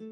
I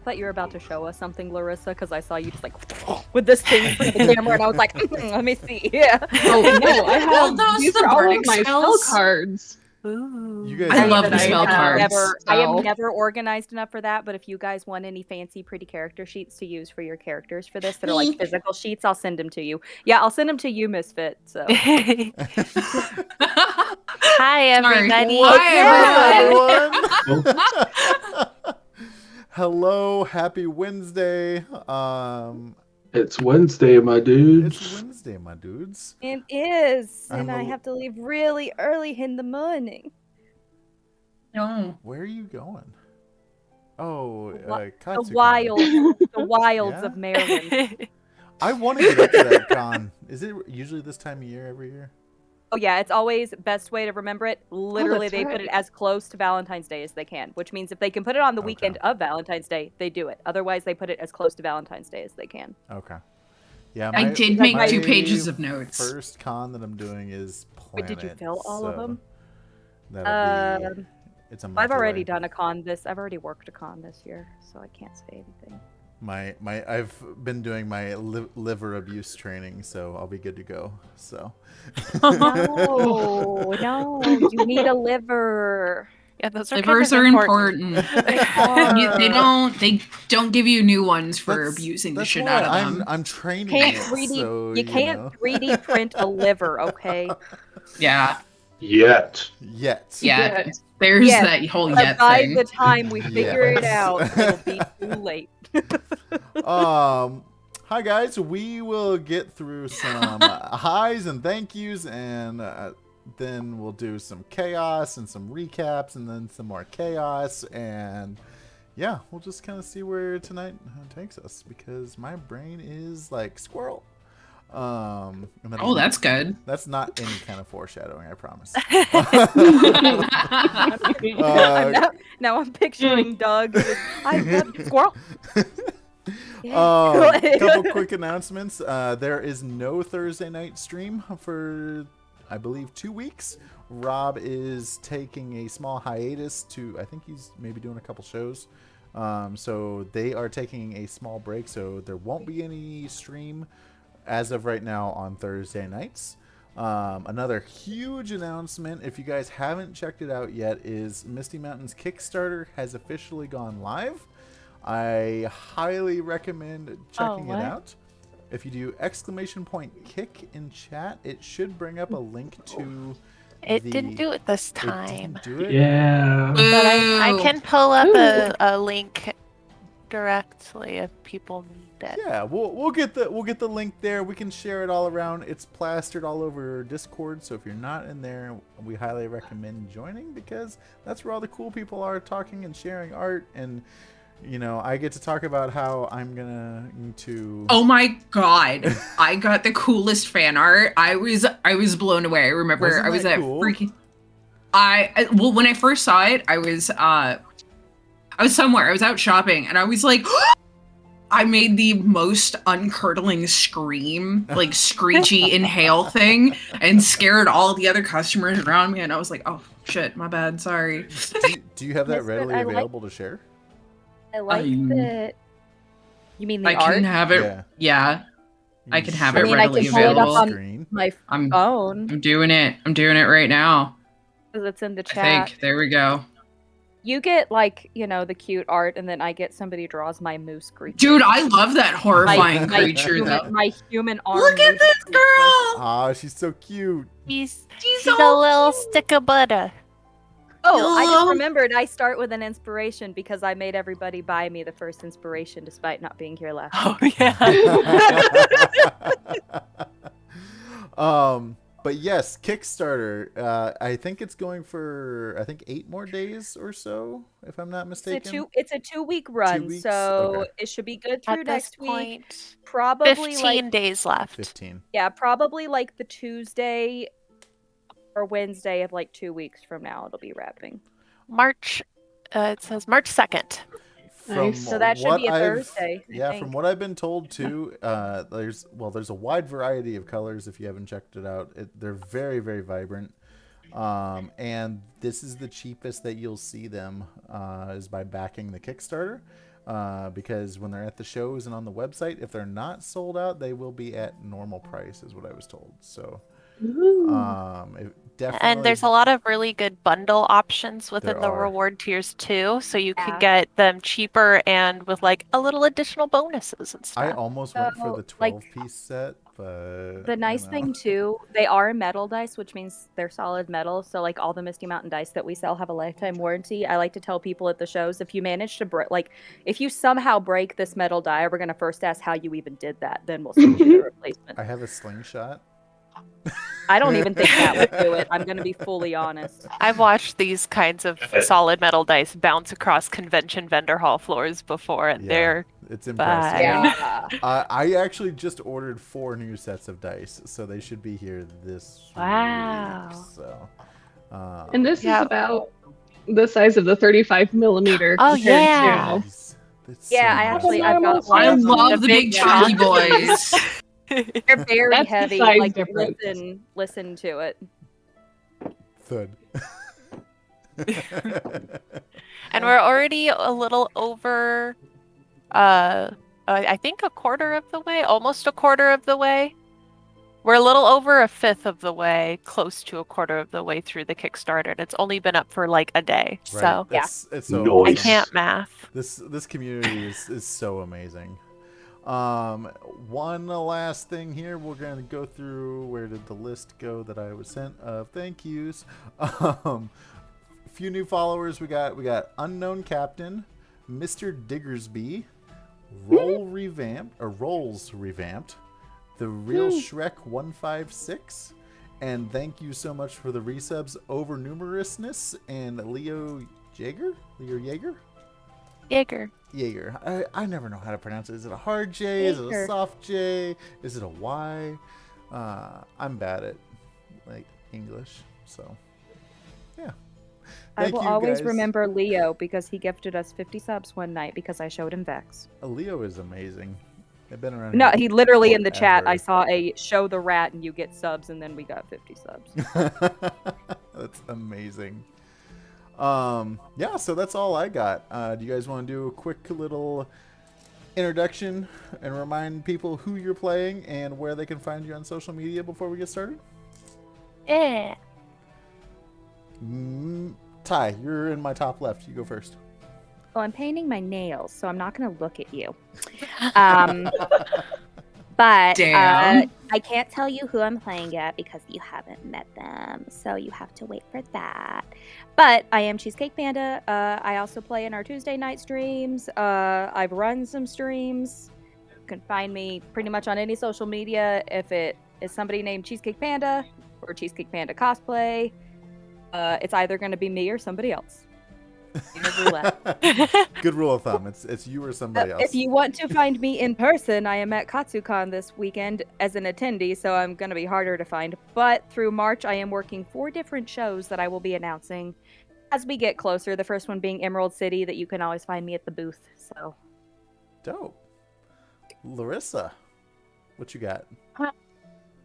thought you were about to show us something, Larissa, because I saw you just like with this thing in front of the camera, and I was like, let me see. Yeah. Oh no, I have these are all of my spell spells? cards. Ooh. You guys I love the that I spell have. cards. I am So- never organized enough for that, but if you guys want any fancy, pretty character sheets to use for your characters for this that are like physical sheets, I'll send them to you. Yeah, I'll send them to you, Misfit. So. Hi, everybody. Hi, everyone. Hello, happy Wednesday. It's Wednesday, my dudes. It's Wednesday, my dudes. It is, and I'm I a- have to leave really early in the morning. No. Where are you going? Oh, The Katsucon. wilds Yeah? of Maryland. I want to get up to that con. Is it usually this time of year every year? Oh yeah, it's always best way to remember it. Literally, that's they put right. it as close to Valentine's Day as they can, which means if they can put it on the weekend of Valentine's Day, they do it. Otherwise, they put it as close to Valentine's Day as they can. Okay. Yeah, I did make 2 pages of notes. First con that I'm doing is Wait, Planet. did you fill all of them? That'll be. It's a month I've already away. done a con this. I've already worked a con this year, so I can't say anything. I've been doing my liver abuse training, so I'll be good to go. So. No, you need a liver. Yeah, those are Livers kind are of important. important. They don't give you new ones for abusing the shit why out of them. I'm training. Can't it, 3D, so, you can't know. 3D print a liver, okay? Yeah. Yet. Yet. Yeah. There's Yes, that whole But yet by thing. the time we figure it Yes. out, it'll be too late. Hi guys. We will get through some highs and thank yous, and then we'll do some chaos and some recaps, and then some more chaos, and yeah, we'll just kind of see where tonight takes us, because my brain is like squirrel. And Oh, that's good. That's not any kind of foreshadowing, I promise. Now I'm picturing Doug. I love squirrel. Couple quick announcements. There is no Thursday night stream for, I believe, 2 weeks. Rob is taking a small hiatus to, I think he's maybe doing a couple shows. So they are taking a small break, so there won't be any stream as of right now on Thursday nights. Another huge announcement, if you guys haven't checked it out yet, is Misty Mountain's Kickstarter has officially gone live. I highly recommend checking it out. If you do !kick in chat, it should bring up a link to It didn't do it this time. It didn't do it? Yeah. But I can pull up a link directly if people need it. Yeah, we'll get the link there. We can share it all around. It's plastered all over Discord, so if you're not in there, we highly recommend joining because that's where all the cool people are talking and sharing art. And you know, I get to talk about how I'm going to. Oh my god! I got the coolest fan art. I was blown away. I remember Wasn't I was that at cool? freaking. Well, when I first saw it, I was somewhere. I was out shopping, and I was like, I made the most uncurdling scream, like screechy inhale thing, and scared all the other customers around me. And I was like, oh shit, my bad, sorry. Do you have that Misfit, readily I available to share? I like that. You mean the I art? can have it. Yeah, I can have it I readily can pull it up available. on my phone I'm doing it. I'm doing it right now. because it's in the I chat. think. There we go. You get like, you know, the cute art, and then I get somebody draws my moose creature. Dude, I love that horrifying creature though. My human arm. Look at moose this creature. girl! Ah, she's so cute. She's so a little cute. stick of butter. Oh, I just Hello. remembered I start with an inspiration because I made everybody buy me the first inspiration despite not being here last week. But yes, Kickstarter. I think it's going for 8 more days or so, if I'm not mistaken. It's a 2-week run, 2 weeks? so Okay. it should be good through At next this week. point, Probably 15 like days left. 15. yeah, probably like the Tuesday or Wednesday of like 2 weeks from now it'll be wrapping. March. It says March 2nd. From So that should what be a I've- Thursday. I Yeah, think. from what I've been told too, there's a wide variety of colors. If you haven't checked it out, they're very, very vibrant. And this is the cheapest that you'll see them is by backing the Kickstarter. Because when they're at the shows and on the website, if they're not sold out, they will be at normal price, is what I was told. So, definitely. And there's a lot of really good bundle options within There the are. reward tiers too, so you Yeah. can get them cheaper and with like a little additional bonuses and I stuff. almost went for So, the like, 12-piece set, but The nice thing too, they are metal dice, which means they're solid metal. So like all the Misty Mountain dice that we sell have a lifetime warranty. I like to tell people at the shows, if you manage to if you somehow break this metal die, we're gonna first ask how you even did that. Then we'll send you the replacement. I have a slingshot. I don't even think that would do it. I'm gonna be fully honest. I've watched these kinds of solid metal dice bounce across convention vendor hall floors before, and they're It's impressive. fine. Yeah. I actually just ordered 4 new sets of dice, so they should be here this Wow. week. So, And this Yeah. is about the size of the 35 millimeter. Oh, compared yeah. to- Jeez, that's Yeah, so I've nice. got one I of them. love the big big chunky chunky. boys. They're very That's the heavy. size Like difference. listen to it. Thud. And we're already a little over, I think a quarter of the way, almost a quarter of the way. We're a little over a fifth of the way, close to a quarter of the way through the Kickstarter. And it's only been up for like a day, Right. so It's so Nice. I awesome. can't math. This community is so amazing. One last thing here. We're gonna go through, where did the list go that I was sent of thank yous. Few new followers. We got Unknown Captain, Mr. Diggersby, Rolls Revamped, The Real Shrek 156, and thank you so much for the resubs, Over Numerousness and Leo Jaeger. Jaeger. I never know how to pronounce it. Is it a hard J? Is it a Jaeger. soft J? Is it a Y? I'm bad at English, so yeah. I Thank will you, always guys. remember Leo because he gifted us 50 subs one night because I showed him Vex. Leo is amazing. They've been around. No, here he literally in the chat. I forever. saw a show the rat and you get subs, and then we got 50 subs. That's amazing. Yeah, so that's all I got. Do you guys want to do a quick little introduction and remind people who you're playing and where they can find you on social media before we get started? Yeah. Ty, you're in my top left. You go first. Well, I'm painting my nails, so I'm not going to look at you. Um, but Damn. I can't tell you who I'm playing yet because you haven't met them, so you have to wait for that. But I am Cheesecake Panda. I also play in our Tuesday night streams. I've run some streams. You can find me pretty much on any social media if it is somebody named Cheesecake Panda or Cheesecake Panda cosplay. It's either going to be me or somebody else. Good rule of thumb. It's you or somebody else. If you want to find me in person, I am at KatsuCon this weekend as an attendee, so I'm going to be harder to find. But through March, I am working 4 different shows that I will be announcing as we get closer. The first one being Emerald City, that you can always find me at the booth. So Dope. Larissa, what you got?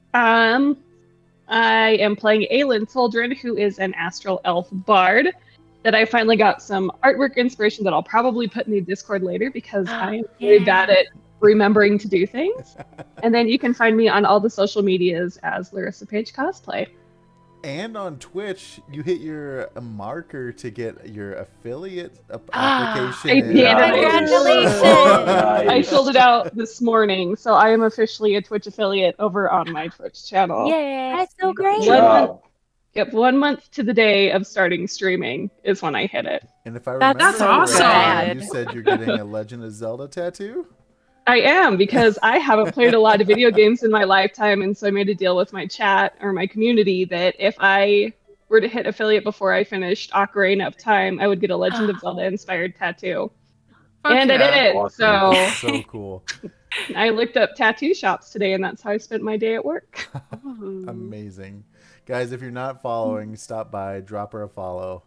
I am playing Aylin Tyler, who is an astral elf bard. That I finally got some artwork inspiration that I'll probably put in the Discord later because I am very bad at remembering to do things. And then you can find me on all the social medias as Larissa Page Cosplay. And on Twitch, you hit your marker to get your affiliate application. I did. Congratulations! I filled it out this morning, so I am officially a Twitch affiliate over on my Twitch channel. Yay! that's so great. 1 month to the day of starting streaming is when I hit it. And if I remember That's awesome. correctly, you said you're getting a Legend of Zelda tattoo? I am, because I haven't played a lot of video games in my lifetime, and so I made a deal with my chat or my community that if I were to hit affiliate before I finished Ocarina of Time, I would get a Legend of Zelda inspired tattoo. And I did it. Awesome. So cool. I looked up tattoo shops today, and that's how I spent my day at work. Amazing. Guys, if you're not following, stop by, drop her a follow,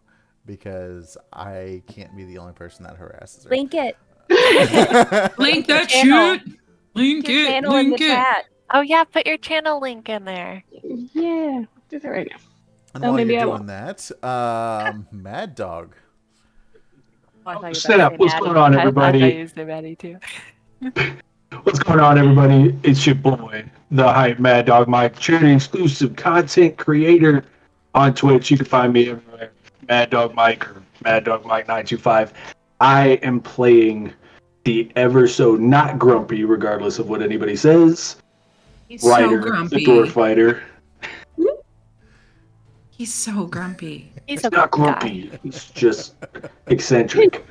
because I can't be the only person that harasses her. Link it. Link that Channel. shit. Link Your it. channel in the Link it. chat. Oh yeah, put your channel link in there. Yeah, do that right now. And Oh, while maybe you're I doing won't. that, Mad Dog. Oh, I thought you were Set about up. to say What's Maddy. going on, I everybody? used the Maddy too. What's going on, everybody? It's your boy, the hype Mad Dog Mike, charity exclusive content creator on Twitch. You can find me everywhere, Mad Dog Mike or Mad Dog Mike 925. I am playing the ever so not grumpy, regardless of what anybody says, He's Ryder, so grumpy. the dwarf fighter. He's so grumpy. He's It's a not good guy. grumpy. It's just eccentric.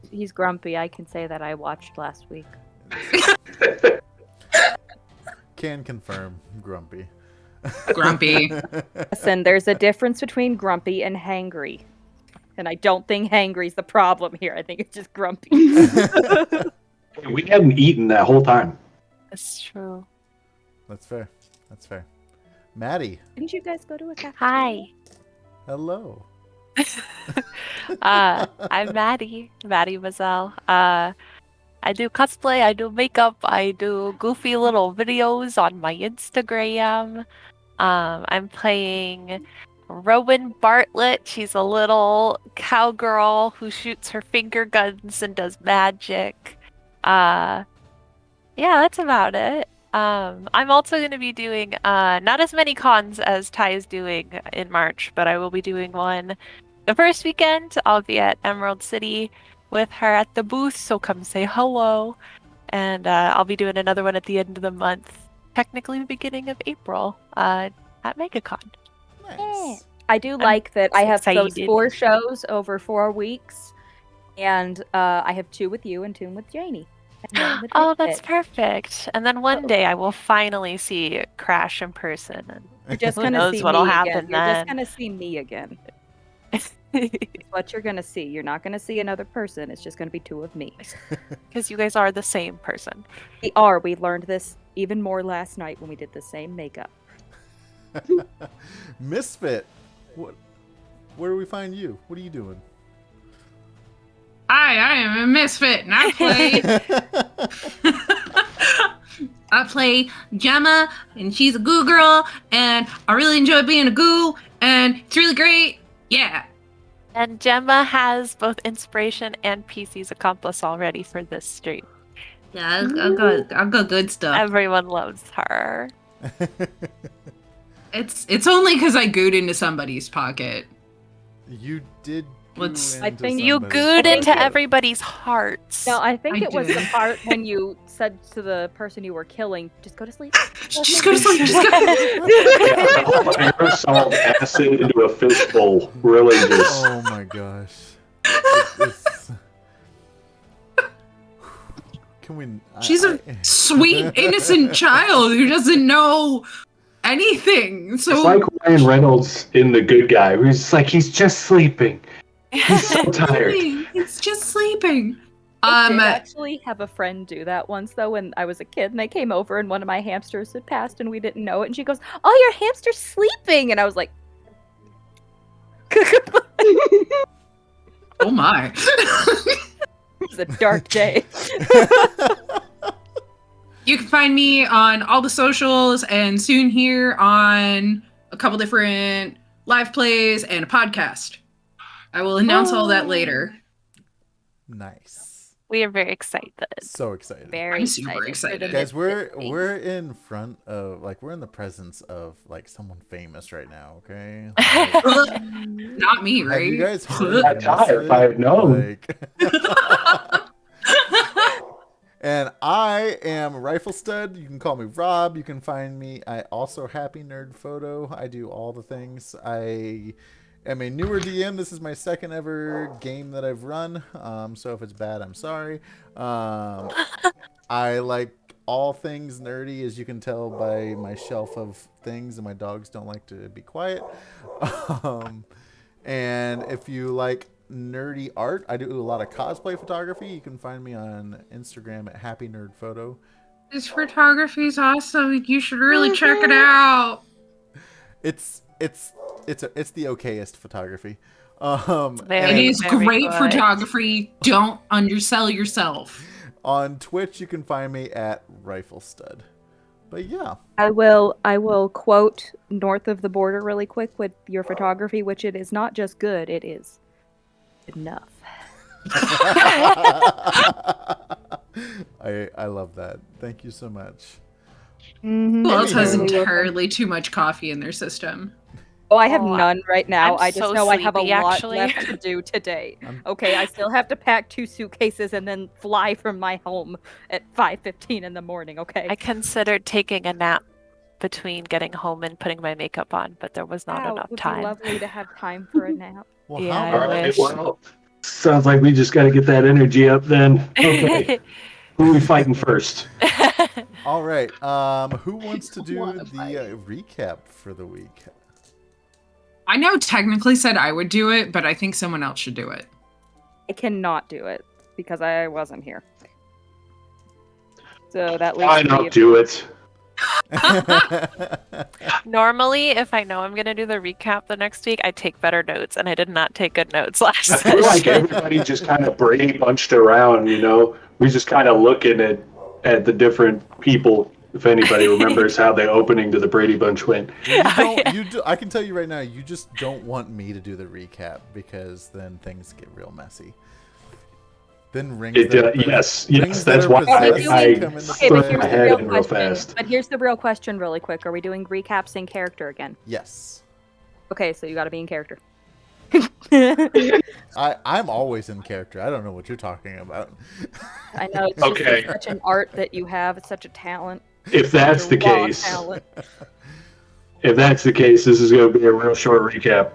He's grumpy. I can say that I watched last week. Can confirm, grumpy. Grumpy. Listen, there's a difference between grumpy and hangry. And I don't think hangry's the problem here. I think it's just grumpy. We hadn't eaten that whole time. That's true. That's fair. That's fair. Maddie, Didn't you guys go to a cafe? Hi. hello. I'm Maddy Mazel. I do cosplay, I do makeup, I do goofy little videos on my Instagram. I'm playing Rowan Bartlett. She's a little cowgirl who shoots her finger guns and does magic. Yeah, that's about it. I'm also going to be doing not as many cons as Ty is doing in March, but I will be doing one the first weekend. I'll be at Emerald City with her at the booth, so come say hello. And I'll be doing another one at the end of the month, technically the beginning of April, at MegaCon. Nice. I do like that I have those excited. 4 shows over 4 weeks. And I have 2 with you and 2 with Janie. And one with Oh, that's David. perfect. And then one day I will finally see Crash in person. And You're just Who gonna knows see what'll me happen again. You're then. just gonna see me again. It's what you're gonna see. You're not gonna see another person. It's just gonna be 2 of me. Because you guys are the same person. We are. We learned this even more last night when we did the same makeup. Misfit, where do we find you? What are you doing? Hi, I am a misfit, and I play Gemma, and she's a goo girl, and I really enjoy being a goo, and it's really great. Yeah. And Gemma has both inspiration and PC's accomplice already for this stream. Yeah, I'll go good stuff. Everyone loves her. It's only because I gooed into somebody's pocket. You did goo Let's- I into think- You somebody's gooed into pocket. everybody's hearts. No, I think I it was the did. part when you said to the person you were killing, "Just go to sleep." Just go to sleep. Just go. Aerosol acid into a fishbowl. Really just. Oh my gosh. It's- Can we? She's a sweet, innocent child who doesn't know anything. So It's like Ryan Reynolds in The Good Guy, where he's like, he's just sleeping. He's so tired. It's just sleeping. I did actually have a friend do that once, though, when I was a kid, and they came over, and one of my hamsters had passed, and we didn't know it, and she goes, "Oh, your hamster's sleeping," and I was like, Oh my. "It was a dark day." You can find me on all the socials and soon here on a couple different live plays and a podcast. I will announce all that later. Nice. We are very excited. So excited. Very I'm super excited for the excited. Guys, Misfit we're in front of we're in the presence of someone famous right now, okay? Not me, Have right? you guys heard I'd die if I had known. And I am Rifle Stud. You can call me Rob. You can find me. I also Happy Nerd Photo. I do all the things. I am a newer DM. This is my second ever game that I've run. So if it's bad, I'm sorry. I like all things nerdy, as you can tell by my shelf of things, and my dogs don't like to be quiet. And if you like nerdy art, I do a lot of cosplay photography. You can find me on Instagram at Happy Nerd Photo. This photography is awesome. You should really check it out. It's the okayest photography. It Very, is very great good. photography. Don't undersell yourself. On Twitch, you can find me at Rifle Stud. But yeah, I will quote North of the Border really quick with your photography, which it is not just good, it is enough. I love that. Thank you so much. Mm-hmm. Who else has Anywho. entirely too much coffee in their system? Oh, I have Oh, none right now. I'm I just so know I have a sleepy, lot actually. left to do today. I'm- Okay, I still have to pack 2 suitcases and then fly from my home at 5:15 in the morning, okay? I considered taking a nap between getting home and putting my makeup on, but there was not Wow, enough it would time. be lovely to have time for a nap. Well, Yeah, how I All about right, wish. well, sounds like we just got to get that energy up then. Okay, who are we fighting first? all right? Who wants to do Wanna the fight. recap for the week? I know technically said I would do it, but I think someone else should do it. I cannot do it because I wasn't here. So that leaves Fine, three I'll of do it. Normally, if I know I'm going to do the recap the next week, I take better notes, and I did not take good notes last I feel like session. everybody just kind of Brady bunched around, you know? We just kind of looking at the different people, if anybody remembers how the opening to the Brady Bunch went. You don't, Yeah. you do, I can tell you right now, you just don't want me to do the recap because then things get real messy. Then rings. It, that are yes, rings yes, that that's are why possessed I come into Okay, threw but play. here's my the head real in real question. fast. But here's the real question, really quick. Are we doing recaps in character again? Yes, Okay, so you got to be in character. I'm always in character. I don't know what you're talking about. I know it's just Okay. such an art that you have. It's such a talent. If that's such a the raw case, talent. if that's the case, this is going to be a real short recap.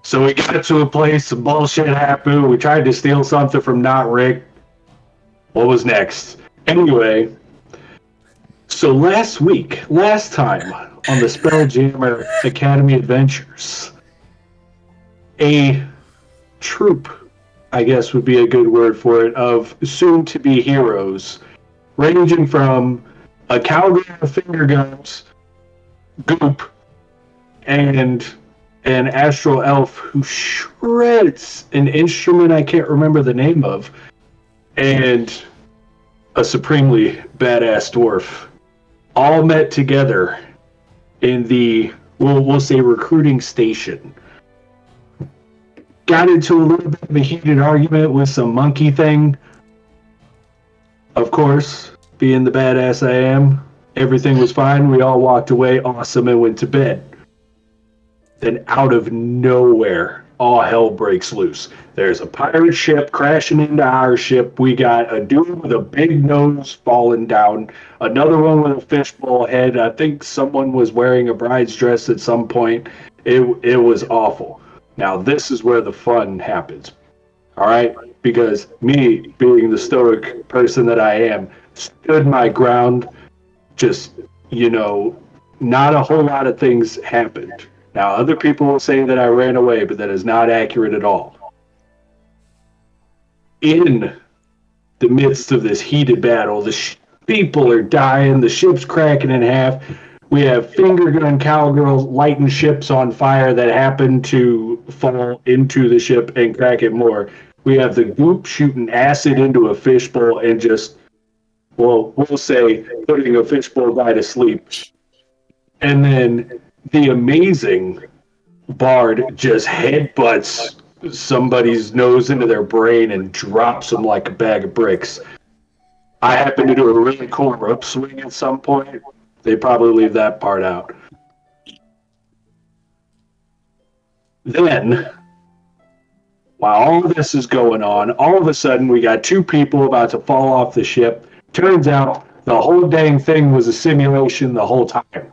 So we got to a place, some bullshit happened. We tried to steal something from Not Rick. What was next? Anyway, so last time on the Spelljammer Academy Adventures, a troop, I guess would be a good word for it, of soon-to-be heroes, ranging from a cowgirl with finger guns, Goop, and an astral elf who shreds an instrument I can't remember the name of, and a supremely badass dwarf, all met together in the, we'll say, recruiting station. Got into a little bit of a heated argument with some monkey thing. Of course, being the badass I am, Everything was fine. We all walked away, awesome, and went to bed. Then out of nowhere, all hell breaks loose. There's a pirate ship crashing into our ship. We got a dude with a big nose falling down, another one with a fishbowl head. I think someone was wearing a bride's dress at some point. It was awful. Now this is where the fun happens. All right? Because me, being the stoic person that I am, stood my ground. Just, not a whole lot of things happened. Now, other people will say that I ran away, but that is not accurate at all. In the midst of this heated battle, people are dying, the ship's cracking in half. We have finger gun cowgirls lighting ships on fire that happen to fall into the ship and crack it more. We have the goop shooting acid into a fishbowl and just, we'll say, putting a fishbowl guy to sleep. And then the amazing Bard just headbutts somebody's nose into their brain and drops them like a bag of bricks. I happen to do a really cool rope swing at some point. They probably leave that part out. Then, while all of this is going on, all of a sudden we got two people about to fall off the ship. Turns out the whole dang thing was a simulation the whole time.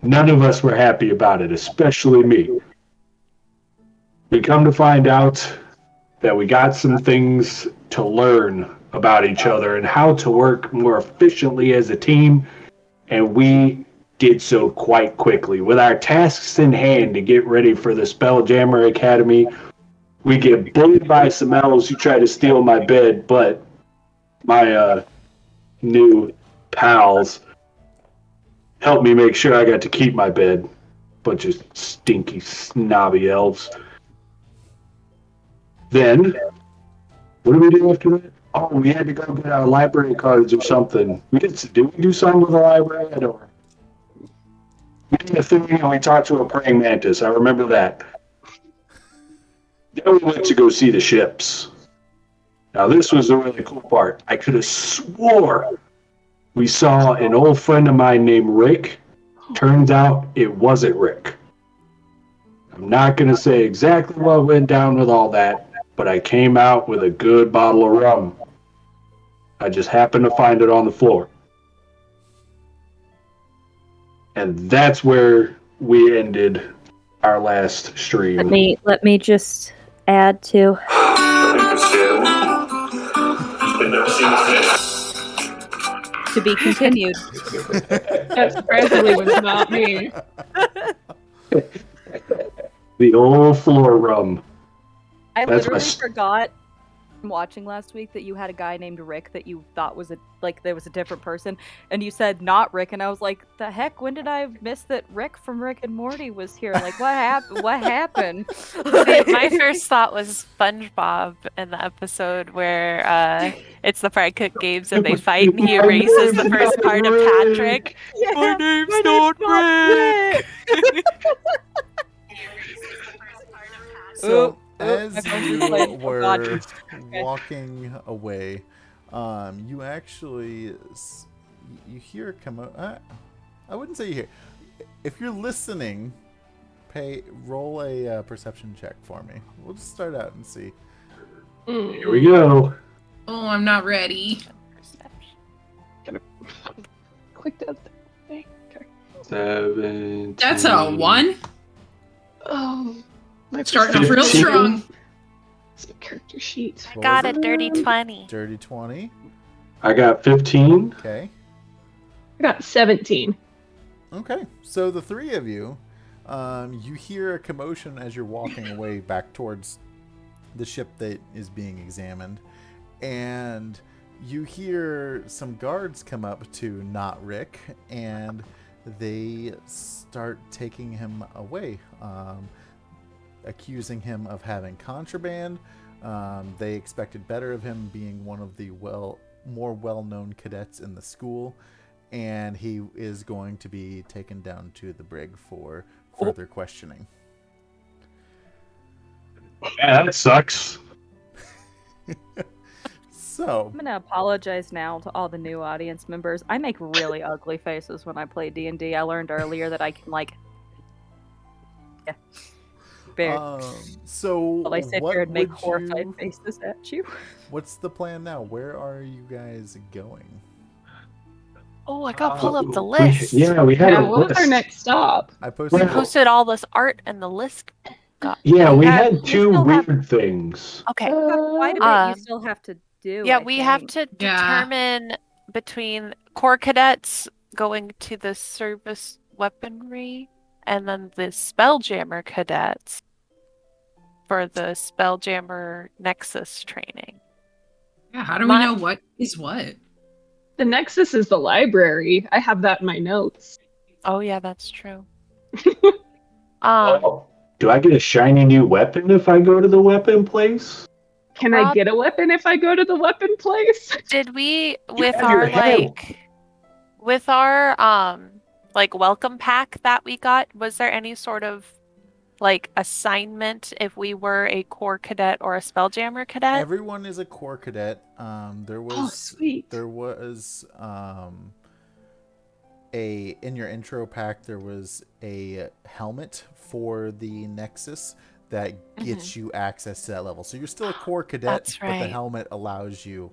None of us were happy about it, especially me. We come to find out that we got some things to learn about each other and how to work more efficiently as a team, and we did so quite quickly. With our tasks in hand to get ready for the Spelljammer Academy, we get bullied by some elves who try to steal my bed, but my new pals helped me make sure I got to keep my bed. Bunch of stinky, snobby elves. Then, what did we do after that? Oh, we had to go get our library cards or something. Did we do something with the library? I don't know. We did a thing and we talked to a praying mantis. I remember that. Then we went to go see the ships. Now, this was the really cool part. I could have swore we saw an old friend of mine named Rick. Turns out it wasn't Rick. I'm not going to say exactly what went down with all that, but I came out with a good bottle of rum. I just happened to find it on the floor. And that's where we ended our last stream. Let me just add to. To be continued. That surprisingly was not me. The old floor rum. I That's literally my forgot from watching last week that you had a guy named Rick that you thought was there was a different person, and you said not Rick, and I was like, the heck, when did I miss that Rick from Rick and Morty was here? Like, what happened? What happened? My first thought was SpongeBob in the episode where it's the Fry Cook Games and they fight and he erases the first part of Patrick. Yeah, My name's not Rick. So, my as phone's you replaying. Oh, God. were Okay. walking away, you actually you hear I wouldn't say you hear. If you're listening, roll a perception check for me. We'll just start out and see. Here we go. Oh, I'm not ready. Quick that thing. Okay. 17. That's a 1. Oh, my Starting off real 15. strong. It's a character sheet. I got a dirty 20. Dirty 20. I got 15. Okay. I got 17. Okay. So the three of you, you hear a commotion as you're walking away back towards the ship that is being examined, and you hear some guards come up to not Rick, and they start taking him away, accusing him of having contraband. They expected better of him, being one of the more well-known cadets in the school, and he is going to be taken down to the brig for further questioning. Yeah, that sucks. So, I'm gonna apologize now to all the new audience members. I make really ugly faces when I play D&D. I learned earlier that I can yeah, very. so While I sit here what and make would horrified you? faces at you. What's the plan now? Where are you guys going? Oh, I gotta pull up the We list. had a what was our list. next stop? I We posted. Well, posted all this art and the list got. Yeah, we Yeah, had you two still have- weird things. Okay. You have quite a bit you still have to do. Yeah, I we have think. to Yeah. determine between core cadets going to the service weaponry and then the Spelljammer cadets for the Spelljammer Nexus training. Yeah, how do we know what is what? The Nexus is the library. I have that in my notes. Oh yeah, that's true. Do I get a shiny new weapon if I go to the weapon place? Can I get a weapon if I go to the weapon place? Did we You have your head. with our welcome pack that we got, was there any sort of assignment if we were a core cadet or a Spelljammer cadet? Everyone is a core cadet. There was sweet. There was in your intro pack there was a helmet for the Nexus that gets you access to that level. So you're still a core cadet, That's but the right. helmet allows you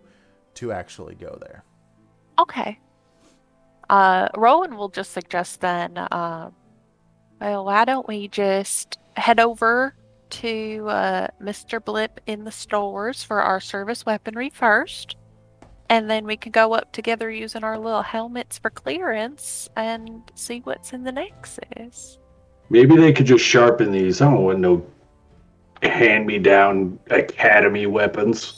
to actually go there. Okay. Rowan will just suggest then, well, why don't we just head over to Mr. Blip in the stores for our service weaponry first, and then we can go up together using our little helmets for clearance and see what's in the Nexus. Maybe they could just sharpen these. I don't want no hand-me-down academy weapons.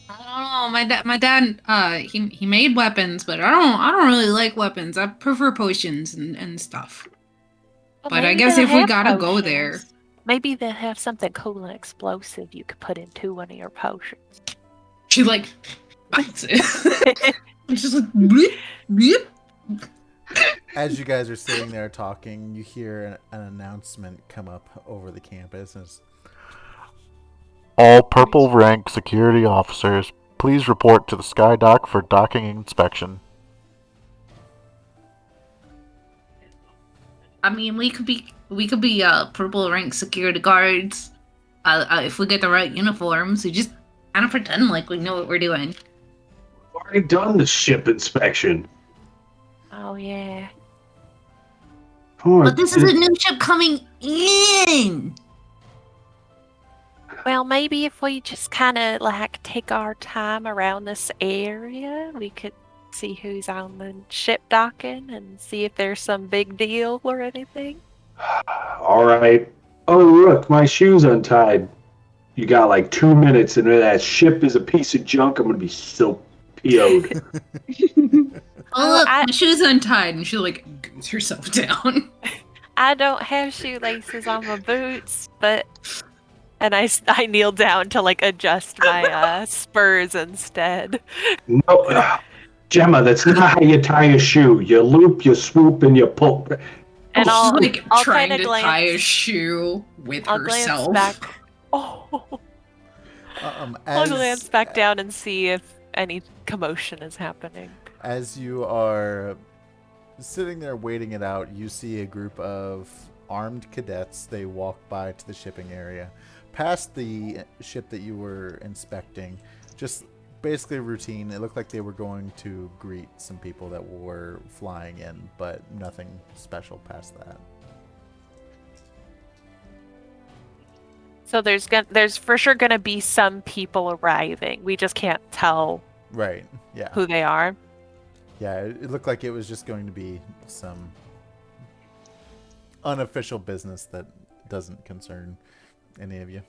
I don't know. My dad, he made weapons, but I don't really like weapons. I prefer potions and stuff. Well, But I maybe guess they'll if we have gotta go there, potions. Maybe they'll have something cool and explosive you could put into one of your potions. she bites it. It's just like bleep, bleep. As you guys are sitting there talking, you hear an announcement come up over the campus. And it's, all purple rank security officers, please report to the Sky Dock for docking inspection. I mean, we could be purple rank security guards. If we get the right uniforms, we just kind of pretend like we know what we're doing. We've already done the ship inspection. Oh yeah. But this is a new ship coming in. Well, maybe if we just kind of take our time around this area, we could see who's on the ship docking and see if there's some big deal or anything. All right. Oh, look, my shoe's untied. You got 2 minutes, and that ship is a piece of junk. I'm gonna be so PO'd. Oh, look, my shoe's untied, and she goes herself down. I don't have shoelaces on my boots, and I kneel down to adjust my spurs instead. No, Gemma, that's not how you tie a shoe. You loop, you swoop, and you pull. And I'll trying kinda to tie a shoe with herself. Glance back. Oh. I'll glance back down and see if any commotion is happening. As you are sitting there waiting it out, you see a group of armed cadets. They walk by to the shipping area, past the ship that you were inspecting. Just basically routine. It looked like they were going to greet some people that were flying in, but nothing special past that. So there's for sure gonna be some people arriving. We just can't tell Right. Yeah. who they are. Yeah, it looked like it was just going to be some unofficial business that doesn't concern any of you.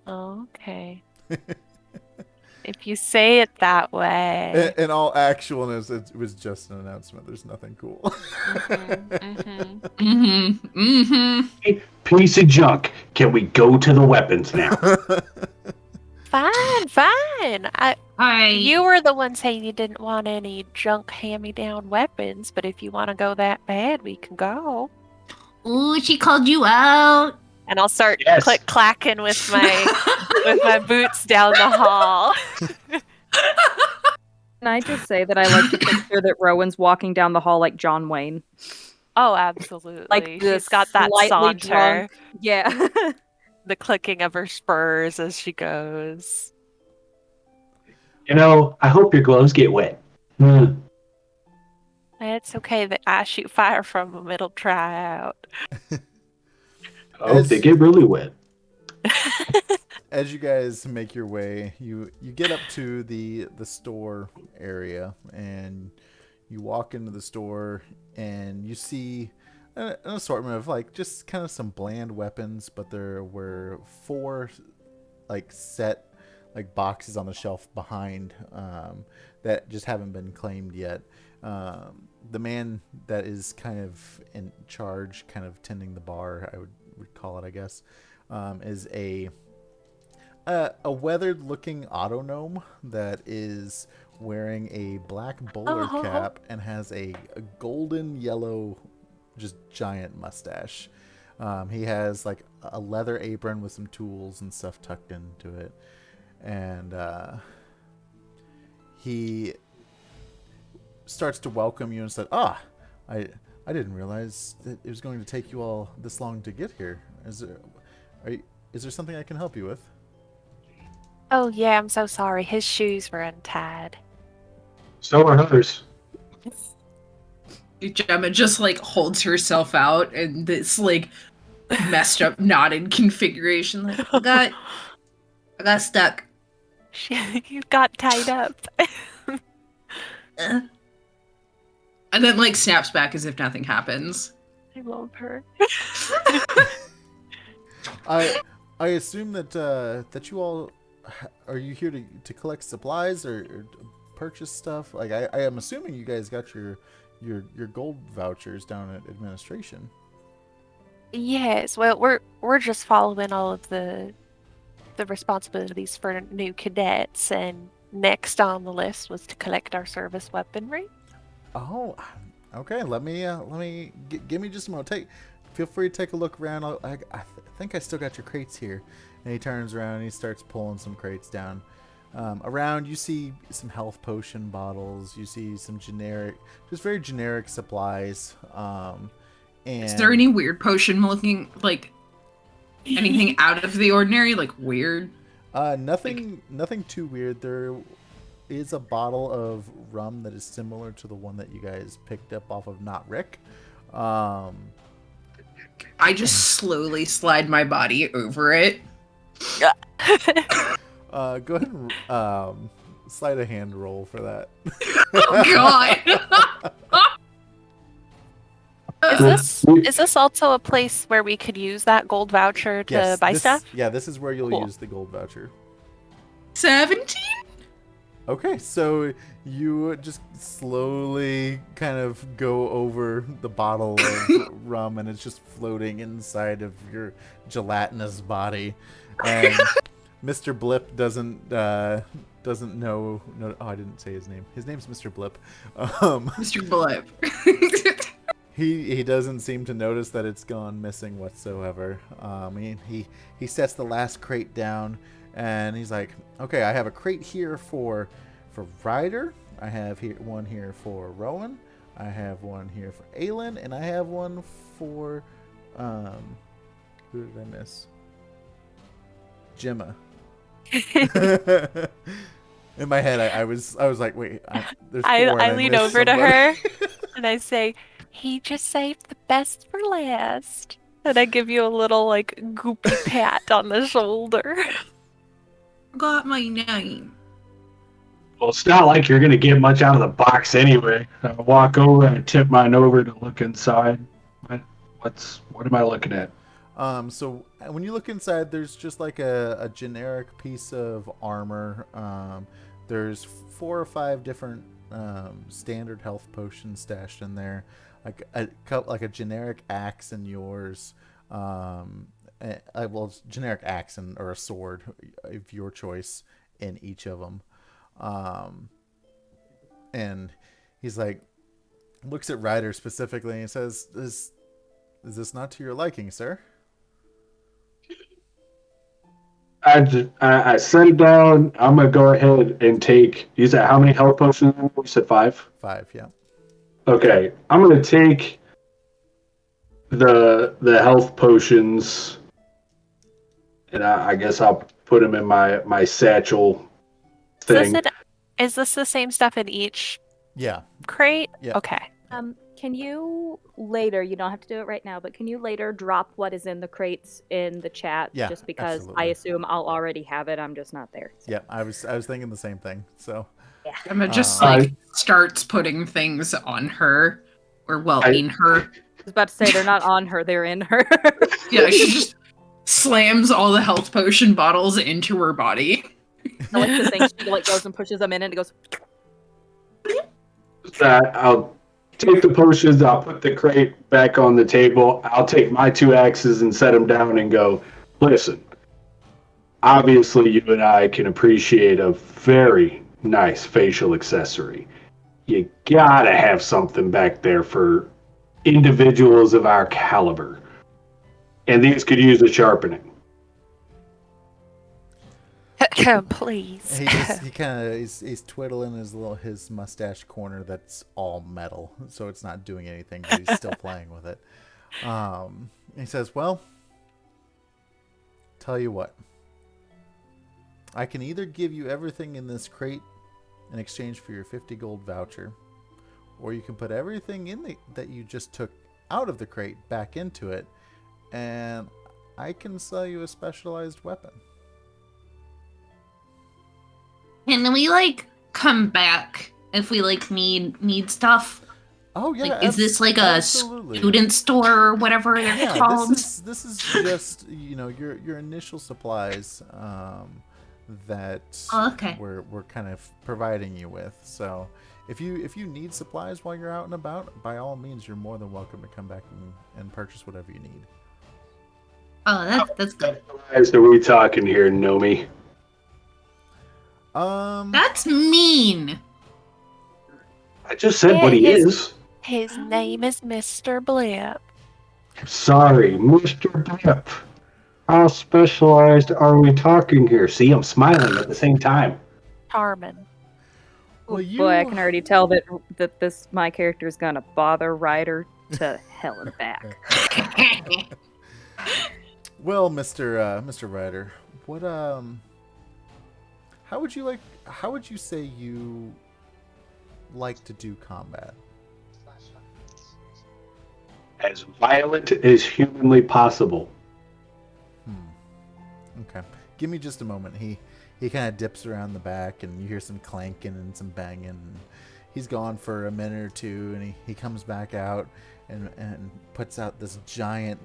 Okay. If you say it that way. In all actualness, it was just an announcement. There's nothing cool. Hey, piece of junk. Can we go to the weapons now? Fine. Hi. You were the one saying you didn't want any junk hand-me-down weapons, but if you want to go that bad, we can go. Ooh, she called you out. And I'll start Yes. click-clacking with my boots down the hall. I just say that I like to picture that Rowan's walking down the hall like John Wayne, Oh, like absolutely. the She's got that slightly saunter, drunk. Yeah. the clicking of her spurs as she goes. I hope your gloves get wet. Hmm. It's okay that I shoot fire from them. It'll dry out. I hope they As get really wet. as you guys make your way, you get up to the store area, and you walk into the store, and you see an assortment of like just kind of some bland weapons, but there were four like set like boxes on the shelf behind that just haven't been claimed yet. The man that is kind of in charge, kind of tending the bar, I would call it, I guess, is a weathered looking auto gnome that is wearing a black bowler Oh. cap and has a golden yellow just giant mustache. He has like a leather apron with some tools and stuff tucked into it, and he starts to welcome you and said, I didn't realize that it was going to take you all this long to get here. Is there something I can help you with?" Oh, yeah, I'm so sorry. His shoes were untied. So are hers. Gemma just like holds herself out in this like messed up knotted configuration. Like I got stuck. You got tied up. And then like snaps back as if nothing happens. I love her. I assume that you all are you here to collect supplies or purchase stuff? Like I am assuming you guys got your gold vouchers down at administration. Yes, well, we're just following all of the responsibilities for new cadets, and next on the list was to collect our service weaponry. Oh, okay. Let me give me just a moment. Feel free to take a look around. I think I still got your crates here. And he turns around and he starts pulling some crates down. Around, you see some health potion bottles. You see some just very generic supplies. And Is there any weird potion looking like anything out of the ordinary, like weird? Nothing too weird. There is a bottle of rum that is similar to the one that you guys picked up off of Not Rick. I just slowly slide my body over it. Go ahead and slide a hand roll for that. Oh god! Is this also a place where we could use that gold voucher to buy stuff? Yeah, this is where you'll Cool. use the gold voucher. 17? Okay, so you just slowly kind of go over the bottle of rum, and it's just floating inside of your gelatinous body. And Mr. Blip doesn't know. No, oh, I didn't say his name. His name's Mr. Blip. Mr. Blip. He doesn't seem to notice that it's gone missing whatsoever. He sets the last crate down, and he's like, "Okay, I have a crate here for Ryder. I have one here for Rowan. I have one here for Aylin, and I have one for who did I miss? Gemma." In my head, I was like, "Wait, there's four." I lean missed over to somebody. her and I say, "He just saved the best for last." And I give you a little like goopy pat on the shoulder. Got my name. Well, it's not like you're gonna get much out of the box anyway. I walk over and I tip mine over to look inside. What am I looking at? So when you look inside, there's just like a generic piece of armor. There's 4 or 5 different standard health potions stashed in there, like a generic axe in yours. Well, it's generic axe or a sword of your choice in each of them. And he's like, looks at Ryder specifically and says, "Is this not to your liking, sir?" I set it down. I'm gonna go ahead and take. You said how many health potions? You said 5. 5, yeah. Okay, I'm gonna take the health potions, and I guess I'll put them in my satchel thing. Is this the same stuff in each Yeah. crate? Yeah. Okay. Can you later, you don't have to do it right now, but can you later drop what is in the crates in the chat? Yeah, Just because absolutely. I assume I'll already have it. I'm just not there. So. Yeah, I was thinking the same thing. So Gemma just I- starts putting things on her, or in her. I was about to say they're not on her, they're in her. Yeah, she just slams all the health potion bottles into her body. I like to think she like goes and pushes them in and it goes. I'll take the potions. I'll put the crate back on the table. I'll take my 2 axes and set them down and go. Listen, obviously you and I can appreciate a very nice facial accessory. You gotta have something back there for individuals of our caliber. And these could use a sharpening. Please. he kind of he's twiddling his mustache corner that's all metal, so it's not doing anything, but he's still playing with it. He says, "Well, tell you what. I can either give you everything in this crate in exchange for your 50 gold voucher, or you can put everything in that you just took out of the crate back into it, and I can sell you a specialized weapon." Can we come back if we need stuff? Oh yeah, is this like absolutely. A student store or whatever they're Yeah, called? this is just your initial supplies that okay. we're kind of providing you with. So if you need supplies while you're out and about, by all means, you're more than welcome to come back and purchase whatever you need. Oh, that's good. Are we talking here, Nomi? That's mean. I just said what he is. His name is Mr. Blip. Sorry, Mr. Blip. How specialized are we talking here? See, I'm smiling at the same time. Charmin. Well, Boy, I can already tell that my character is gonna bother Ryder to hell and back. Well, Mr. Ryder, what how would you say you like to do combat? As violent as humanly possible. Okay. Give me just a moment. He kind of dips around the back, and you hear some clanking and some banging. And he's gone for a minute or two, and he comes back out and puts out this giant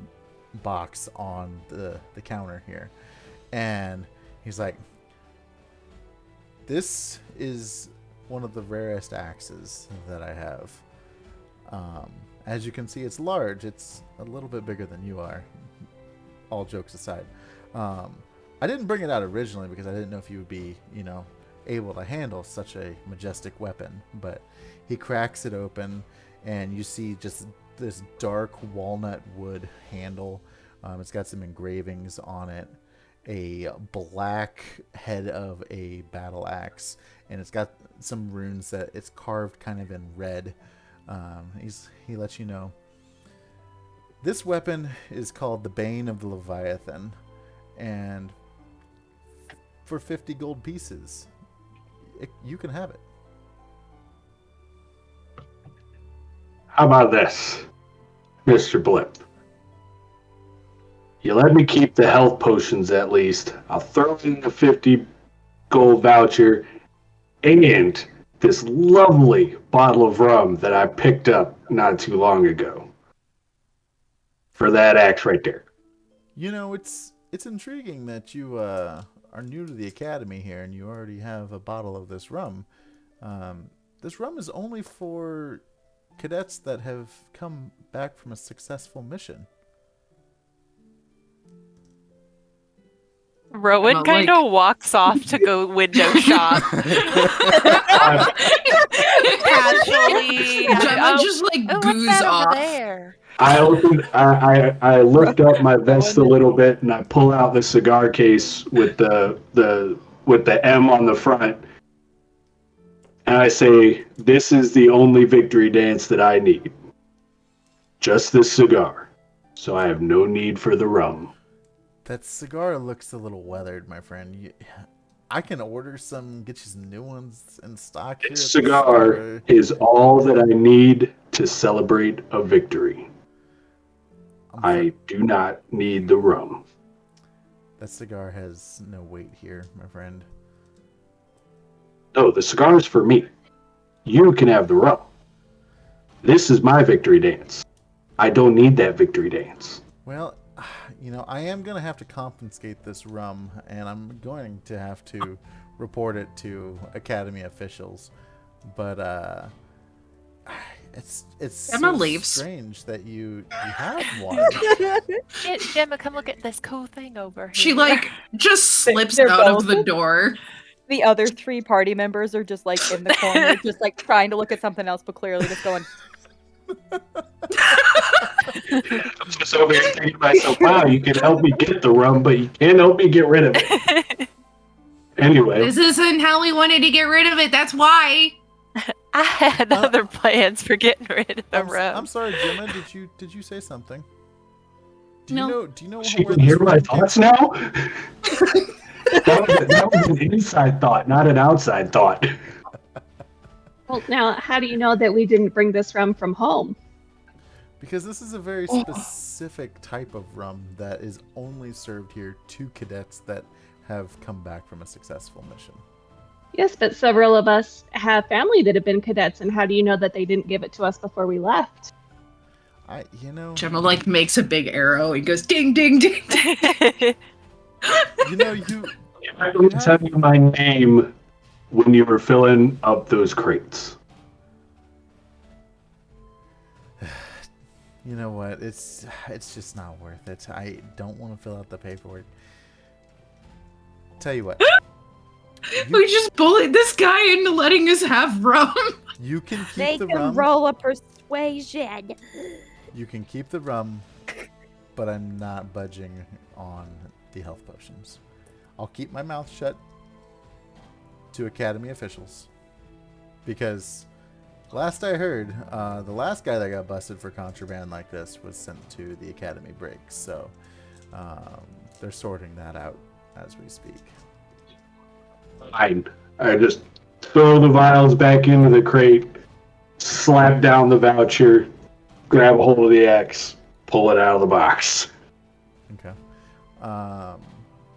box on the counter here. And he's like, "This is one of the rarest axes that I have. As you can see, it's large. It's a little bit bigger than you are. All jokes aside. I didn't bring it out originally because I didn't know if you would be, able to handle such a majestic weapon. But he cracks it open, and you see just this dark walnut wood handle. It's got some engravings on it. A black head of a battle axe, and it's got some runes that it's carved kind of in red. He lets you know this weapon is called the Bane of the Leviathan, and for 50 gold pieces you can have it. How about this, Mr. Blip? You let me keep the health potions at least. I'll throw in the 50 gold voucher and this lovely bottle of rum that I picked up not too long ago. For that axe right there. It's intriguing that you are new to the academy here and you already have a bottle of this rum. This rum is only for cadets that have come back from a successful mission. Rowan kind of walks off to go window shop. Casually. Gemma just what's goos that off. over there? I lift up my vest a little bit and I pull out the cigar case with the M on the front, and I say, "This is the only victory dance that I need. Just this cigar. So I have no need for the rum." That cigar looks a little weathered, my friend. I can order some, get you some new ones in stock here at the This cigar store. is all that I need to celebrate a victory. I do not need the rum. That cigar has no weight here, my friend. No, the cigar is for me. You can have the rum. This is my victory dance. I don't need that victory dance. Well, I am going to have to confiscate this rum, and I'm going to have to report it to Academy officials. But it's Gemma so leaves. strange that you have one. Gemma, come look at this cool thing over here. She just slips They're out of both- the door. The other 3 party members are just in the corner, just trying to look at something else, but clearly just going. I'm just over here thinking to myself, wow, you can help me get the rum, but you can't help me get rid of it. Anyway. This isn't how we wanted to get rid of it. That's why. I had other plans for getting rid of the rum. I'm sorry, Gemma. Did you say something? Do you know She where can hear this my rum came thoughts now? That was an inside thought, not an outside thought. Well, now, how do you know that we didn't bring this rum from home? Because this is a very specific type of rum that is only served here to cadets that have come back from a successful mission. Yes, but several of us have family that have been cadets, and how do you know that they didn't give it to us before we left? Gemma makes a big arrow and goes ding ding ding. Ding. I didn't tell you my name when you were filling up those crates. You know what? It's just not worth it. I don't want to fill out the paperwork. Tell you what. We just bullied this guy into letting us have rum. You can keep They the can rum. roll a persuasion. You can keep the rum, but I'm not budging on the health potions. I'll keep my mouth shut to Academy officials. Because last I heard, the last guy that got busted for contraband like this was sent to the Academy break. So they're sorting that out as we speak. Fine. I just throw the vials back into the crate, slap down the voucher, grab a hold of the axe, pull it out of the box. Okay.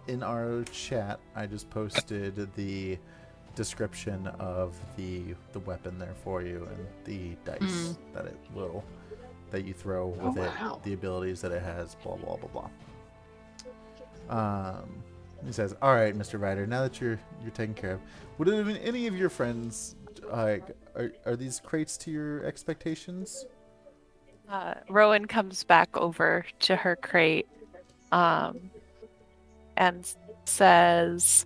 In our chat, I just posted the description of the weapon there for you and the dice that you throw with it, the abilities that it has, blah blah blah blah. He says, "All right, Mr. Ryder. Now that you're taken care of, would it have been any of your friends? Are these crates to your expectations?" Rowan comes back over to her crate, and says,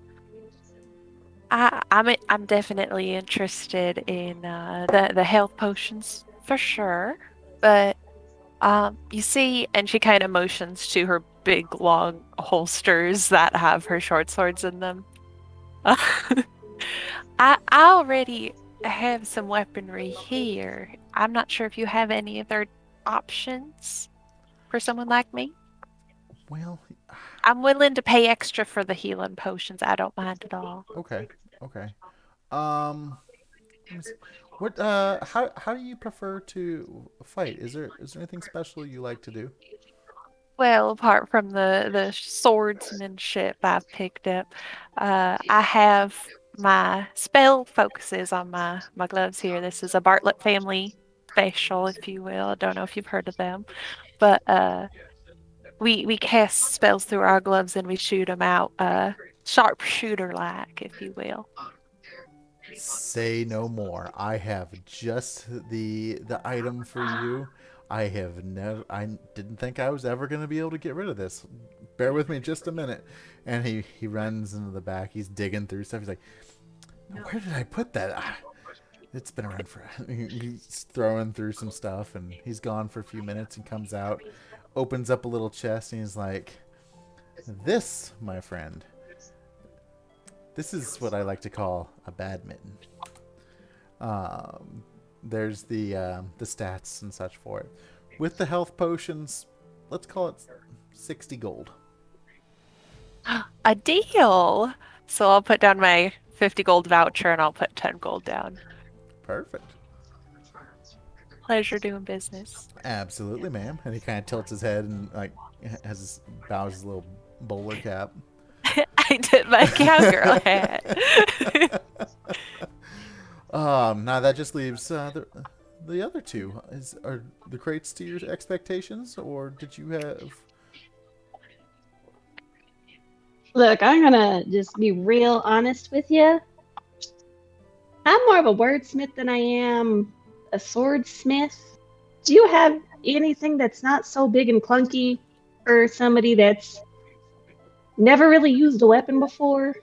"I'm definitely interested in the health potions for sure, but you see," and she kind of motions to her big long holsters that have her short swords in them. I already have some weaponry here. I'm not sure if you have any other options for someone like me. Well, I'm willing to pay extra for the healing potions. I don't mind at all. Okay. Let me see. What? How do you prefer to fight? Is there anything special you like to do? Well, apart from the swordsmanship I've picked up, I have my spell focuses on my gloves here. This is a Bartlett family special, if you will. I don't know if you've heard of them, but we cast spells through our gloves and we shoot them out, sharpshooter-like, if you will. Say no more. I have just the item for you. I didn't think I was ever going to be able to get rid of this. Bear with me just a minute. And he runs into the back. He's digging through stuff. He's like, "Where did I put that? It's been around for. He's throwing through some stuff, and he's gone for a few minutes and comes out, opens up a little chest, and he's like, "This, my friend, this is what I like to call a badminton. There's the stats and such for it. With the health potions, let's call it 60 gold. A deal. So I'll put down my 50 gold voucher and I'll put 10 gold down. Perfect. Pleasure doing business. Absolutely, ma'am." And he kind of tilts his head and like bows his little bowler cap. I did my cowgirl hat. Now that just leaves the other two. Are the crates to your expectations, or did you have? Look, I'm gonna just be real honest with you. I'm more of a wordsmith than I am a swordsmith. Do you have anything that's not so big and clunky for somebody that's never really used a weapon before?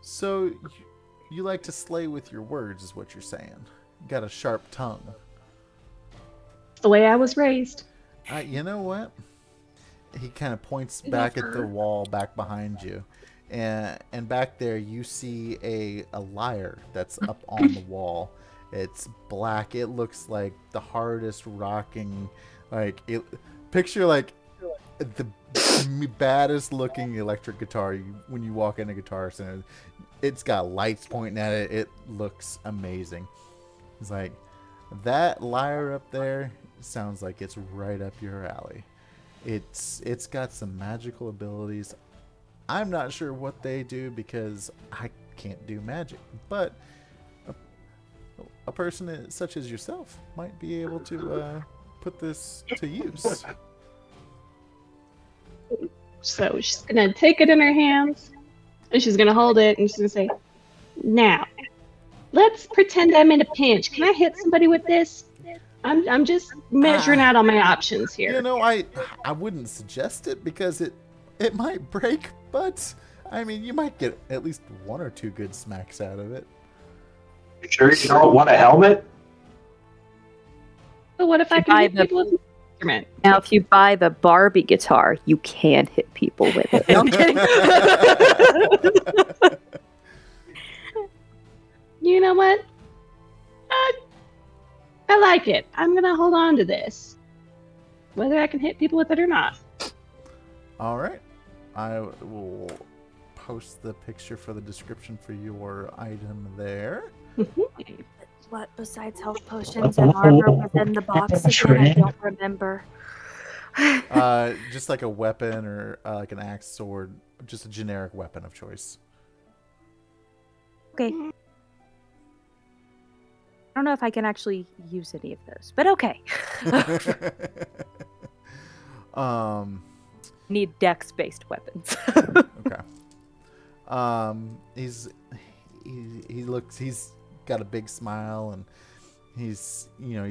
So you like to slay with your words, is what you're saying. You got a sharp tongue. It's the way I was raised. You know what? He kind of points back at the wall back behind you. And back there you see a lyre that's up on the wall. It's black. It looks like the hardest rocking, picture like the baddest looking electric guitar when you walk in a guitar center. It's got lights pointing at it. It looks amazing. It's like, that lyre up there sounds like it's right up your alley. It's got some magical abilities. I'm not sure what they do because I can't do magic, but a person such as yourself might be able to put this to use. So she's gonna take it in her hands, and she's gonna hold it, and she's gonna say, "Now, let's pretend I'm in a pinch. Can I hit somebody with this? I'm just measuring out all my options here." You know, I wouldn't suggest it because it might break, but I mean, you might get at least one or two good smacks out of it. You sure you don't want a helmet? But what if I can hit people with an instrument? Now, if you buy the Barbie guitar, you can hit people with it. No, I'm kidding. You know what? I like it. I'm gonna hold on to this, whether I can hit people with it or not. All right, I will post the picture for the description for your item there. What besides health potions and armor was in the box again? I don't remember. Just like a weapon or like an axe, sword, just a generic weapon of choice. Okay. I don't know if I can actually use any of those, but okay. Need dex-based weapons. Okay. He's got a big smile, and he's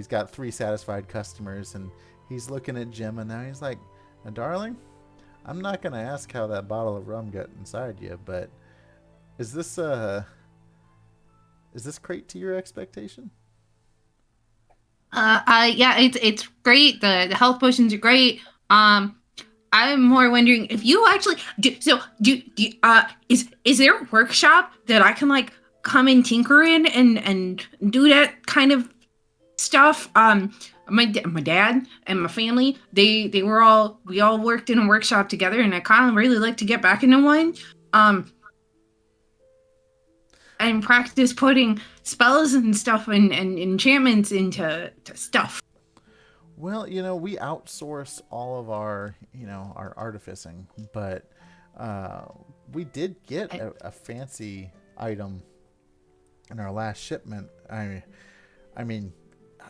got 3 satisfied customers, and he's looking at Gemma now. He's like, "Now, darling, I'm not gonna ask how that bottle of rum got inside you, but is this crate to your expectation?" Yeah, it's great. The health potions are great. I'm more wondering if you actually is there a workshop that I can like come and tinker in and do that kind of stuff? My dad and my family, we all worked in a workshop together, and I kind of really like to get back into one. And practice putting spells and stuff and enchantments into stuff. Well, we outsource all of our artificing, but we did get a fancy item in our last shipment. I mean,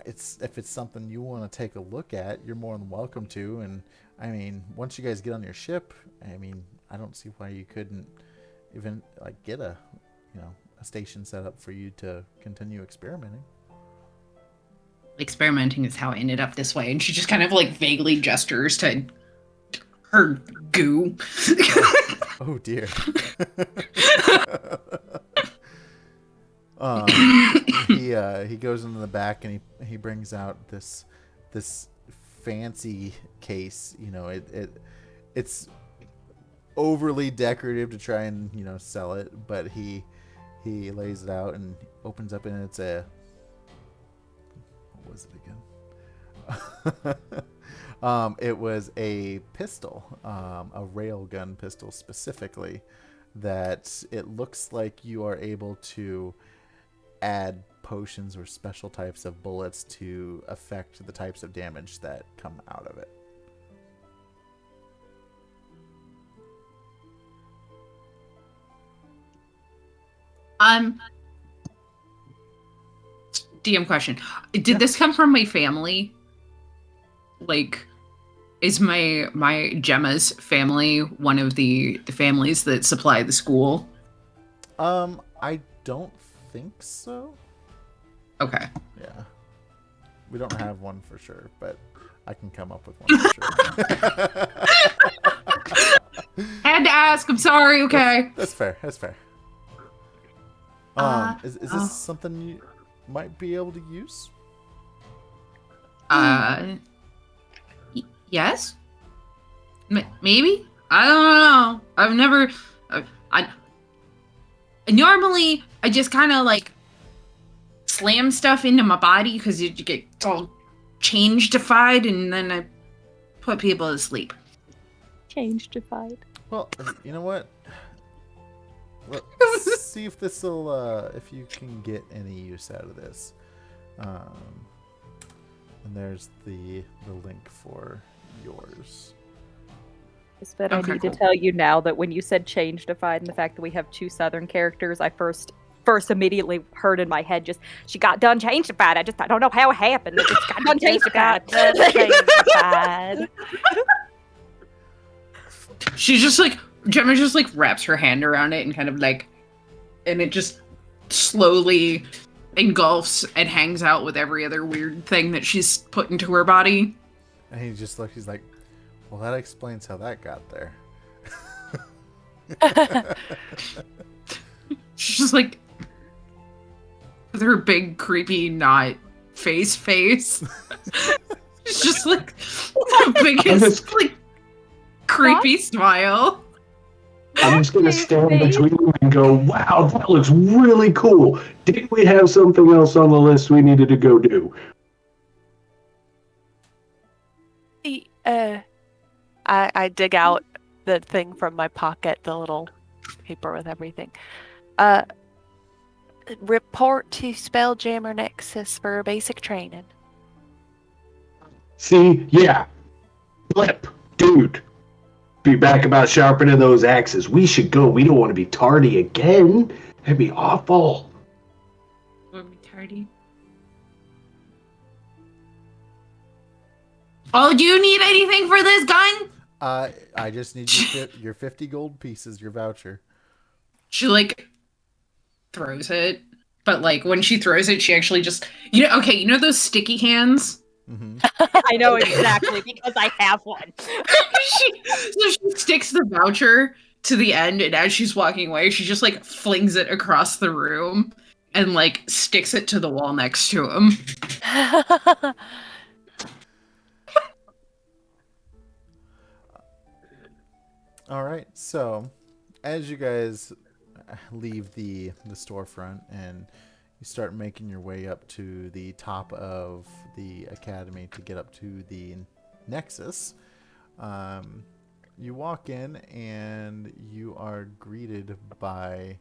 if it's something you want to take a look at, you're more than welcome to. And I mean, once you guys get on your ship, I mean, I don't see why you couldn't even like get a station set up for you to continue experimenting. Experimenting is how I ended up this way, and she just kind of like vaguely gestures to her goo. Oh dear. He goes into the back and he brings out this fancy case. It's overly decorative to try and sell it, but he lays it out and opens up, and it's a, what was it again? It was a pistol, a railgun pistol specifically, that it looks like you are able to add potions or special types of bullets to affect the types of damage that come out of it. DM question. Did this come from my family? Like, is my Gemma's family one of the families that supply the school? I don't think so. Okay. Yeah. We don't have one for sure, but I can come up with one for sure. Had to ask. I'm sorry. Okay. That's fair. Is this something you might be able to use? Yes. Maybe. I don't know. I've never. Normally I just kind of like slam stuff into my body because you get all change-defied, and then I put people to sleep. Change-defied. Well, you know what? Let's see if this'll, if you can get any use out of this. And there's the link for yours. But I need to tell you now that when you said change-defied and the fact that we have two Southern characters, I first immediately heard in my head she got done change-defied. I don't know how it happened. It just got done change-defied. She's just like, Gemma just like wraps her hand around it and kind of like, and it just slowly engulfs and hangs out with every other weird thing that she's put into her body. And he just looks, he's like, well, that explains how that got there. She's just like, with her big, creepy, not face. She's just like, the biggest, like, creepy smile. I'm just going to stand between them and go, wow, that looks really cool. Didn't we have something else on the list we needed to go do? I dig out the thing from my pocket, the little paper with everything. Report to Spelljammer Nexus for basic training. See? Yeah. Flip. Dude. Be back about sharpening those axes. We should go. We don't want to be tardy again. That'd be awful. We'll be tardy. Oh, do you need anything for this gun? I just need your 50 gold pieces, your voucher. She like throws it, but like when she throws it, she actually just you know those sticky hands? Mm-hmm. I know exactly because I have one. she sticks the voucher to the end, and as she's walking away, she just like flings it across the room and like sticks it to the wall next to him. All right, so as you guys leave the storefront and you start making your way up to the top of the academy to get up to the Nexus, you walk in and you are greeted by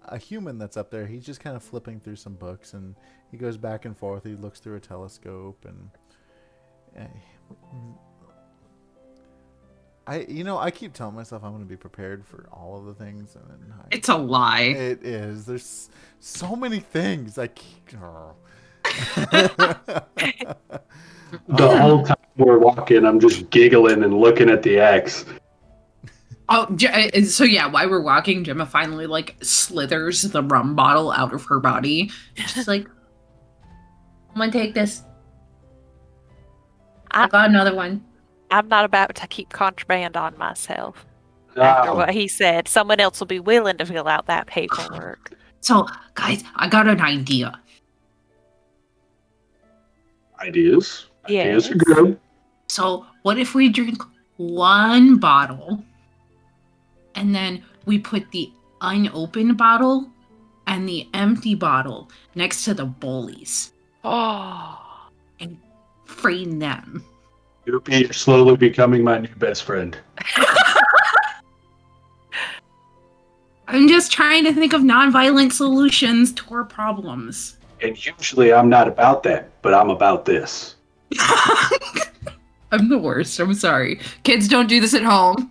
a human that's up there. He's just kind of flipping through some books, and he goes back and forth. He looks through a telescope, and I keep telling myself I'm going to be prepared for all of the things, and then it's a lie. It is. There's so many things. The whole time we're walking, I'm just giggling and looking at the axe. Oh, so yeah, while we're walking, Gemma finally like slithers the rum bottle out of her body. She's like, "I'm gonna take this. I got another one." I'm not about to keep contraband on myself. After Oh, what he said, someone else will be willing to fill out that paperwork. So, guys, I got an idea. ideas. Ideas are Yes. good. So, what if we drink one bottle and then we put the unopened bottle and the empty bottle next to the bullies Oh. and frame them? Goopy, you're slowly becoming my new best friend. I'm just trying to think of nonviolent solutions to our problems. And usually I'm not about that, but I'm about this. I'm the worst. I'm sorry. Kids, don't do this at home.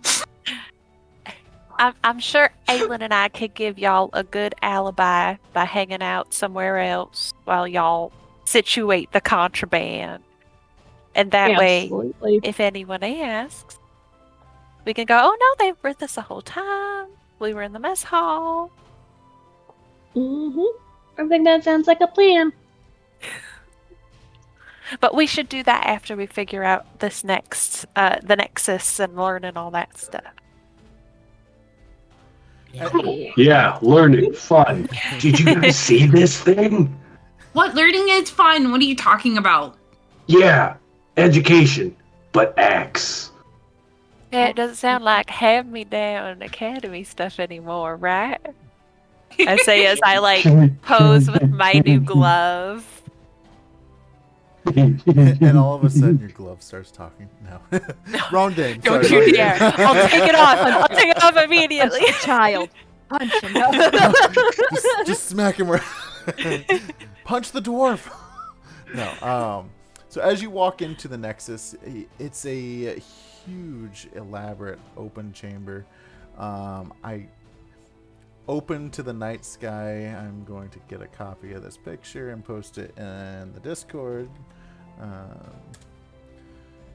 I'm sure Aylin and I could give y'all a good alibi by hanging out somewhere else while y'all situate the contraband. And that way, Absolutely. if anyone asks, we can go, oh no, they were with us the whole time. We were in the mess hall. I think that sounds like a plan. But we should do that after we figure out this the Nexus and learn and all that stuff. Yeah, learning, fun. Did you guys see this thing? What learning is fun? What are you talking about? Yeah, education, but axe. Yeah, it doesn't sound like hand-me-down academy stuff anymore, right? I say as I pose with my new glove. And all of a sudden, your glove starts talking. No, wrong game. Don't Sorry, you wrong dare! game. I'll take it off. I'll take it off Punch immediately. the child. Punch him. just smack him. Punch the dwarf. No. So as you walk into the Nexus, it's a huge, elaborate, open chamber. Open to the night sky. I'm going to get a copy of this picture and post it in the Discord.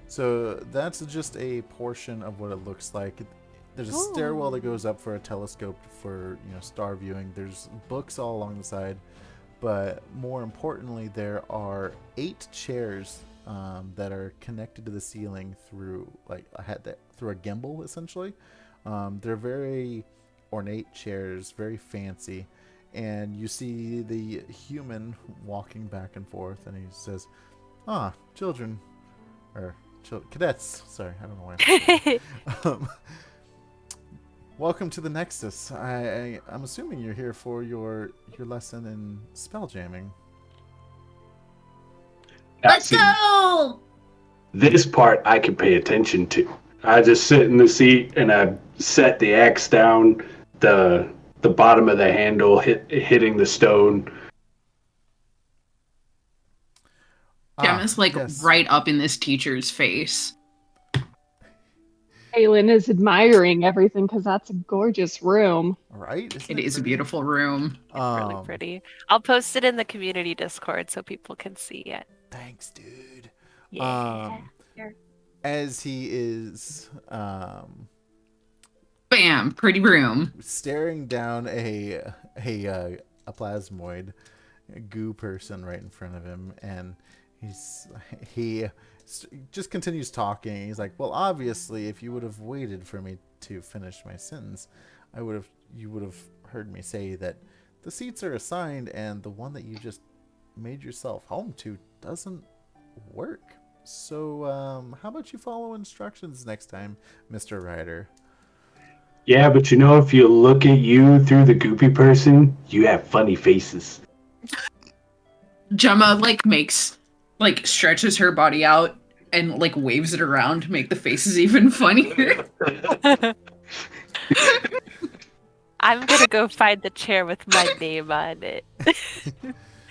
So that's just a portion of what it looks like. There's a stairwell that goes up for a telescope for star viewing. There's books all along the side, but more importantly, there are 8 chairs that are connected to the ceiling through through a gimbal, essentially. They're very ornate chairs, very fancy, and you see the human walking back and forth, and he says, children, or cadets, sorry, I don't know why. Welcome to the Nexus. I'm assuming you're here for your lesson in spelljamming. Let's go! This part I can pay attention to. I just sit in the seat and I set the axe down, the bottom of the handle hitting the stone. Gemma's yes. right up in this teacher's face. Aylin is admiring everything because that's a gorgeous room. Right? It is a beautiful room. Really pretty. I'll post it in the community Discord so people can see it. Thanks, dude. Yeah. As he is Bam! Pretty room. staring down a plasmoid, a goo person right in front of him, and he just continues talking. He's like, well, obviously, if you would have waited for me to finish my sentence, you would have heard me say that the seats are assigned, and the one that you just made yourself home to doesn't work. So, how about you follow instructions next time, Mr. Ryder? Yeah, but if you look at you through the goopy person, you have funny faces. Gemma stretches her body out and waves it around to make the faces even funnier. I'm gonna go find the chair with my name on it.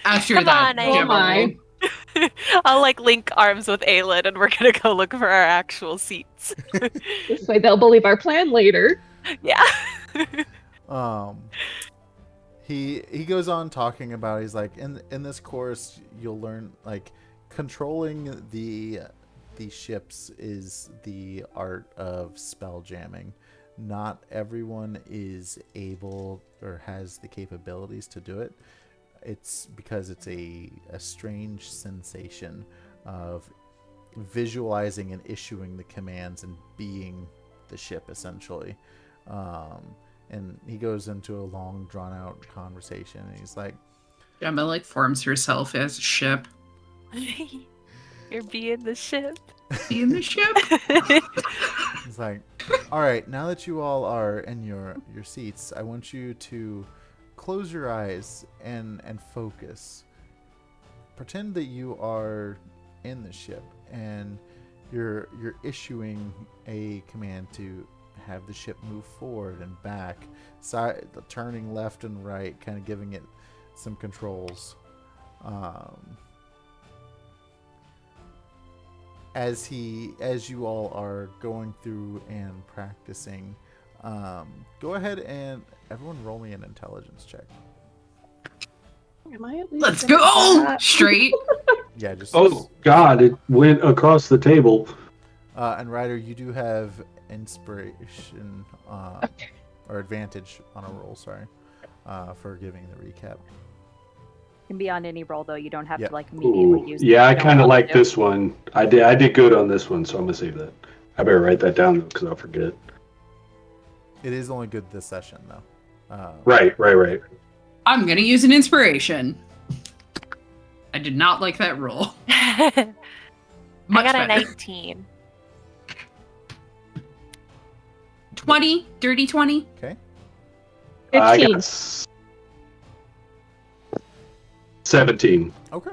After Come that, on, Gemma will- I'll link arms with Aylin and we're gonna go look for our actual seats. This way they'll believe our plan later. Yeah. He goes on talking about, he's like, in this course you'll learn controlling the ships is the art of spell jamming. Not everyone is able or has the capabilities to do it. It's because it's a strange sensation of visualizing and issuing the commands and being the ship, essentially. And he goes into a long, drawn-out conversation, and he's like, Gemma like forms herself as a ship. You're being the ship. In the ship. He's like, all right, now that you all are in your seats, I want you to close your eyes and focus. Pretend that you are in the ship and you're issuing a command to have the ship move forward and back, turning left and right, kind of giving it some controls. As you all are going through and practicing, go ahead and everyone roll me an intelligence check. Am I at least Let's gonna go do that? straight. Yeah, just Oh God! It went across the table. and Ryder, you do have inspiration or advantage on a roll. Sorry, for giving the recap. Can be on any roll though. You don't have Yep. to like immediately Ooh, use. yeah, I it. You don't kind of want like to. this one. I did good on this one, so I'm gonna save that. I better write that down though, because I'll forget. It is only good this session though. Right. I'm gonna use an inspiration. I did not like that roll. I Much got a better. 19. 20, dirty 20. Okay. I 15. got 17. Okay.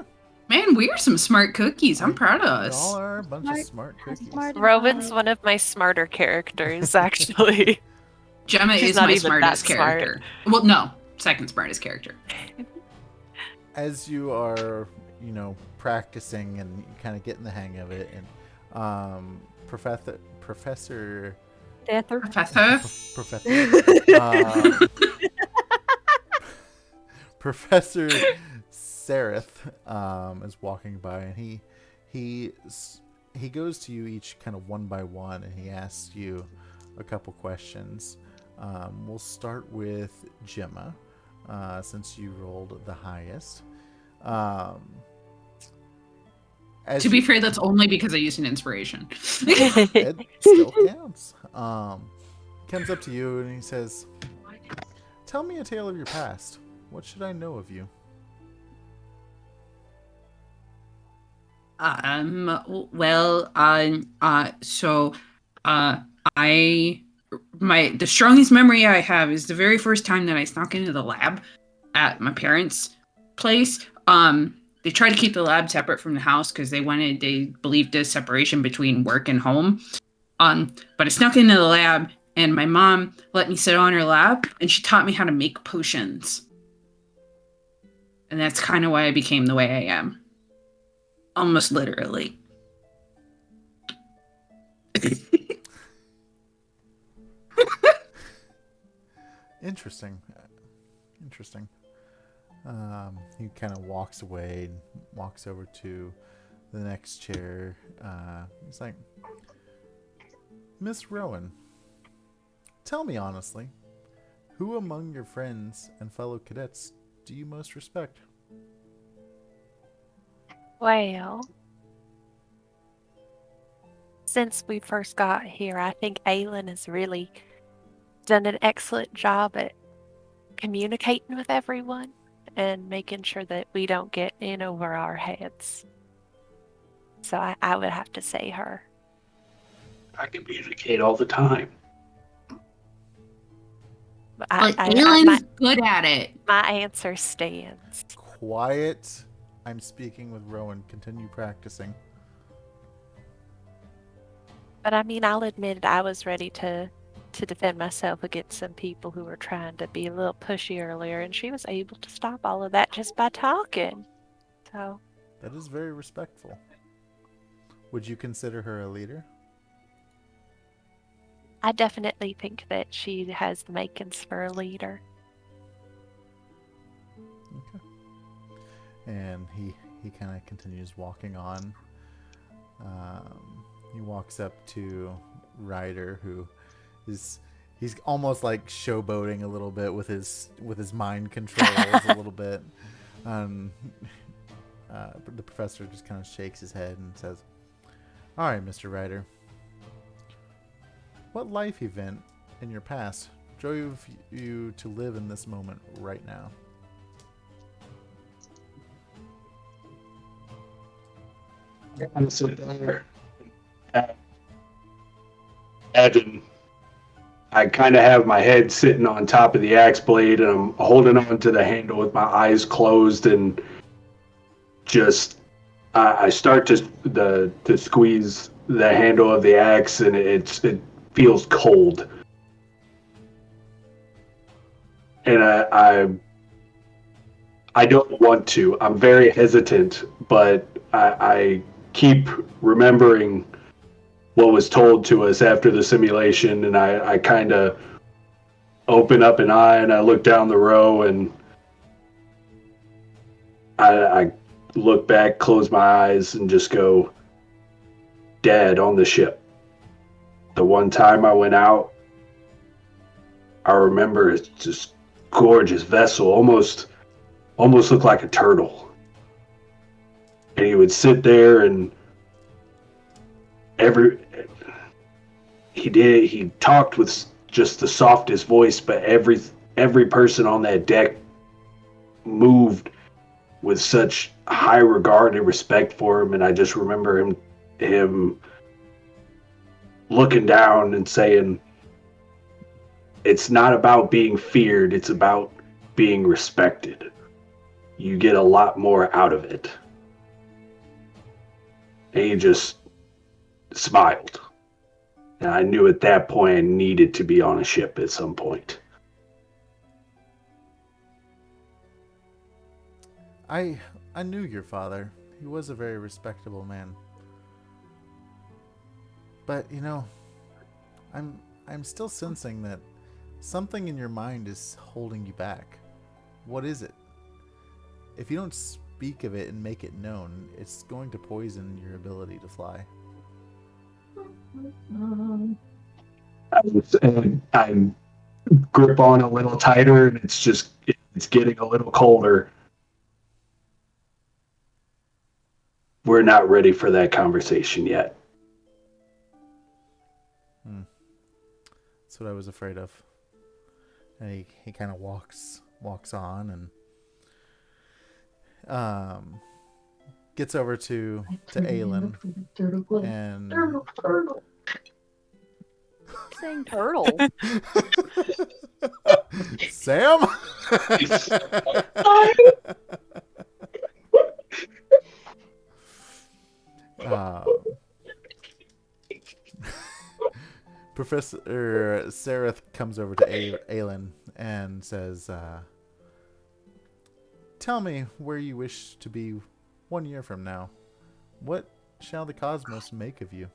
Man, we are some smart cookies. I'm proud of Y'all us. are a bunch of smart cookies. Rowan's one of my smarter characters, actually. Gemma She's is not my even smartest that smart. character. Well, no, second smartest character. As you are, practicing and kind of getting the hang of it, and Professor Professor. Professor Sereth is walking by, and he goes to you each kind of one by one, and he asks you a couple questions. We'll start with Gemma, since you rolled the highest. To be fair, that's only because I used an inspiration. It still counts. Comes up to you and he says, "Tell me a tale of your past. What should I know of you?" The strongest memory I have is the very first time that I snuck into the lab at my parents' place. They tried to keep the lab separate from the house because they believed there's separation between work and home. But I snuck into the lab and my mom let me sit on her lap and she taught me how to make potions. And that's kind of why I became the way I am. Almost literally. Interesting. He kind of walks away and walks over to the next chair. He's like, "Miss Rowan, tell me honestly, who among your friends and fellow cadets do you most respect?" Well, since we first got here, I think Aylin has really done an excellent job at communicating with everyone and making sure that we don't get in over our heads. So I would have to say her. I communicate all the time. But Aylin's good at it. my answer stands. Quiet. I'm speaking with Rowan. Continue practicing. But I mean, I'll admit I was ready to defend myself against some people who were trying to be a little pushy earlier, and she was able to stop all of that just by talking. So That is very respectful. Would you consider her a leader? I definitely think that she has the makings for a leader. Okay. And he kind of continues walking on. He walks up to Ryder, who he's almost like showboating a little bit with his mind controls a little bit. The professor just kind of shakes his head and says, "All right, Mr. Ryder. What life event in your past drove you to live in this moment right now? I'm sitting there. Imagine I kind of have my head sitting on top of the axe blade, and I'm holding on to the handle with my eyes closed, and just I start to squeeze the handle of the axe, and it feels cold, and I don't want to. I'm very hesitant, but I keep remembering what was told to us after the simulation, and I kind of open up an eye and I look down the row, and I look back, close my eyes, and just go, Dad, on the ship. The one time I went out, I remember it's this gorgeous vessel, almost looked like a turtle. And he would sit there, and he talked with just the softest voice, but every person on that deck moved with such high regard and respect for him. And I just remember him looking down and saying, it's not about being feared, it's about being respected. You get a lot more out of it. And he just smiled. And I knew at that point I needed to be on a ship at some point. I knew your father. He was a very respectable man. But I'm still sensing that something in your mind is holding you back. What is it? If you don't speak of it and make it known, it's going to poison your ability to fly. I grip on a little tighter, and it's getting a little colder. We're not ready for that conversation yet. That's what I was afraid of. And he kind of walks on and gets over to Aylin and Saying turtle. Sam. Professor Sareth comes over to Aylin and says, tell me where you wish to be 1 year from now. What shall the cosmos make of you?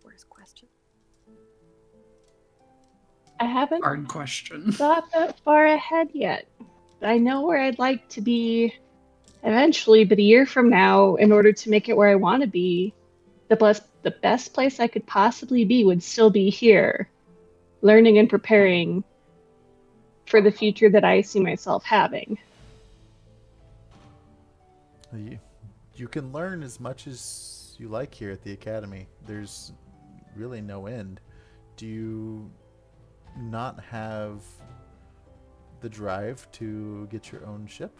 Worst question. I haven't Hard question. thought that far ahead yet. I know where I'd like to be eventually, but a year from now, in order to make it where I want to be, the best place I could possibly be would still be here, learning and preparing for the future that I see myself having. You can learn as much as you like here at the Academy. There's really no end. Do you not have the drive to get your own ship?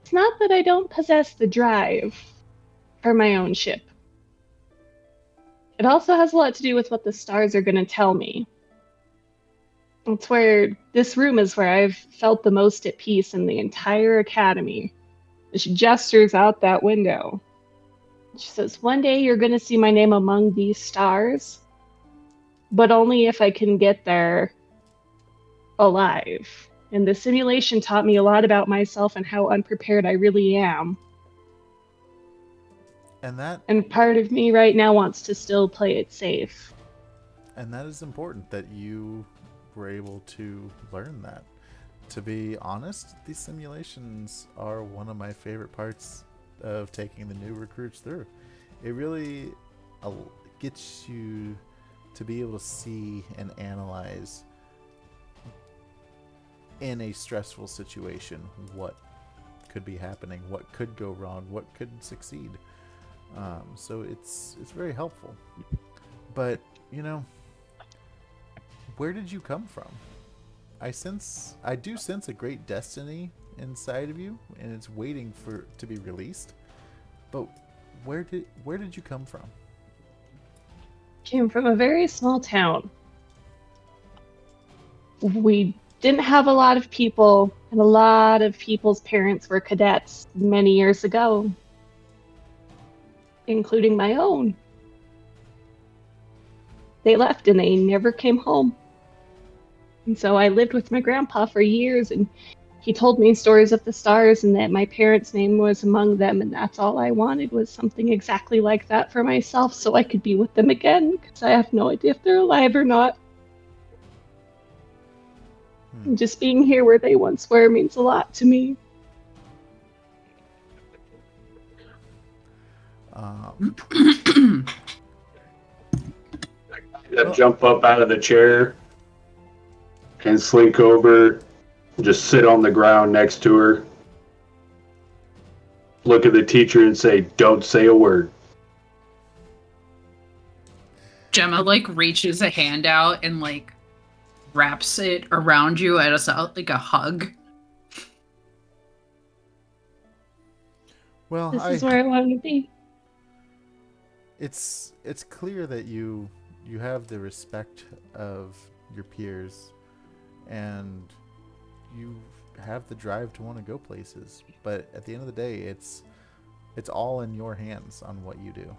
It's not that I don't possess the drive for my own ship. It also has a lot to do with what the stars are going to tell me. It's where this room is where I've felt the most at peace in the entire Academy. And she gestures out that window. She says, one day you're going to see my name among these stars, but only if I can get there alive. And the simulation taught me a lot about myself and how unprepared I really am. And part of me right now wants to still play it safe. And that is important that you were able to learn that. To be honest, these simulations are one of my favorite parts of taking the new recruits through. It really gets you to be able to see and analyze in a stressful situation what could be happening, what could go wrong, what could succeed. So it's very helpful. But you know, where did you come from? I do sense a great destiny inside of you, and it's waiting to be released. But where did you come from? Came from a very small town. We didn't have a lot of people, and a lot of people's parents were cadets many years ago, including my own. They left and they never came home. And so I lived with my grandpa for years, and he told me stories of the stars and that my parents' name was among them, and that's all I wanted was something exactly like that for myself so I could be with them again, because I have no idea if they're alive or not. And just being here where they once were means a lot to me. I'd jump up out of the chair and slink over, just sit on the ground next to her, look at the teacher and say, "Don't say a word." Gemma like reaches a hand out and like wraps it around you as like a hug. Well, This is where I want to be. It's clear that you have the respect of your peers, and you have the drive to want to go places. But at the end of the day, it's all in your hands on what you do.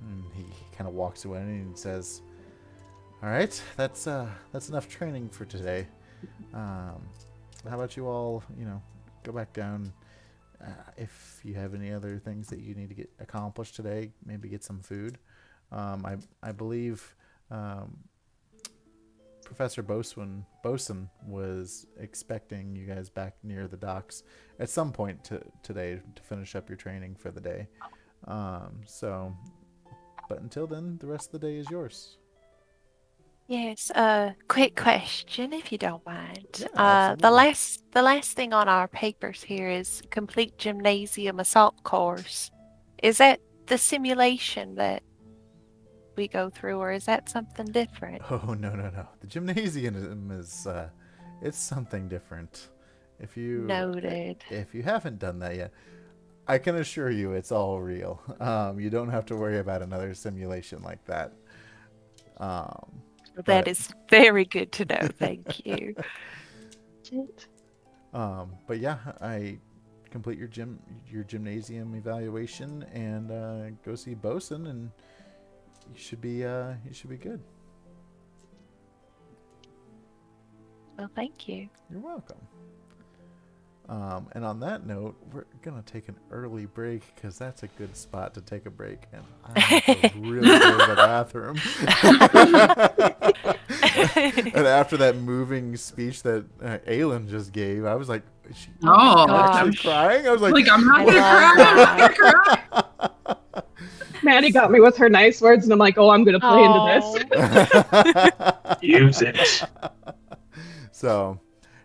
And he kind of walks away and says, "All right, that's enough training for today. How about you all, go back down. If you have any other things that you need to get accomplished today, maybe get some food. I believe Professor Bosun was expecting you guys back near the docks at some point today to finish up your training for the day. But until then, the rest of the day is yours." Yes, quick question, if you don't mind. Yeah, The absolutely. last thing on our papers here is complete gymnasium assault course. Is that the simulation that we go through, or is that something different? Oh, no. The gymnasium is it's something different. If you Noted. if you haven't done that yet, I can assure you it's all real. You don't have to worry about another simulation like that. That But is very good to know. Thank you. but yeah, I complete your gymnasium evaluation and go see Bosun, and you should be good. Well, thank you. You're welcome. And on that note, we're gonna take an early break because that's a good spot to take a break, and I have to really go to the bathroom. And after that moving speech that Aylin just gave, I was like, "Is she actually gosh. crying?" I was like, I'm not I gonna love cry. I'm not that. gonna cry. Maddy got me with her nice words, and I'm like, oh, I'm going to play into this. Use it. So,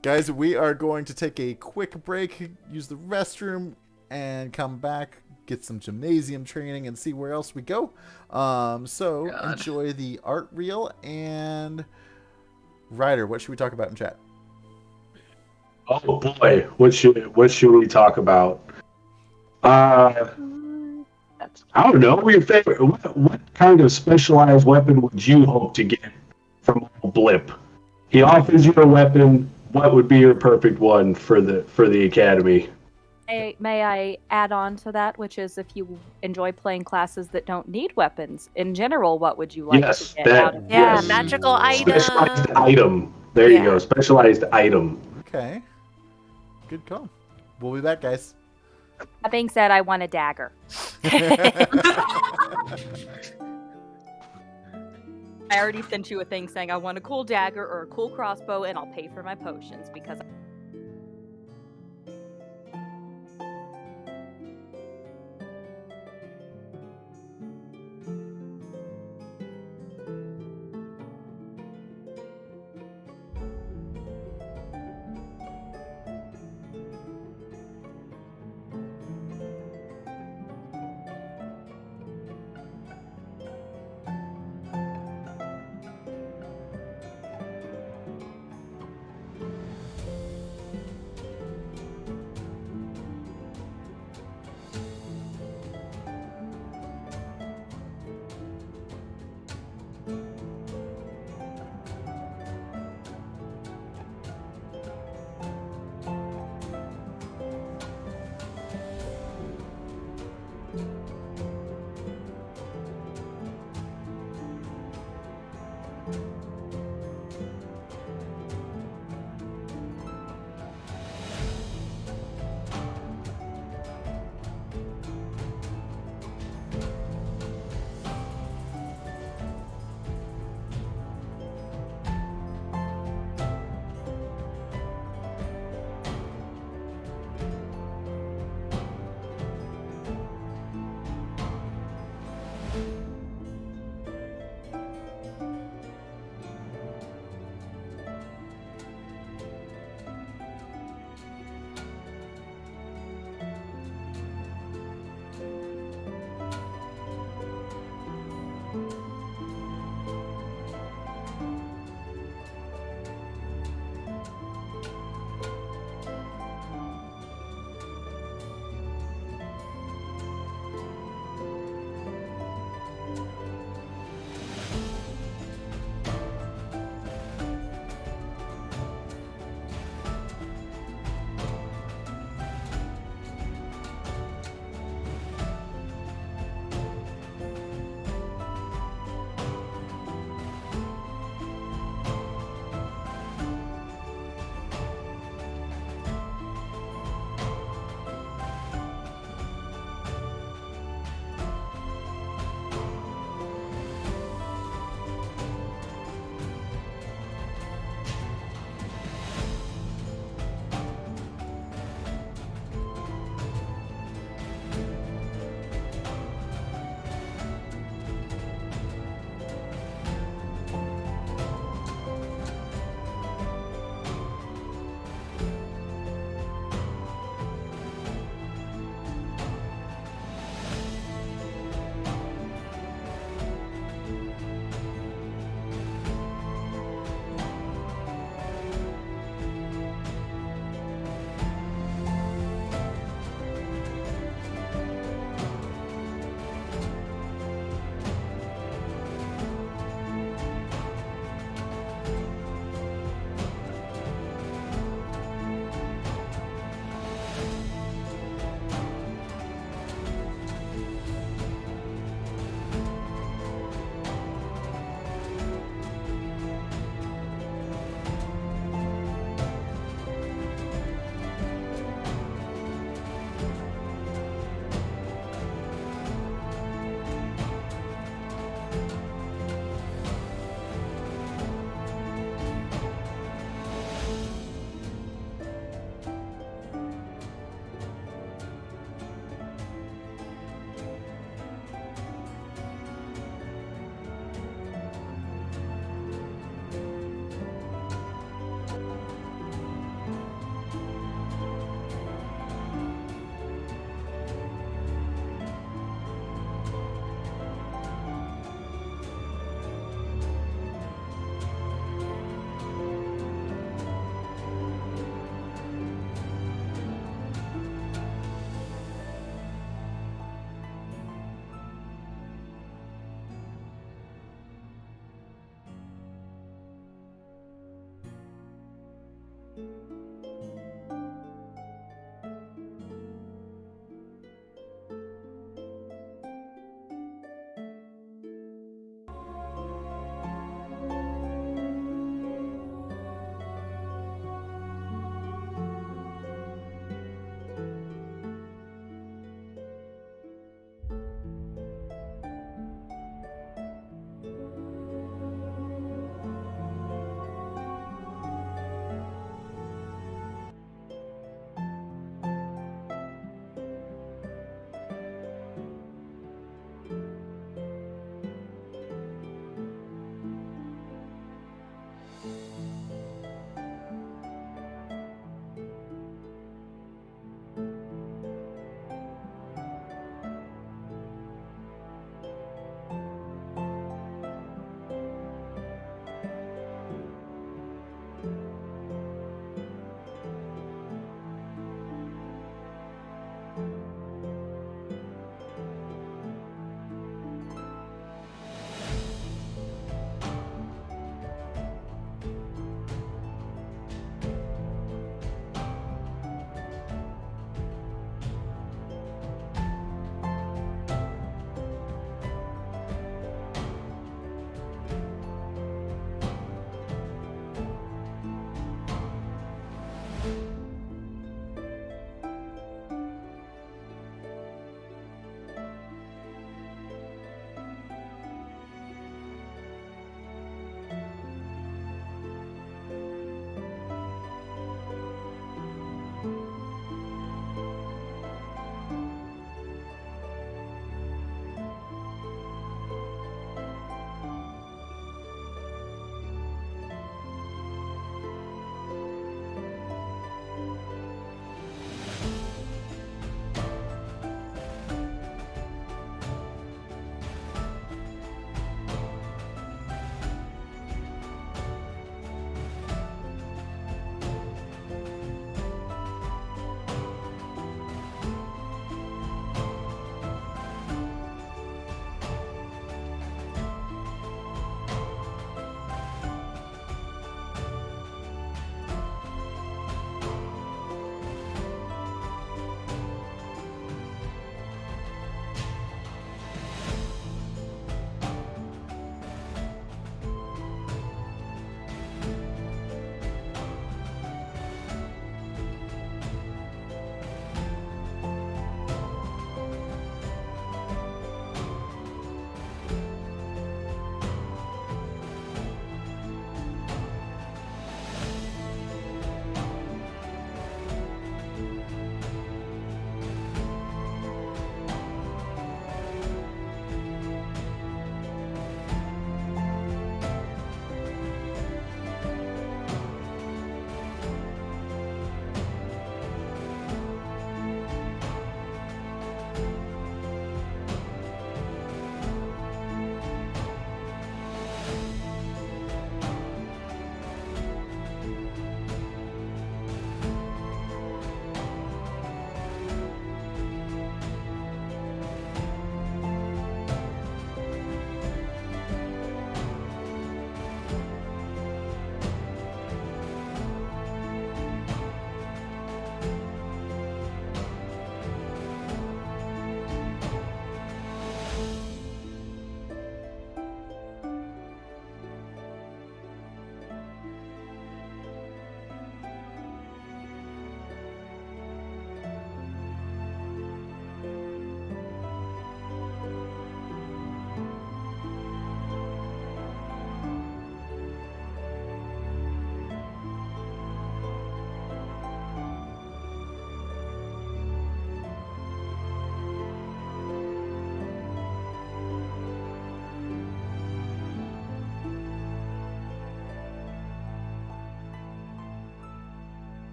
guys, we are going to take a quick break, use the restroom, and come back, get some gymnasium training, and see where else we go. So enjoy the art reel. And Ryder, what should we talk about in chat? Oh boy, what should we talk about? I don't know. Your favorite? What kind of specialized weapon would you hope to get from Blip? He offers you a weapon. What would be your perfect one for the academy? May I add on to that, which is if you enjoy playing classes that don't need weapons, in general, what would you like to get out of Yeah, yes. magical Specialized item. item. There you go. Specialized item. Okay. Good call. We'll be back, guys. That being said, I want a dagger. I already sent you a thing saying I want a cool dagger or a cool crossbow, and I'll pay for my potions because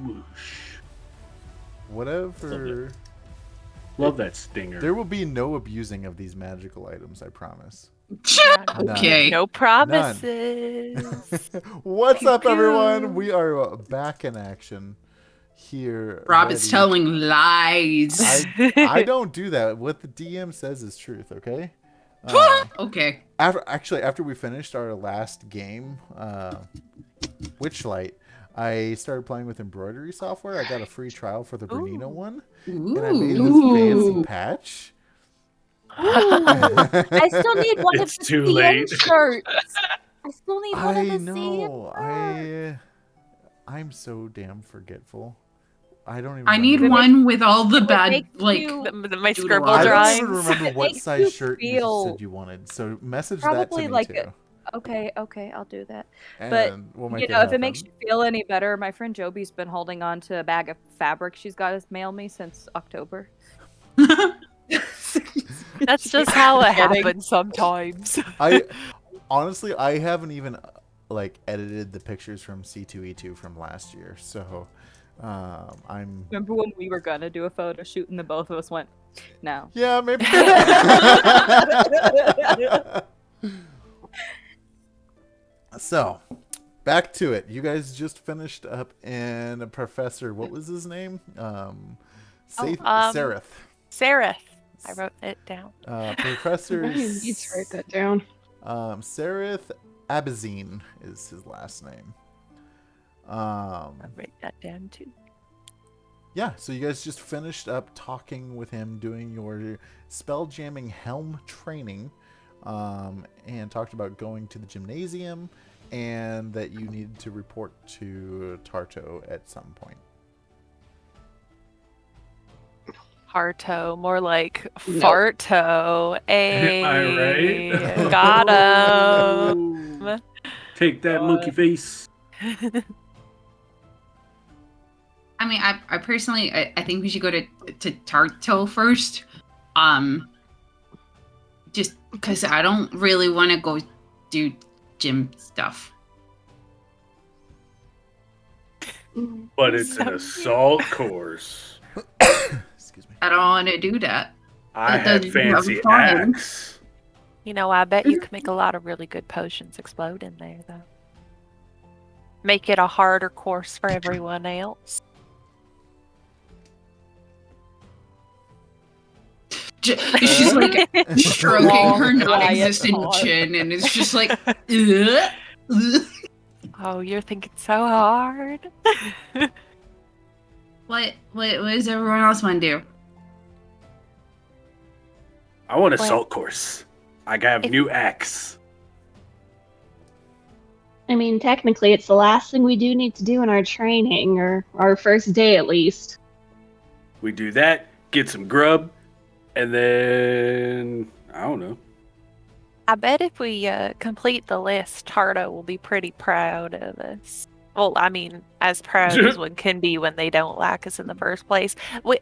Whoosh. Whatever. Love that stinger. There will be no abusing of these magical items, I promise. Okay. No promises. What's up, Pew, everyone? pew. We are back in action here. Rob is ready. telling lies. I don't do that. What the DM says is truth, okay? Okay. After we finished our last game, Witchlight, I started playing with embroidery software. I got a free trial for the Bernina one, and I made this fancy patch. I still need one of It's the too CN late. shirts. I still need one I of the know. CN shirts. I'm so damn forgetful. I don't even. I need remember. one with all the If it bad, makes like, you- My scribble I don't drawings. even remember If it what makes size you shirt you feel- said you wanted. So message that Probably to me like too. Okay, I'll do that. And But we'll make you know, it if it makes happen. you feel any better, my friend Joby's been holding on to a bag of fabric she's got to mail me since October. That's just how it Kidding. happens sometimes. Honestly, I haven't even like edited the pictures from C2E2 from last year, so I'm. Remember when we were gonna do a photo shoot and the both of us went, no. Yeah, maybe. So, back to it. You guys just finished up in a professor. What was his name? Sereth. Sarah. I wrote it down. Professor. I need to write that down. Sereth Abazine is his last name. I'll write that down too. Yeah, so you guys just finished up talking with him, doing your spell jamming helm training, and talked about going to the gymnasium, and that you needed to report to Tarto at some point. Harto, more like Nope. Farto. Am I Hey, right? got him. Ooh. Take that, monkey face. I mean, I personally, I think we should go to Tarto first. Just because I don't really want to go do gym stuff. But it's an assault course. Excuse me. I don't want to do that. I It have doesn't fancy sound fun. axe. You know, I bet you can make a lot of really good potions explode in there, though. Make it a harder course for everyone else. She's like stroking her Long, quiet non-existent thought. chin, and it's just like, ugh, ugh. Oh, you're thinking so hard. What does everyone else want to do? I want What? assault course. I got a If- new axe. I mean, technically, it's the last thing we do need to do in our training, or our first day at least. We do that, get some grub, and then I don't know. I bet if we complete the list, Tardo will be pretty proud of us. Well, I mean, as proud as one can be when they don't like us in the first place.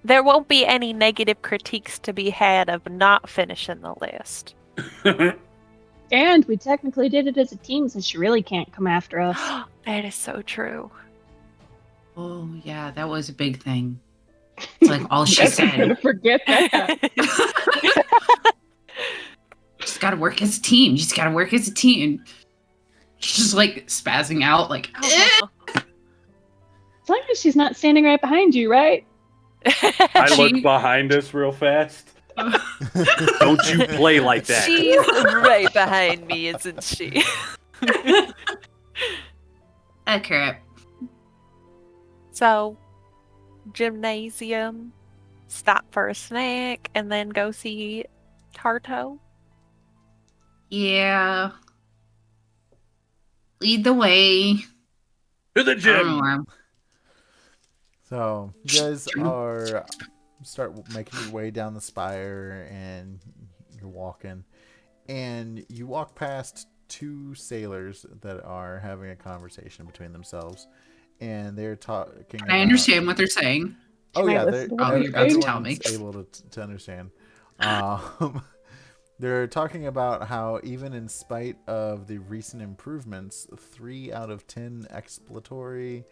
There won't be any negative critiques to be had of not finishing the list. And we technically did it as a team, so she really can't come after us. That is so true. Oh yeah, that was a big thing. It's like all she Guess I'm gonna said. forget that. Just gotta work as a team. Just gotta work as a team. She's just like spazzing out, like. As long as she's not standing right behind you, right? I She- look behind us real fast. Don't you play like that. She's right behind me, isn't she? Okay. So, gymnasium, stop for a snack, and then go see Tarto. Yeah. Lead the way. To the I don't gym. know. So you guys are start making your way down the spire, and you're walking, and you walk past two sailors that are having a conversation between themselves, and they're talking. I understand what they're saying. Oh Can I yeah, listen to what they're they're saying? tell me. everyone's able to understand. They're talking about how even in spite of the recent improvements, 3 out of 10 exploratory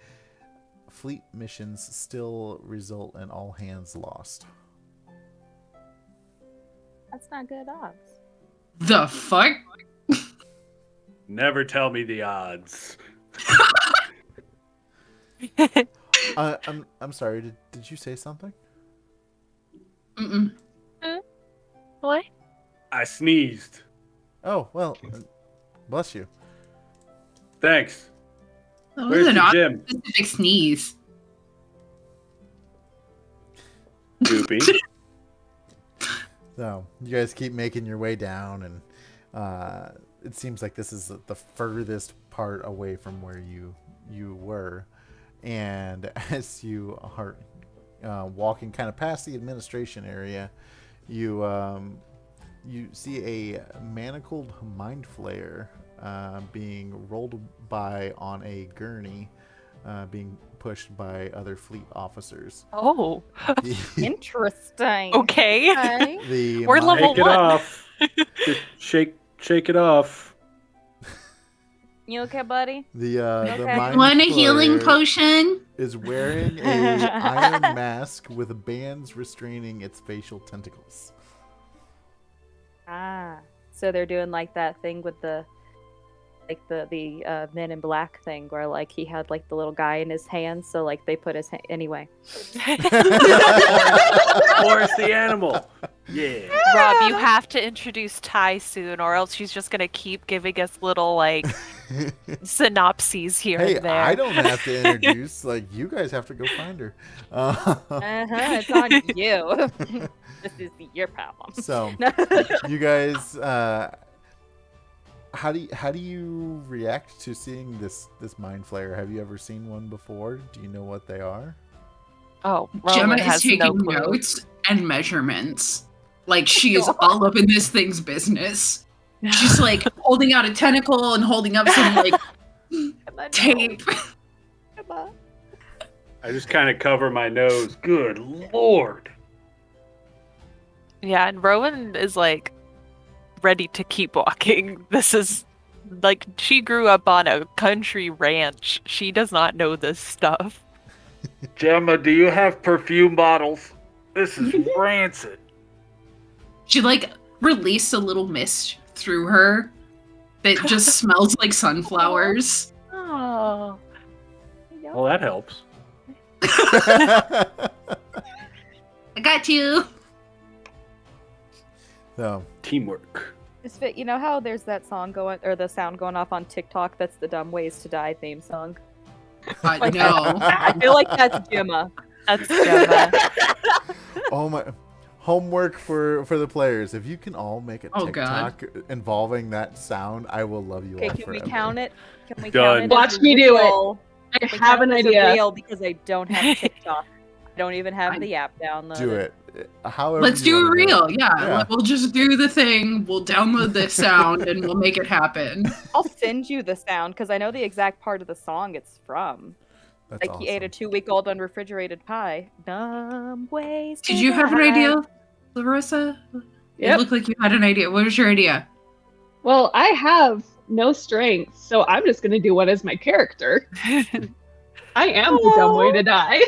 fleet missions still result in all hands lost. That's not good odds. The fuck? Never tell me the odds. I'm sorry. Did you say something? Mm-mm. What? I sneezed. Oh well, bless you. Thanks. That Where's was the an gym? specific sneeze. Goopy. So you guys keep making your way down, and it seems like this is the furthest part away from where you were. And as you are walking kind of past the administration area, you see a manacled mind flayer being rolled by on a gurney, being pushed by other fleet officers. Oh, Interesting. okay. Okay. The We're mind- level Shake it one. off. Just shake it off. You okay, buddy? The Okay. mind Want a healing flayer potion? is wearing a iron mask with bands restraining its facial tentacles. Ah, so they're doing like that thing with the Men in Black thing, where like he had like the little guy in his hands, so like they put his anyway. Forrest the animal. Yeah. Rob, you have to introduce Ty soon, or else she's just gonna keep giving us little like synopses here Hey, and there. I don't have to introduce. Like, you guys have to go find her. It's on you. This is your problem. So, you guys, how do you react to seeing this mind flayer? Have you ever seen one before? Do you know what they are? Oh, Gemma Rowan is has taking no clue. notes and measurements. Like she is all up in this thing's business. She's like holding out a tentacle and holding up some like tape. I just kind of cover my nose. Good Lord. Yeah, and Rowan is like ready to keep walking. This is like she grew up on a country ranch. She does not know this stuff. Gemma, do you have perfume bottles? This is rancid. She like released a little mist through her that just smells like sunflowers. Oh. Well, that helps. I got you. So, Teamwork. Misfit, you know how there's that song going, or the sound going off on TikTok that's the Dumb Ways to Die theme song? Like, No. I feel like that's Gemma. That's Gemma. oh my. Homework for the players. If you can all make a Oh, God. TikTok involving that sound, I will love you Okay, all can forever. we count it? Can we Done. count it? Watch as me do it. real? I Can we have count an it as idea. real because I don't have TikTok. I don't even have the app downloaded. Do it. However Let's you do it wanna real. it. Yeah. Like, we'll just do the thing. We'll download this sound and we'll make it happen. I'll send you the sound because I know the exact part of the song it's from. That's Like awesome. he ate a 2-week-old unrefrigerated pie. Dumb ways. Did you have an idea, Larissa? Yep. It looked like you had an idea. What was your idea? Well, I have no strength, so I'm just gonna do what is my character. I am the dumb way to die.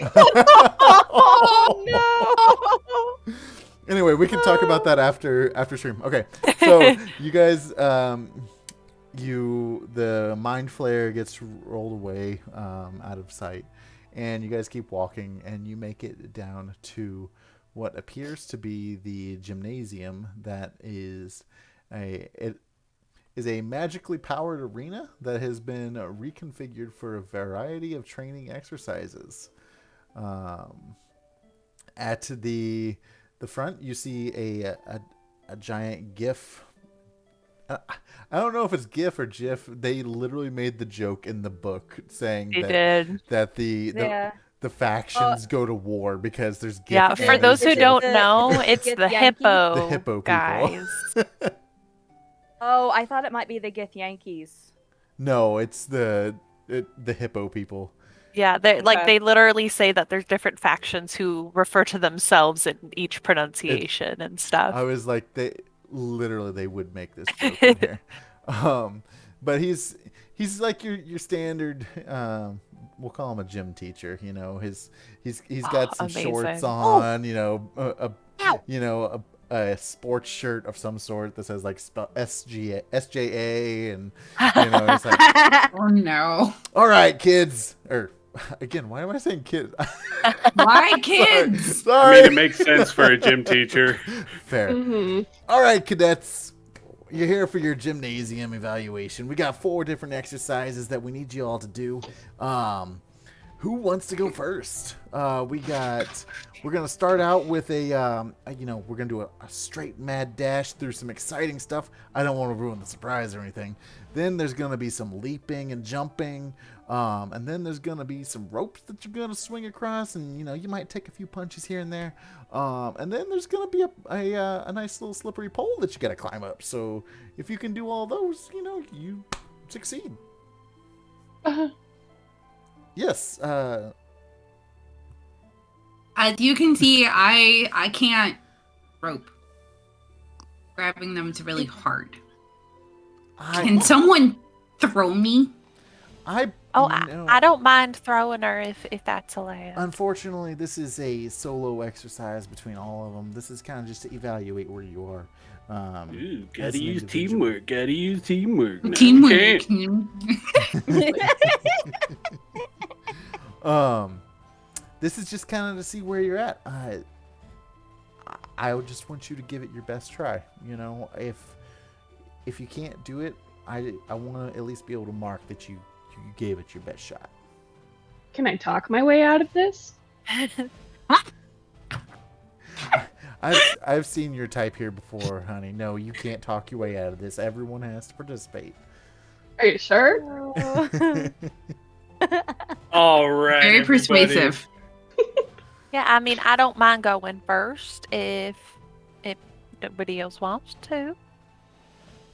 Oh no! Anyway, we can talk about that after stream. Okay, so you guys, the mind flare gets rolled away out of sight, and you guys keep walking, and you make it down to what appears to be the gymnasium that is a magically powered arena that has been reconfigured for a variety of training exercises. At the front, you see a giant GIF. I don't know if it's GIF or GIF. They literally made the joke in the book saying that the factions go to war because there's GIF. Yeah, for those who don't know, it's the hippo, the hippo people. guys. Oh, I thought it might be the Gith Yankees. No, it's the hippo people. Yeah, they like Okay. they literally say that there's different factions who refer to themselves in each pronunciation and stuff. I was like, they would make this joke in here. But he's like your standard. We'll call him a gym teacher. You know, he's got some amazing. shorts on. You know, a sports shirt of some sort that says like SJA, and you know, it's like, Oh no. all right, kids. Or again, why am I saying kids? Why kids? I Sorry. mean, it makes sense for a gym teacher. Fair. Mhm. All right, cadets. You're here for your gymnasium evaluation. We got 4 different exercises that we need you all to do. Who wants to go first? We're gonna start out with we're gonna do a straight mad dash through some exciting stuff. I don't want to ruin the surprise or anything. Then there's gonna be some leaping and jumping, and then there's gonna be some ropes that you're gonna swing across, and you might take a few punches here and there. And then there's gonna be a nice little slippery pole that you gotta climb up. So if you can do all those, you succeed. Yes. As you can see, I can't rope. Grabbing them is really hard. Can someone throw me? I don't mind throwing her if that's allowed. Unfortunately, this is a solo exercise between all of them. This is kind of just to evaluate where you are. Ooh, gotta use teamwork. Gotta use teamwork. No, Teamwork. This is just kind of to see where you're at. I just want you to give it your best try. If you can't do it, I want to at least be able to mark that you gave it your best shot. Can I talk my way out of this? I've seen your type here before, honey. No, you can't talk your way out of this. Everyone has to participate. Are you sure? All right. Very everybody. persuasive. Yeah, I mean, I don't mind going first if nobody else wants to.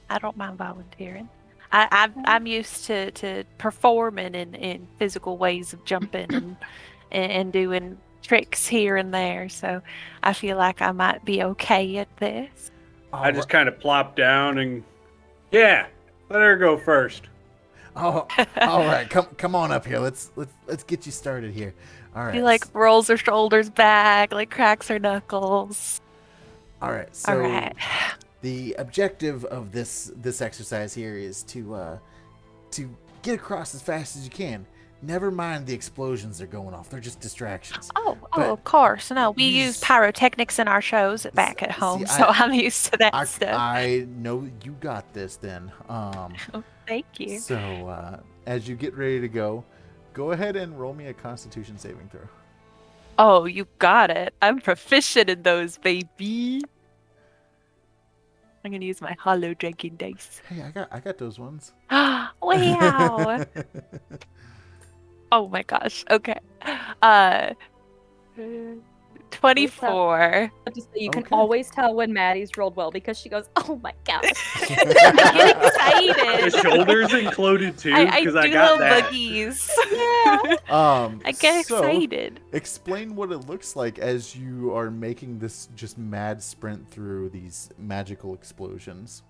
I don't mind volunteering. I'm used to performing in physical ways of jumping and doing tricks here and there, so I feel like I might be okay at this. I just kind of plop down and let her go first. Oh, all right. Come on up here. Let's get you started here. All right. She rolls her shoulders back, cracks her knuckles. All right. So all right. The objective of this exercise here is to get across as fast as you can. Never mind the explosions that are going off. They're just distractions. Of course. No, we use pyrotechnics in our shows back at home, so I'm used to that stuff. I know you got this then. Thank you. So, as you get ready to go ahead and roll me a Constitution saving throw. Oh, you got it. I'm proficient in those, baby. I'm going to use my hollow drinking dice. Hey, I got those ones. Wow. Oh my gosh. Okay. 24. You can always tell when Maddie's rolled well because she goes, "Oh my gosh!" I get excited. The shoulders included too, because I do got little that. boogies. I get excited. Explain what it looks like as you are making this just mad sprint through these magical explosions.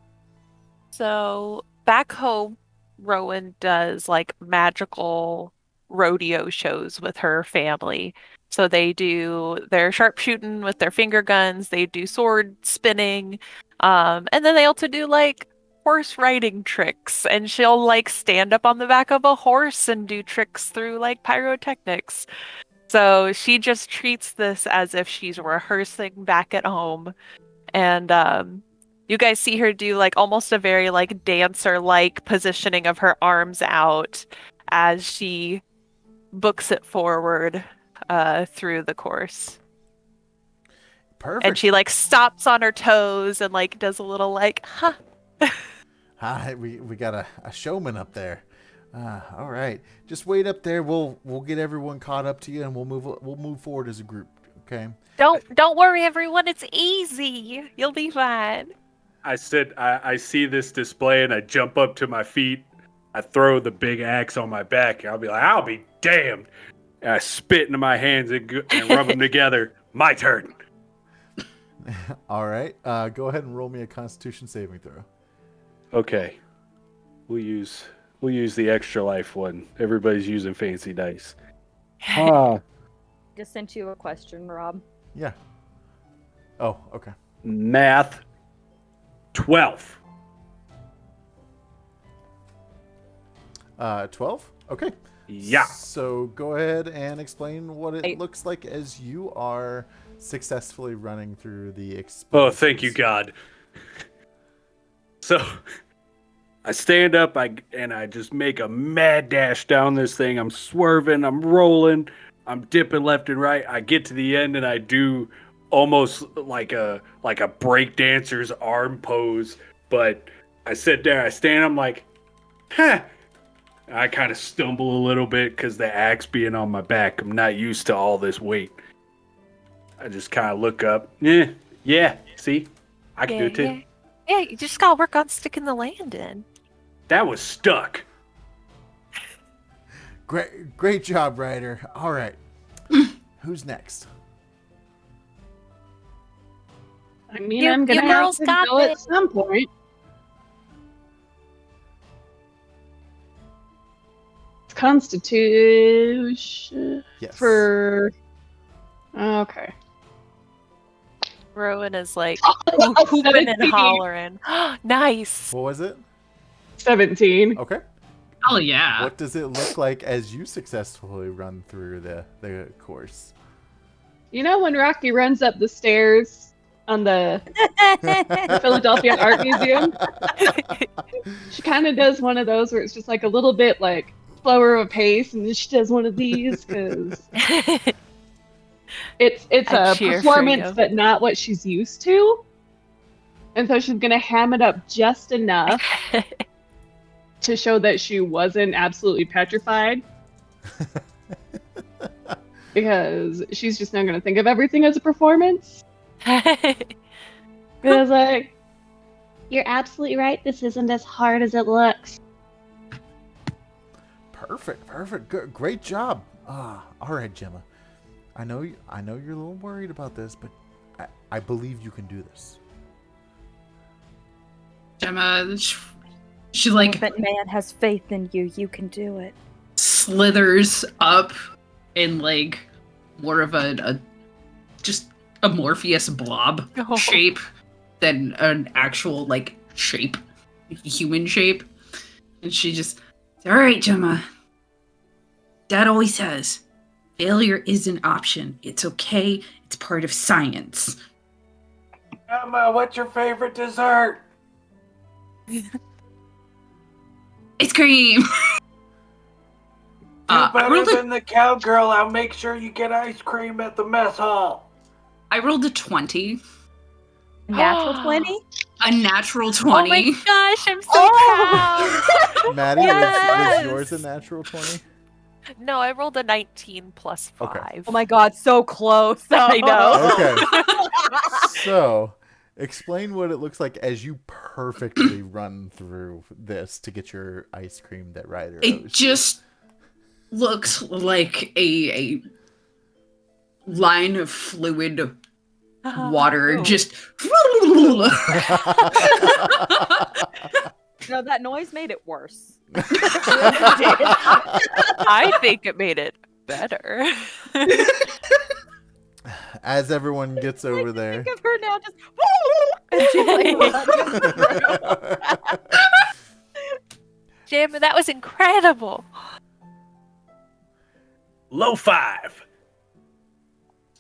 So back home, Rowan does magical rodeo shows with her family. So they do their sharpshooting with their finger guns, they do sword spinning, and then they also do horse riding tricks, and she'll stand up on the back of a horse and do tricks through pyrotechnics. So she just treats this as if she's rehearsing back at home. And you guys see her do almost a very dancer-like positioning of her arms out as she books it forward through the course. Perfect. And she stops on her toes and does a little huh. Hi, we got a showman up there. All right, just wait up there. We'll get everyone caught up to you, and we'll move forward as a group. Okay. Don't worry, everyone. It's easy. You'll be fine. I see this display and I jump up to my feet. I throw the big axe on my back. I'll be like, I'll be damned. And I spit into my hands and rub them together. My turn. All right. Go ahead and roll me a Constitution saving throw. Okay. We'll use the extra life one. Everybody's using fancy dice. Just sent you a question, Rob. Yeah. Oh, okay. Math. 12. 12? Okay. Yeah. So go ahead and explain what it looks like as you are successfully running through the explosions. Oh, thank you, God. So, I stand up, and I just make a mad dash down this thing. I'm swerving, I'm rolling, I'm dipping left and right. I get to the end, and I do almost like a break dancer's arm pose. But I sit there, I stand, I'm like, huh. I kind of stumble a little bit because the axe being on my back. I'm not used to all this weight. I just kind of look up. Yeah. See, I can do it too. Yeah. Yeah, you just gotta work on sticking the landing. That was stuck. Great job, Ryder. All right. Who's next? I mean, You- I'm gonna you have girls to got go at this. some point. It's Constitution Yes. for. Okay. Rowan is like Oh, hooping and 17. hollering. Nice. What was it? 17. Okay. Oh yeah. What does it look like as you successfully run through the course? You know when Rocky runs up the stairs on the Philadelphia Art Museum? She kind of does one of those where it's just like a little bit like slower of a pace, and then she does one of these because it's I a cheer for performance, you. but not what she's used to. And so she's gonna ham it up just enough to show that she wasn't absolutely petrified. Because she's just not gonna think of everything as a performance. Because like, you're absolutely right. This isn't as hard as it looks. Perfect. Great job. All right, Gemma. I know you're a little worried about this, but I believe you can do this. Gemma, she like That man has faith in you. You can do it. slithers up in like more of a just a Morpheus blob Oh. shape than an actual like shape, human shape. And she just, all right, Gemma. Dad always says, failure is an option. It's okay. It's part of science. Emma, what's your favorite dessert? Ice cream. I rolled a, the cowgirl. I'll make sure you get ice cream at the mess hall. I rolled a 20, Natural 20? a natural Oh 20. my gosh, I'm so Oh! proud. Maddie, Yes! was yours a natural 20? No, I rolled a 19 plus 5. Okay. Oh my god, so close. I know. Okay. So, explain what it looks like as you perfectly run through this to get your ice cream that Ryder owes It you. just looks like a line of fluid water Oh. just No, that noise made it worse. I think it made it better. As everyone gets over there. Think of her now just and she's like Jim, that was incredible. Low five.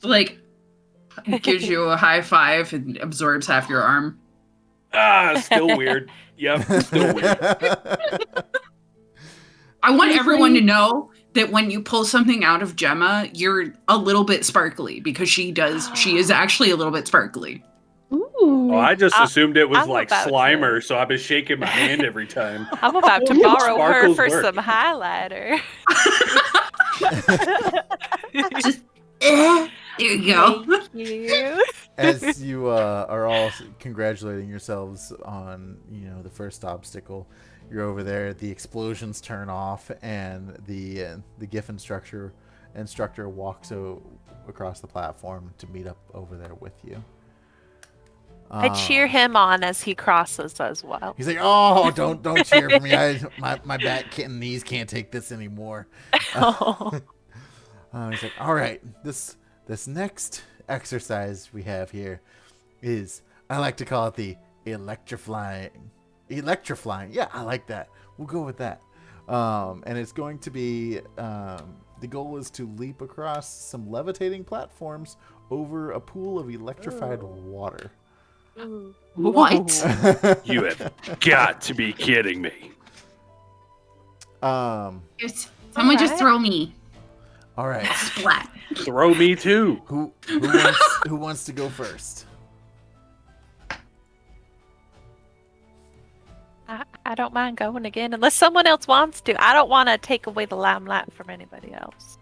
like gives you a high five and absorbs half your arm. Still weird. Yep, still weird. I want everyone to know that when you pull something out of Gemma, you're a little bit sparkly because she is actually a little bit sparkly. Ooh. Oh, I just assumed it was I'm like about to- Slimer, so I've been shaking my hand every time. I'm about to Ooh, borrow her sparkles for work. some highlighter. Just there you go. Thank you. As you are all congratulating yourselves on the first obstacle, you're over there. The explosions turn off, and the GIF instructor walks across the platform to meet up over there with you. I cheer him on as he crosses as well. He's like, "Oh, don't cheer for me. My back and knees can't take this anymore." Oh. He's like, "All right, this next exercise we have here is, I like to call it the electrifying. Yeah, I like that. We'll go with that. And it's going to be the goal is to leap across some levitating platforms over a pool of electrified water. What? You have got to be kidding me. Someone just throw me. All right. Splat. Throw me too. Who wants to go first? I don't mind going again, unless someone else wants to. I don't want to take away the limelight from anybody else.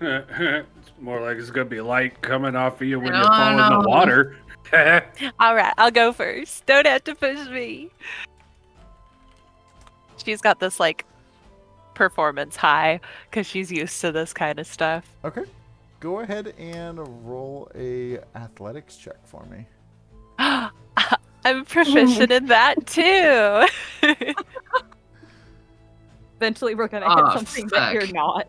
It's more like it's gonna be light coming off of you when No, you fall in no. the water. All right, I'll go first. Don't have to push me. She's got this like performance high because she's used to this kind of stuff. Okay. Go ahead and roll a athletics check for me. I'm proficient in that too. Eventually, we're gonna Oh, hit something that you're fuck. not.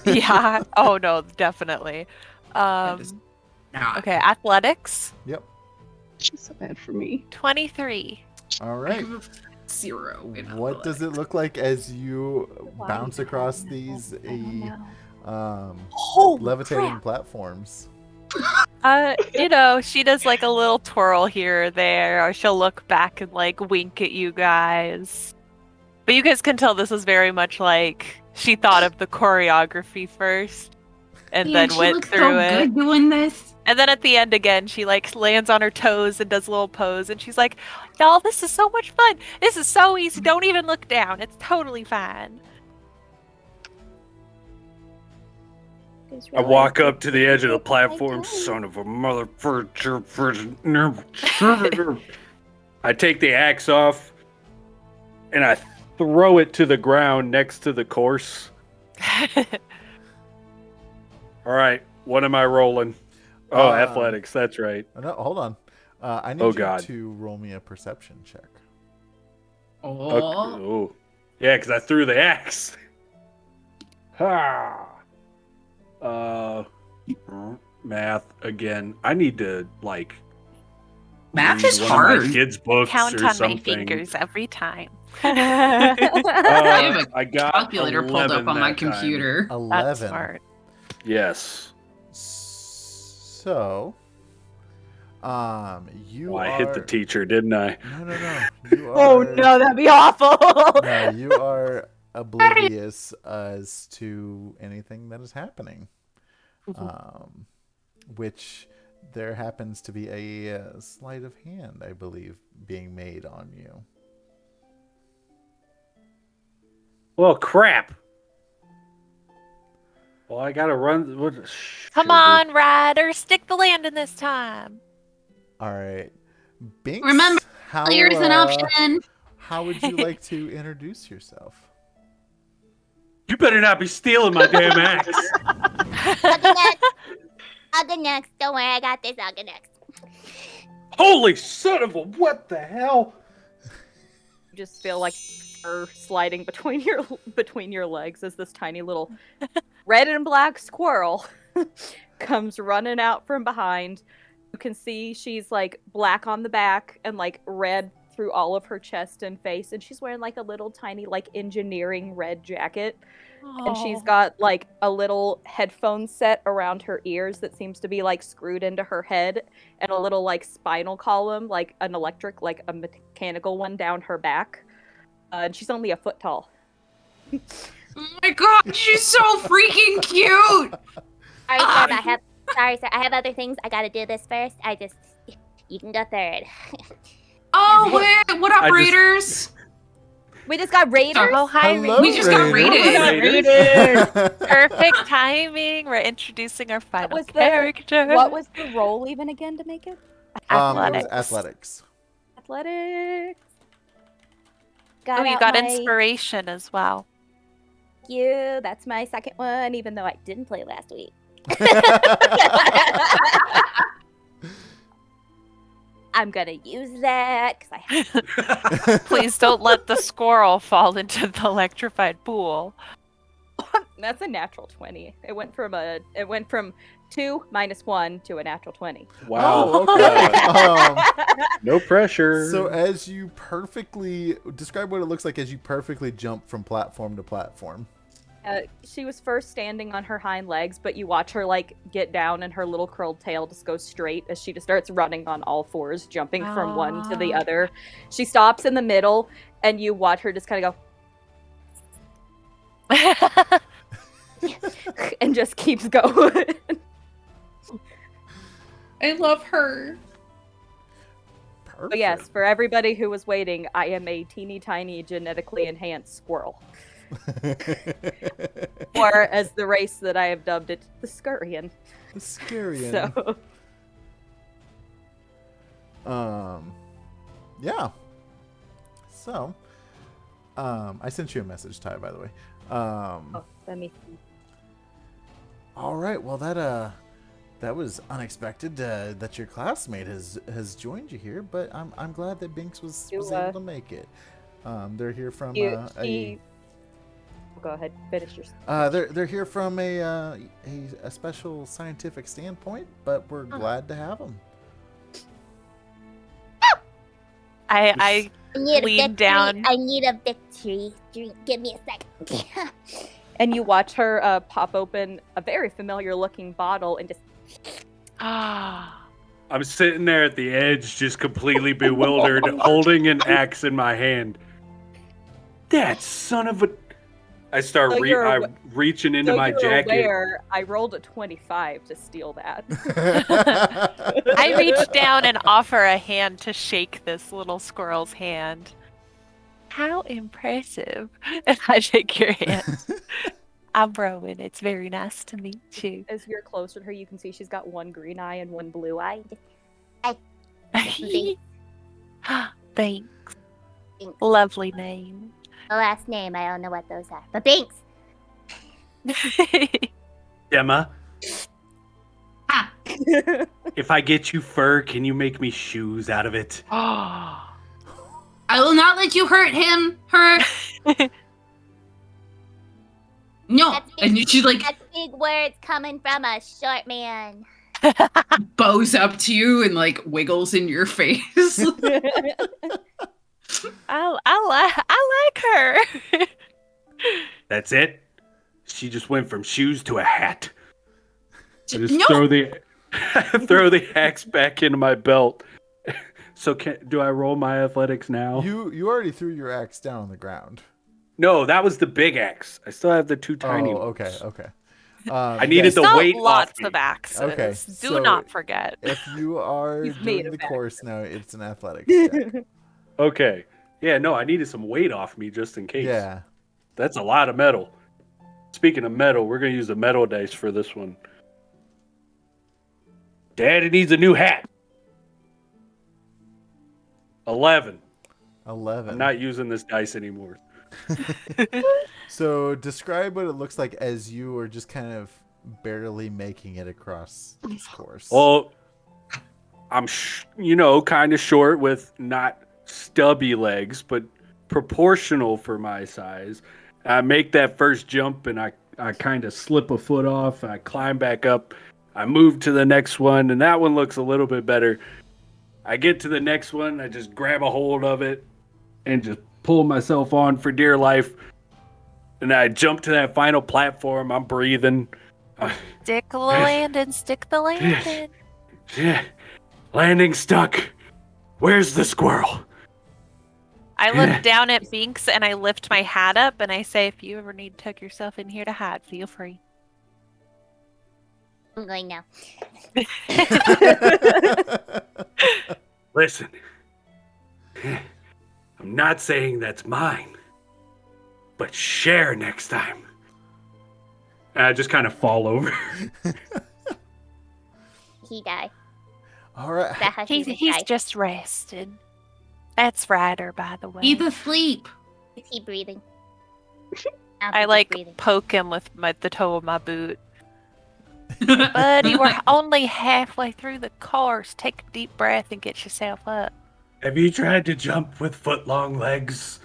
Yeah. Oh no, definitely. Nah. Okay, athletics. Yep. She's so bad for me. 23. All I right. have a 0 in What does it athletics. look like as you bounce across these Holy levitating crap. platforms? She does like a little twirl here or there, or she'll look back and like wink at you guys. But you guys can tell this is very much like she thought of the choreography first and then she went looks through so it. good doing this. And then at the end again, she like lands on her toes and does a little pose, and she's like, "Y'all, this is so much fun. This is so easy. Don't even look down. It's totally fine." I walk up to the edge of the platform, son of a motherfucker. I take the axe off and I throw it to the ground next to the course. All right, what am I rolling? Oh, athletics, that's right. No, hold on. I need Oh, you God. to roll me a perception check. Oh. Okay. Oh. Yeah, because I threw the axe. Ha. Math again. I need to like Math read is one of my hard. kids' books Count or on something. my fingers every time. I have a I got calculator pulled 11 up on my that time. computer. 11. That's smart. Yes. So, you Well, I are... hit the teacher, didn't I? No. You are... Oh no, that'd be awful. No, you are oblivious as to anything that is happening. Which there happens to be a sleight of hand, I believe, being made on you. Well, crap. Well, I gotta run. Come on, Ryder, stick the landing this time. All right. Binks, Remember, how, Clear's an option. how would you like to introduce yourself? You better not be stealing my damn axe. I'll go next. Don't worry, I got this. I'll go next. Holy son of a what the hell? You just feel like fur sliding between your legs as this tiny little red and black squirrel comes running out from behind. You can see she's like black on the back and like red through all of her chest and face, and she's wearing like a little tiny like engineering red jacket. And she's got like a little headphone set around her ears that seems to be like screwed into her head, and a little like spinal column, like an electric, like a mechanical one down her back. And she's only a foot tall. Oh my god, she's so freaking cute! Sorry, sir. I have other things. I gotta do this first. You can go third. Oh, wait, what up, Raiders? We just got raiders. Oh, hi, Hello, We just got Raiders. Perfect timing. We're introducing our final character. What was the role even again to make it? It was Athletics. athletics. Athletics. Oh, you got inspiration as well. You. That's my second one, even though I didn't play last week. I'm gonna use that because I have. Please don't let the squirrel fall into the electrified pool. That's a natural 20. It went from 2 minus 1 to a natural 20. Wow. Oh, okay. No pressure. So as you perfectly describe what it looks like as you perfectly jump from platform to platform. She was first standing on her hind legs, but you watch her like get down and her little curled tail just goes straight as she just starts running on all fours, jumping from one to the other. She stops in the middle and you watch her just kind of go and just keeps going. I love her. Perfect. But yes, for everybody who was waiting, I am a teeny tiny genetically enhanced squirrel. Or as the race that I have dubbed it, the Scurrian. The Scurrian. So yeah. So I sent you a message, Ty, by the way. Let me see. All right, well that was unexpected that your classmate has joined you here, but I'm glad that Binks was able to make it. They're here from Go ahead, finish your. They're here from a special scientific standpoint, but we're glad to have them. I need lean a victory. down. I need a victory. Give me a second. And you watch her pop open a very familiar looking bottle and just. I'm sitting there at the edge, just completely bewildered, holding an axe in my hand. That son of a... I start reaching into my jacket. Aware, I rolled a 25 to steal that. I reach down and offer a hand to shake this little squirrel's hand. How impressive. And I shake your hand. I'm Rowan. It's very nice to meet you. As you're closer to her, you can see she's got one green eye and one blue eye. Thanks. Binks. Lovely name. The last name, I don't know what those are. But Binks! Gemma, Ah. if I get you fur, can you make me shoes out of it? I will not let you hurt him. Her. No. And she's like That's big words coming from a short man. bows up to you and like wiggles in your face. I like her. That's it? She just went from shoes to a hat. I just No. throw the axe back into my belt. So do I roll my athletics now? You already threw your axe down on the ground. No, that was the big axe. I still have the two tiny ones. Okay. I needed the Not weight lots off me. of axes. Okay, Do so not forget. If you are You've doing made the it back. course now, it's an athletics check. Okay. Yeah, no, I needed some weight off me just in case. Yeah. That's a lot of metal. Speaking of metal, we're going to use the metal dice for this one. Daddy needs a new hat. 11. I'm not using this dice anymore. So describe what it looks like as you are just kind of barely making it across this course. Well, I'm, kind of short with not stubby legs, but proportional for my size. I make that first jump and I kind of slip a foot off. I climb back up. I move to the next one, and that one looks a little bit better. I get to the next one. I just grab a hold of it and just pull myself on for dear life. And I jump to that final platform. I'm breathing. Stick the landing, stick the landing. Yeah. Landing stuck. Where's the squirrel? I look down at Binks and I lift my hat up and I say, if you ever need to tuck yourself in here to hide, feel free. I'm going now. Listen. I'm not saying that's mine, but share next time. And I just kind of fall over. He died. All right. Is that how she He's died? just rested. That's Ryder, by the way. He's asleep. Is he breathing? I Breathing. poke him with the toe of my boot. Buddy, we're only halfway through the course. Take a deep breath and get yourself up. Have you tried to jump with foot-long legs?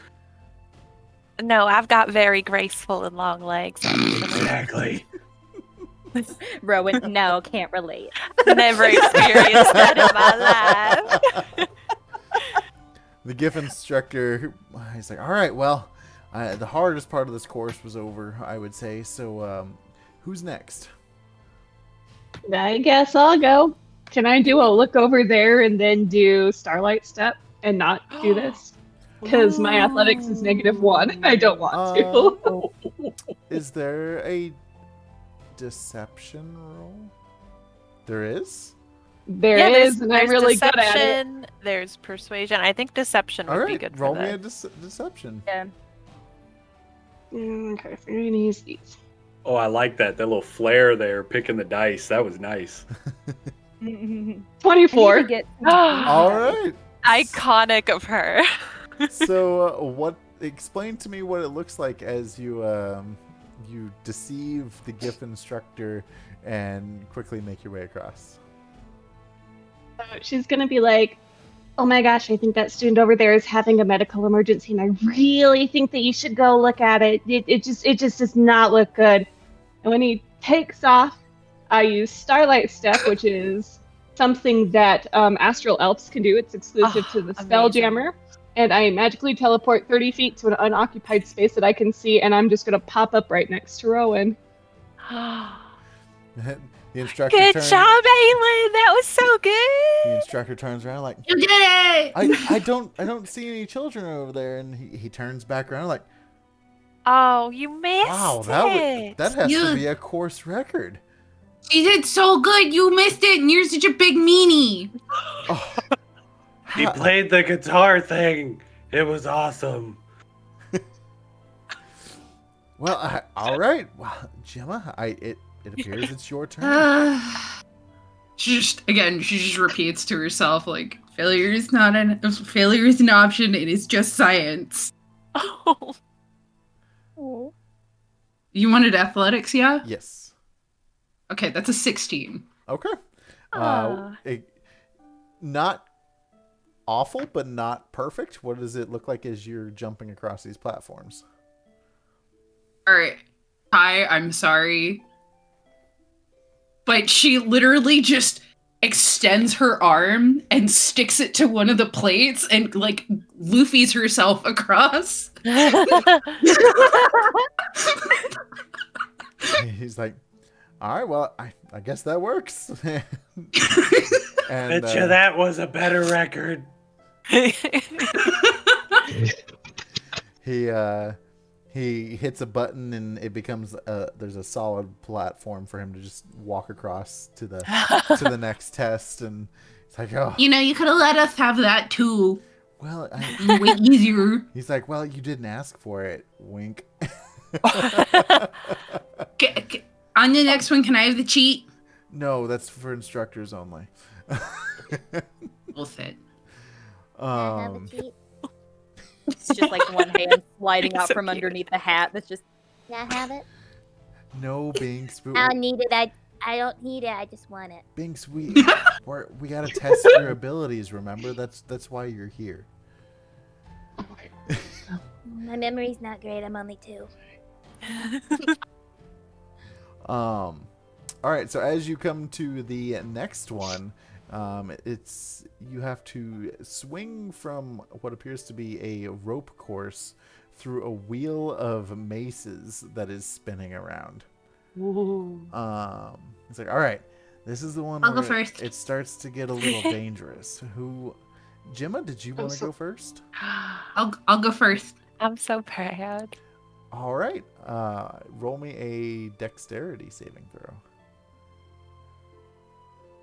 No, I've got very graceful and long legs. Exactly. Rowan, no, can't relate. Never experienced that in my life. The GIF instructor, he's like, all right, well, The hardest part of this course was over, I would say. So, who's next? I guess I'll go. Can I do a look over there and then do Starlight Step and not do this? Because my athletics is -1. I don't want to. Is there a deception roll? There is? There is, and I'm really good at it. deception, there's persuasion. I think deception would be good roll for me a this. deception. Yeah. Okay, so we're gonna use these. Oh, I like that. That little flare there, picking the dice. That was nice. 24. All right. Iconic of her. So, explain to me what it looks like as you you deceive the GIF instructor and quickly make your way across. So she's gonna be like, "Oh my gosh, I think that student over there is having a medical emergency, and I really think that you should go look at it. It just does not look good." And when he takes off, I use Starlight Step, which is something that Astral Elves can do. It's exclusive to the Spelljammer. And I magically teleport 30 feet to an unoccupied space that I can see, and I'm just gonna pop up right next to Rowan. The instructor Good turns, job, Aylin. That was so good. The instructor turns around like, You did it! I don't see any children over there, and he turns back around like, Oh, you missed wow, it. that has to be a course record. She did so good. You missed it, and you're such a big meanie. Oh, He played the guitar thing. It was awesome. well, all right. Well, Gemma, it appears it's your turn. She just repeats to herself like, failure is an option. It is just science. Oh. You wanted athletics, yeah? Yes. Okay, that's a 16. Okay. Not awful, but not perfect. What does it look like as you're jumping across these platforms? All right. Hi, I'm sorry. But she literally just extends her arm and sticks it to one of the plates and like Luffy's herself across. He's like, all right, well, I guess that works. And Bet you that was a better record. He hits a button and it becomes there's a solid platform for him to just walk across to the next test, and it's like, oh, you could have let us have that too. Well, way easier. He's like, well, you didn't ask for it. Wink. On the next one, can I have the cheat? No, that's for instructors only. We'll fit. It's just like one hand sliding out from underneath the hat. That's just. Can I have it? No, Binks. I don't need it. I don't need it. I just want it. Binks, we gotta test your abilities. Remember, that's why you're here. My memory's not great. I'm only 2. All right. So as you come to the next one, you have to swing from what appears to be a rope course through a wheel of maces that is spinning around. Ooh. It's like, all right, this is the one I'll where go first. it starts to get a little dangerous. Gemma, did you want to go first? I'll go first. I'm so proud. All right. Roll me a dexterity saving throw.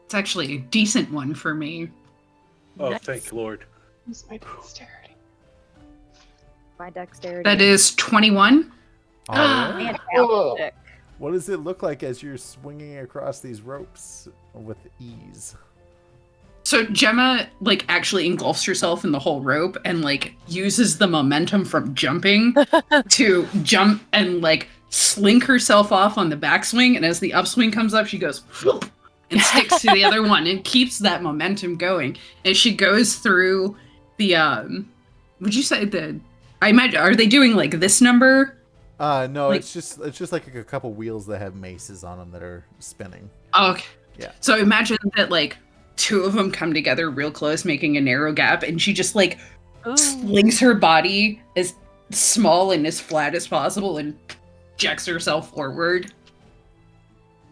It's actually a decent one for me. Oh, Nice. thank Lord. Use my dexterity. My dexterity. That is 21. All right. Fantastic. What does it look like as you're swinging across these ropes with ease? So Gemma actually engulfs herself in the whole rope and uses the momentum from jumping to jump and slink herself off on the backswing, and as the upswing comes up she goes whoop, and sticks to the other one and keeps that momentum going. And she goes through the would you say I imagine, are they doing this number? No, it's just like a couple wheels that have maces on them that are spinning. Oh, okay. Yeah. So imagine that 2 of them come together real close, making a narrow gap, and she just slings her body as small and as flat as possible and projects herself forward.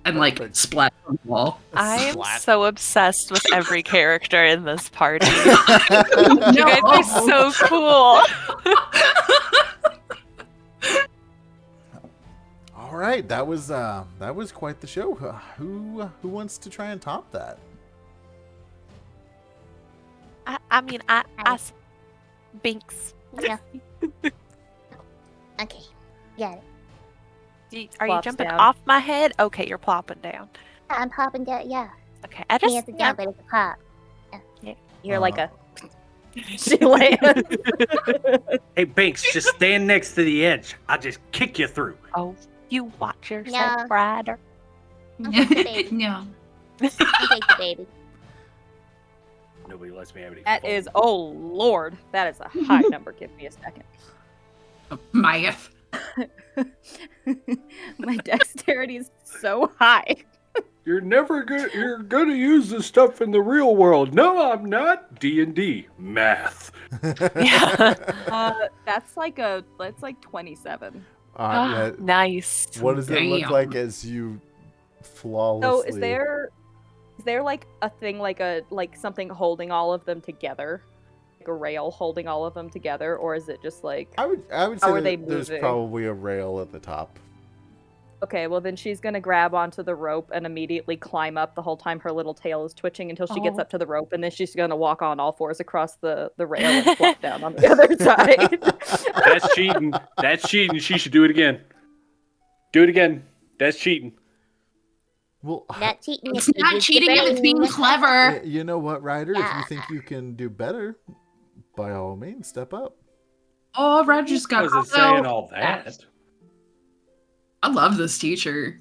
And like splat on the wall. I am Splat. so obsessed with every character in this party. You guys are so cool. All right, that was quite the show. Who wants to try and top that? I Binks. Yeah. Okay. Got it. Are you Plops jumping down. off my head? Okay, you're plopping down. I'm popping down. Yeah. Okay, I I just mean, it's a jump, but it's a pop. You're like a. She lands. Hey, Binks, just stand next to the edge. I'll just kick you through. Oh, you watch yourself, No. Ryder. I'll take the baby. No. I'll take the baby. Nobody lets me have any That fun. is, oh lord, that is a high number. Give me a second. Math. My dexterity is so high. You're gonna use this stuff in the real world. No, I'm not. D&D math. That's like 27. Yeah, Nice. what does it look Damn. like as you flawlessly? So is there like a thing like something holding all of them together? Like a rail holding all of them together, or is it just like I would How say are they that there's moving? probably a rail at the top. okay, well then she's gonna grab onto the rope and immediately climb up the whole time her little tail is twitching until she gets Oh. up to the rope, and then she's gonna walk on all fours across the rail and flop down on the other side. That's cheating. That's cheating. She should do it again. Do it again. That's cheating. Well, Not cheating. It's not cheating if it's being clever. you know what, Ryder? If Yeah. you think you can do better, by all means, step up. Oh, Roger's I got wasn't saying all that. I love this teacher.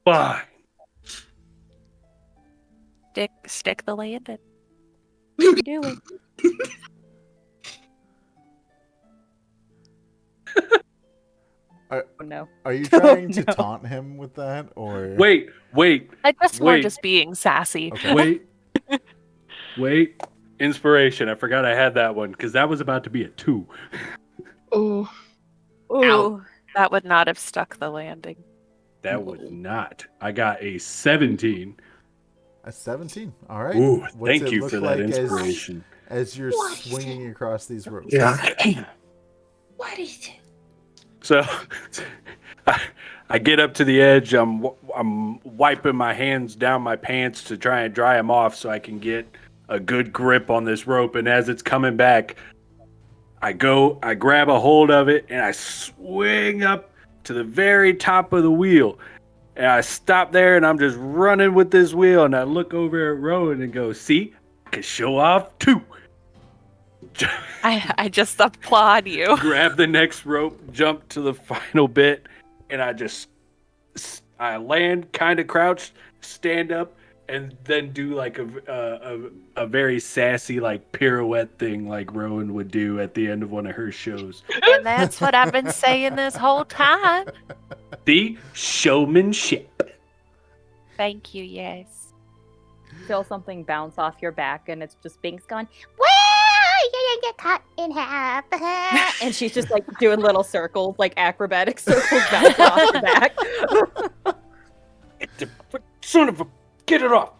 Fine. Stick the landing. You do it. Oh no. Are you trying to no. taunt him with that, or Wait. I just more Wait. just being sassy. Okay. Wait. Inspiration. I forgot I had that one because that was about to be a 2. Oh. Ooh. That would not have stuck the landing. That would not. I got a 17. A 17? All right. Ooh, What's thank it you look for that like inspiration. as you're What is swinging across these ropes. What is it? So I get up to the edge. I'm wiping my hands down my pants to try and dry them off so I can get a good grip on this rope. And as it's coming back, I grab a hold of it and I swing up to the very top of the wheel. And I stop there and I'm just running with this wheel. And I look over at Rowan and go, see, I can show off too. I just applaud you. Grab the next rope, jump to the final bit, and I land kind of crouched, stand up, and then do like a very sassy like pirouette thing like Rowan would do at the end of one of her shows. And that's what I've been saying this whole time. The showmanship. Thank you, yes. Feel something bounce off your back, and it's just Binks going, Whoa! You're gonna get cut in half. and she's just like doing little circles, like acrobatic circles bouncing off your back. Son of a, get it off.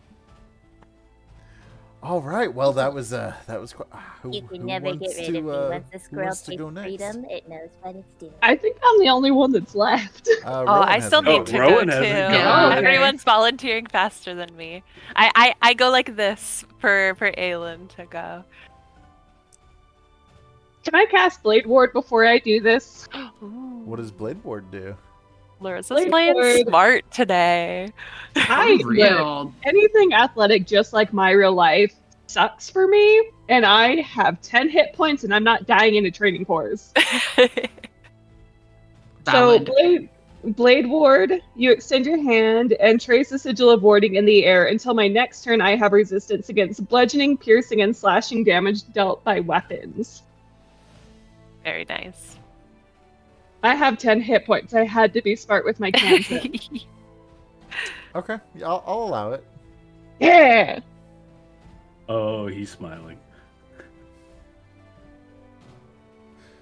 All right. Well, that was quite. You can never get rid of me. Once the who squirrel wants to takes go next? freedom, it knows what it's doing. I think I'm the only one that's left. Oh, Rowan I still hasn't need gone. to Rowan go too. hasn't gone. Everyone's volunteering faster than me. I go like this for Aylin to go. Can I cast Blade Ward before I do this? What does Blade Ward do? Larissa's Blade playing Ward. smart today. Real. Anything athletic, just like my real life, sucks for me. And I have 10 hit points, and I'm not dying in a training course. Valid. So Blade Ward, you extend your hand and trace the sigil of warding in the air. Until my next turn, I have resistance against bludgeoning, piercing, and slashing damage dealt by weapons. Very nice. I have 10 hit points. I had to be smart with my cantrip. Okay, yeah, I'll allow it. Yeah! Oh, he's smiling.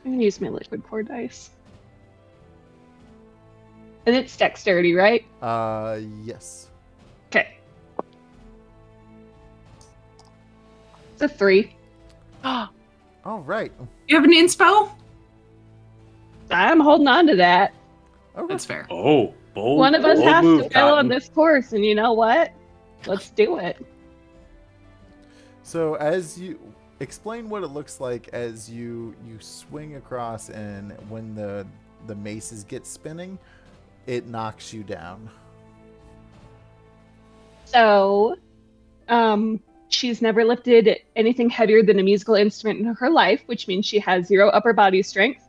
I'm gonna use my liquid core dice. And it's dexterity, right? Yes. Okay. It's a 3. All right. You have an inspo? I'm holding on to that. Okay. That's fair. Oh, bold. One of us bold has move, to fail on Cotton. this course, and you know what? Let's do it. So as you explain what it looks like as you swing across, and when the maces get spinning, it knocks you down. So, she's never lifted anything heavier than a musical instrument in her life, which means she has 0 upper body strength.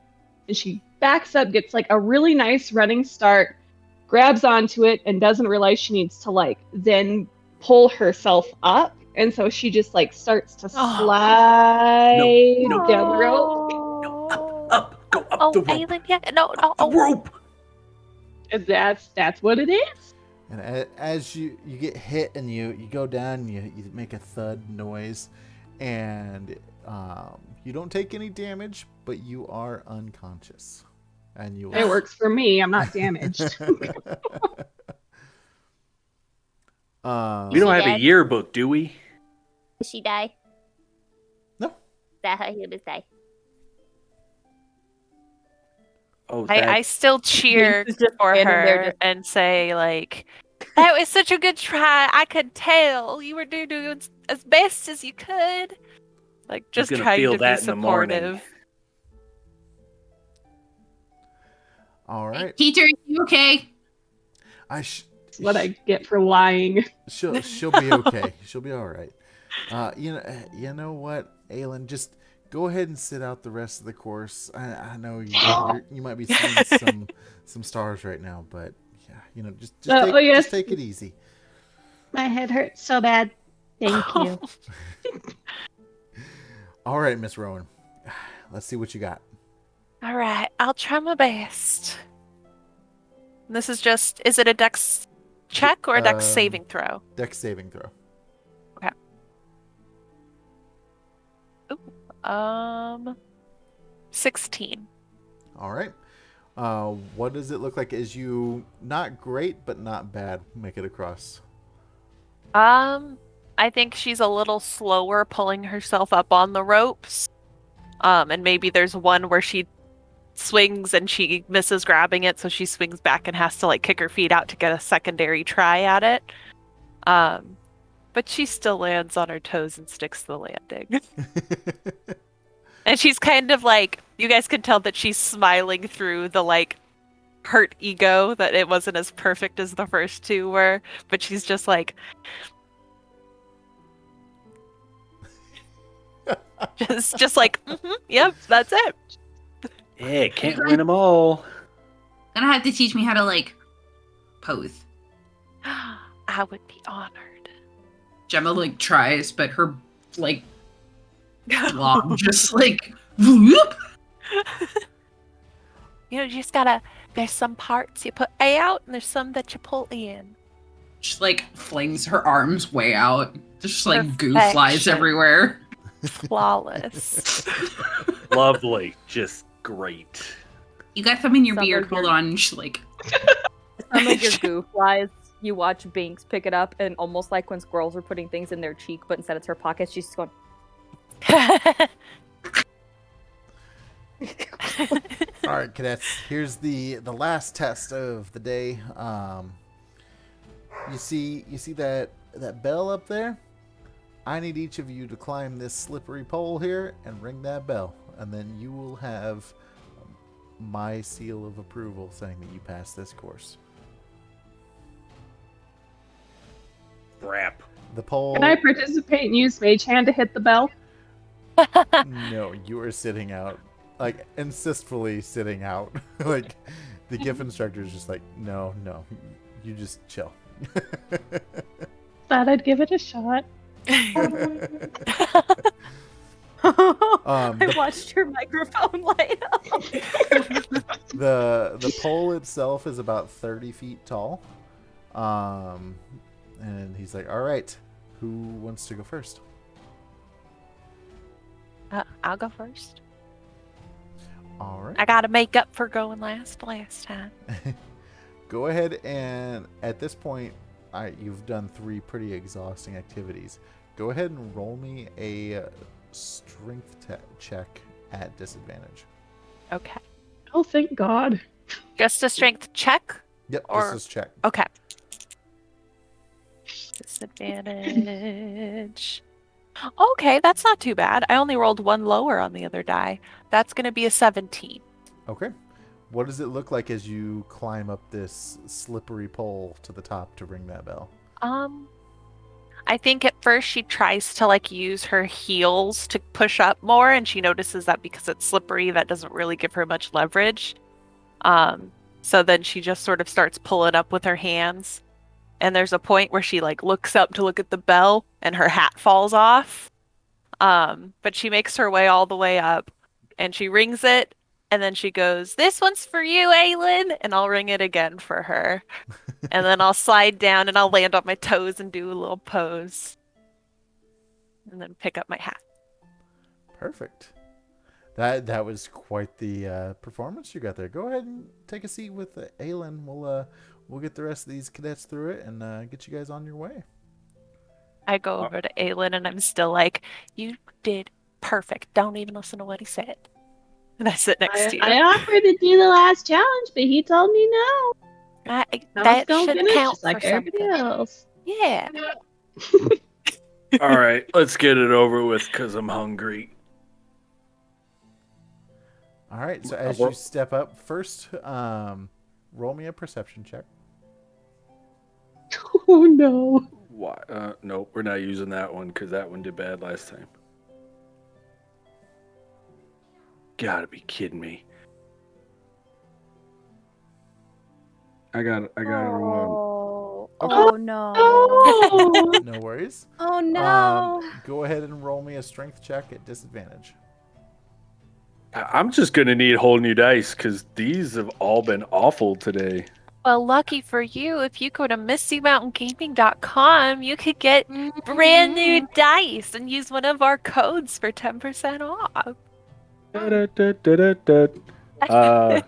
And she backs up, gets like a really nice running start, grabs onto it, and doesn't realize she needs to like then pull herself up. And so she just like starts to slide No. down the rope. Up, go up the rope. Aylin, yeah, no, The rope. And that's what it is. And as you get hit and you go down, you make a thud noise, and you don't take any damage, but you are unconscious. And you. It works for me. I'm not damaged. We don't have a yearbook, do we? Did she die? No. Is that how humans die? Oh, I still cheer Jinx is just for standing there her just- and say, like, that was such a good try. I could tell you were doing as best as you could. Like, just gonna trying feel to be that in the morning. supportive. All right. Teacher, you okay? That's what I get for lying. She'll be okay. She'll be all right. You know what, Aylin, just go ahead and sit out the rest of the course. I know you might be seeing some stars right now, but yeah, just take it easy. My head hurts so bad. Thank you. All right, Miss Rowan. Let's see what you got. All right, I'll try my best. This is is it a dex check or a dex saving throw? Dex saving throw. Okay. Ooh, 16. All right. What does it look like as you, not great, but not bad, make it across? I think she's a little slower pulling herself up on the ropes. And maybe there's one where she swings and she misses grabbing it, so she swings back and has to like kick her feet out to get a secondary try at it. But she still lands on her toes and sticks the landing. And she's kind of like, you guys can tell that she's smiling through the like hurt ego that it wasn't as perfect as the first two were, but she's just like just like, yep, that's it. Yeah, can't win them all. Gonna have to teach me how to like pose. I would be honored. Gemma like tries, but her like blob just like whoop. You just gotta, there's some parts you put out and there's some that you pull in. Just like flings her arms way out. Just like goo Perfection. flies everywhere. Flawless. Lovely. Just great. You got some in your Some beard. of your- Hold on. Just like Some of your goo flies, you watch Binks pick it up, and almost like when squirrels are putting things in their cheek, but instead it's her pocket, she's just going. All right, cadets. Here's the last test of the day. You see that bell up there? I need each of you to climb this slippery pole here and ring that bell, and then you will have my seal of approval saying that you passed this course. Crap. The pole. Can I participate and use Mage Hand to hit the bell? No, you are sitting out, like insistfully sitting out. Like the GIF instructor is just like, no, you just chill. Thought I'd give it a shot. I watched your microphone light up. The pole itself is about 30 feet tall. And he's like, all right, who wants to go first? I'll go first. All right. I gotta make up for going last time. Go ahead and at this point, you've done 3 pretty exhausting activities. Go ahead and roll me a strength check at disadvantage. Okay. Oh, thank God. Just a strength check? Yep, Or... just check. Okay. Disadvantage. Okay, that's not too bad. I only rolled 1 lower on the other die. That's going to be a 17. Okay. What does it look like as you climb up this slippery pole to the top to ring that bell? I think at first she tries to like use her heels to push up more, and she notices that because it's slippery, that doesn't really give her much leverage. So then she just sort of starts pulling up with her hands. And there's a point where she like looks up to look at the bell and her hat falls off. But she makes her way all the way up and she rings it. And then she goes, "This one's for you, Aylin." And I'll ring it again for her. And then I'll slide down and I'll land on my toes and do a little pose. And then pick up my hat. Perfect. That was quite the performance you got there. Go ahead and take a seat with Aylin. We'll get the rest of these cadets through it and get you guys on your way. I go over to Aylin and I'm still like, "You did perfect. Don't even listen to what he said." And I sit next to you. I offered to do the last challenge, but he told me no. That should count just like for everybody something. else. Yeah. All right, let's get it over with because I'm hungry. All right, so as you step up, first roll me a perception check. Oh, no. Why? Nope, we're not using that one because that one did bad last time. Gotta be kidding me. I got it wrong. Oh no. Oh. No worries. Oh no. Go ahead and roll me a strength check at disadvantage. I'm just gonna need whole new dice because these have all been awful today. Well, lucky for you, if you go to MistyMountainGaming.com, you could get brand new dice and use one of our codes for 10% off. Uh, I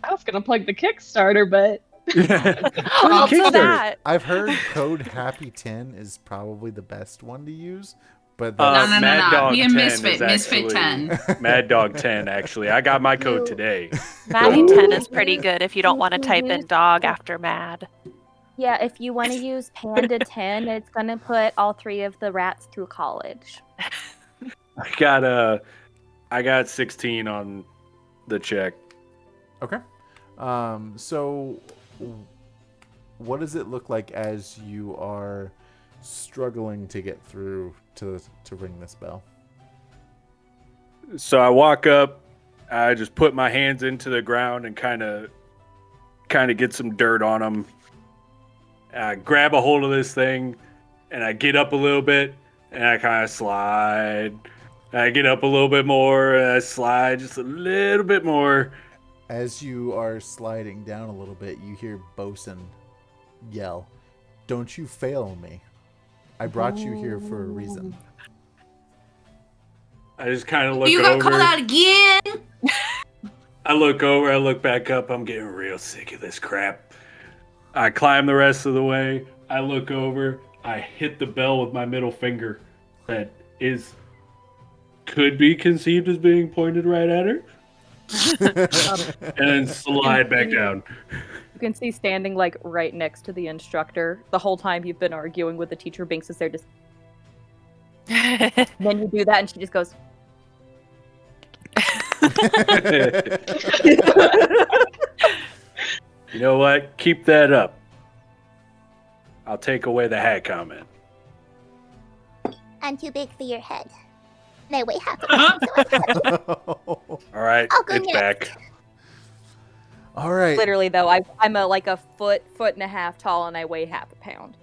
was going to plug the Kickstarter, but... I'll do that. I've heard code Happy10 is probably the best one to use, but No. Mad Dog Be a 10 misfit. is Misfit actually 10. Mad Dog 10. Actually, I got my code today. Maddy 10 is pretty good if you don't want to type in dog after mad. Yeah, if you want to use Panda 10, it's going to put all 3 of the rats through college. I got 16 on the check. Okay. So what does it look like as you are struggling to get through to ring this bell? So I walk up, I just put my hands into the ground and kind of get some dirt on them. I grab a hold of this thing and I get up a little bit and I kind of slide. I get up a little bit more and I slide just a little bit more. As you are sliding down a little bit, you hear Bosun yell, "Don't you fail me. I brought you here for a reason." I just kind of look You got over. called out again? I look over, I look back up. I'm getting real sick of this crap. I climb the rest of the way. I look over. I hit the bell with my middle finger that could be conceived as being pointed right at her. And then slide back down. You can see standing like right next to the instructor the whole time you've been arguing with the teacher. Binks is there just. And then you do that, and she just goes. You know what? Keep that up. I'll take away the hat comment. I'm too big for your head. And I weigh half a pound, All right, I'll go it's next. back. All right. Literally, though, I'm like a foot and a half tall, and I weigh half a pound.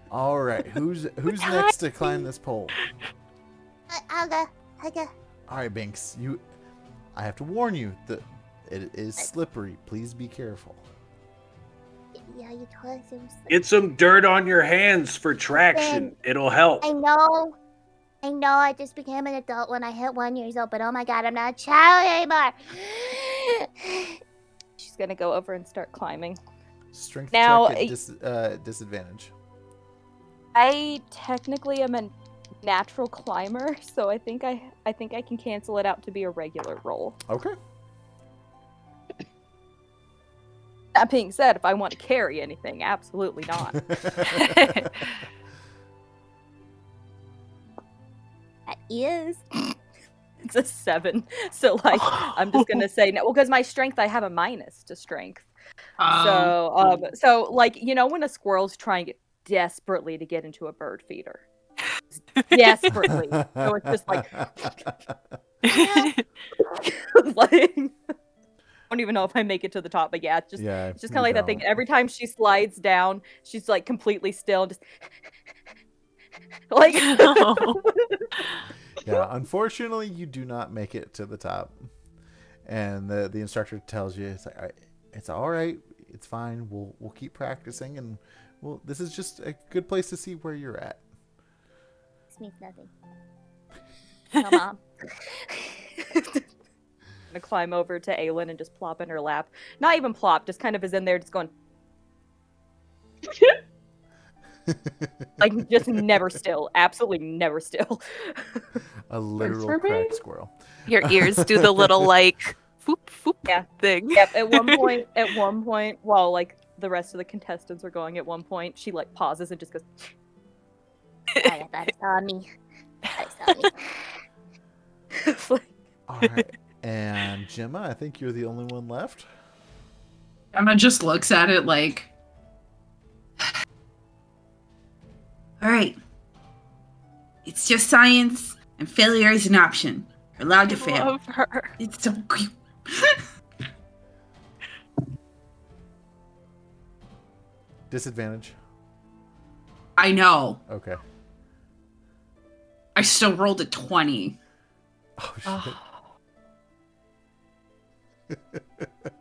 All right. Who's next to climb this pole? I'll go. All right, Binks. I have to warn you that it is slippery. Please be careful. Yeah, you told us it was... Get some dirt on your hands for traction. It'll help. I know. I know I just became an adult when I hit 1 year old, but oh my god, I'm not a child anymore. She's gonna go over and start climbing. Strength Now, check at disadvantage. I technically am a natural climber, so I think I can cancel it out to be a regular roll. Okay. That being said, if I want to carry anything, absolutely not. That is. It's a 7. So like I'm just gonna say no, well, because my strength, I have a minus to strength. So like, you know, when a squirrel's trying desperately to get into a bird feeder. Desperately. So it's just like like I don't even know if I make it to the top, but yeah, it's just kind of like that thing. Every time she slides down, she's like completely still, just like. Yeah, unfortunately, you do not make it to the top, and the instructor tells you it's all right, it's fine. We'll keep practicing, and this is just a good place to see where you're at. This means nothing. No, Mom. Gonna climb over to Aylin and just plop in her lap. Not even plop, just kind of is in there, just going. Like, just never still. Absolutely never still. A literal crack squirrel. Your ears do the little, like, foop, foop thing. Yep, at one point, while, like, the rest of the contestants are going, at one point, she, like, pauses and just goes. I thought it saw me. I saw me. All right. And Gemma, I think you're the only one left. Gemma just looks at it like, all right, it's just science, and failure is an option. You're allowed to fail. Love her. It's so cute. Disadvantage. I know. Okay. I still rolled a 20. Oh shit.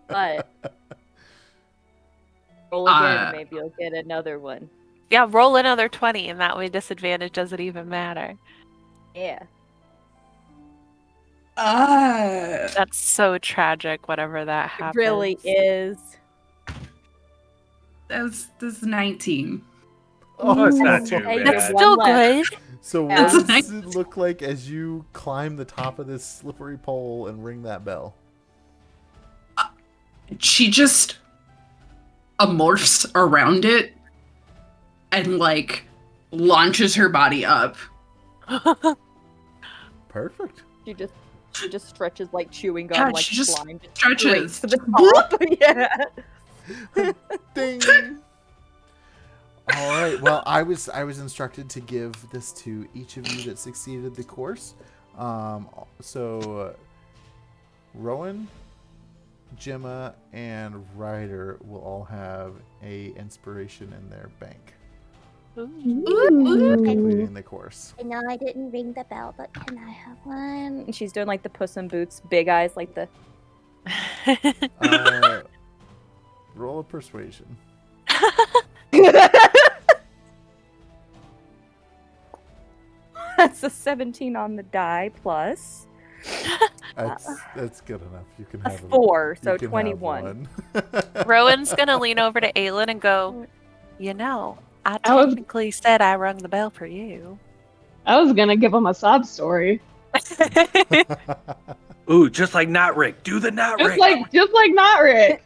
But roll again, maybe you'll get another one. Yeah, roll another 20, and that way disadvantage doesn't even matter. Yeah. That's so tragic, whatever that happens. It really is. This is 19. Oh, it's not too Hey, bad. That's still good. So what Yeah. does it look like as you climb the top of this slippery pole and ring that bell? She just amorphs around it and, like, launches her body up. Perfect. She just stretches like chewing gum, God, like she just slime. stretches. Straight to the top. Yeah. Ding. All right. Well, I was instructed to give this to each of you that succeeded the course. So Rowan, Gemma, and Ryder will all have a inspiration in their bank for completing the course. I know I didn't ring the bell, but can I have one? And she's doing like the Puss in Boots, big eyes, like the. Roll a persuasion. That's a 17 on the die plus. That's good enough. You can have 4, so you can have 21. one. Rowan's gonna lean over to Aylin and go, you know, I technically said I rung the bell for you. I was gonna give him a sob story. Ooh, just like Not Rick. Do the Not Rick. Just like Not Rick.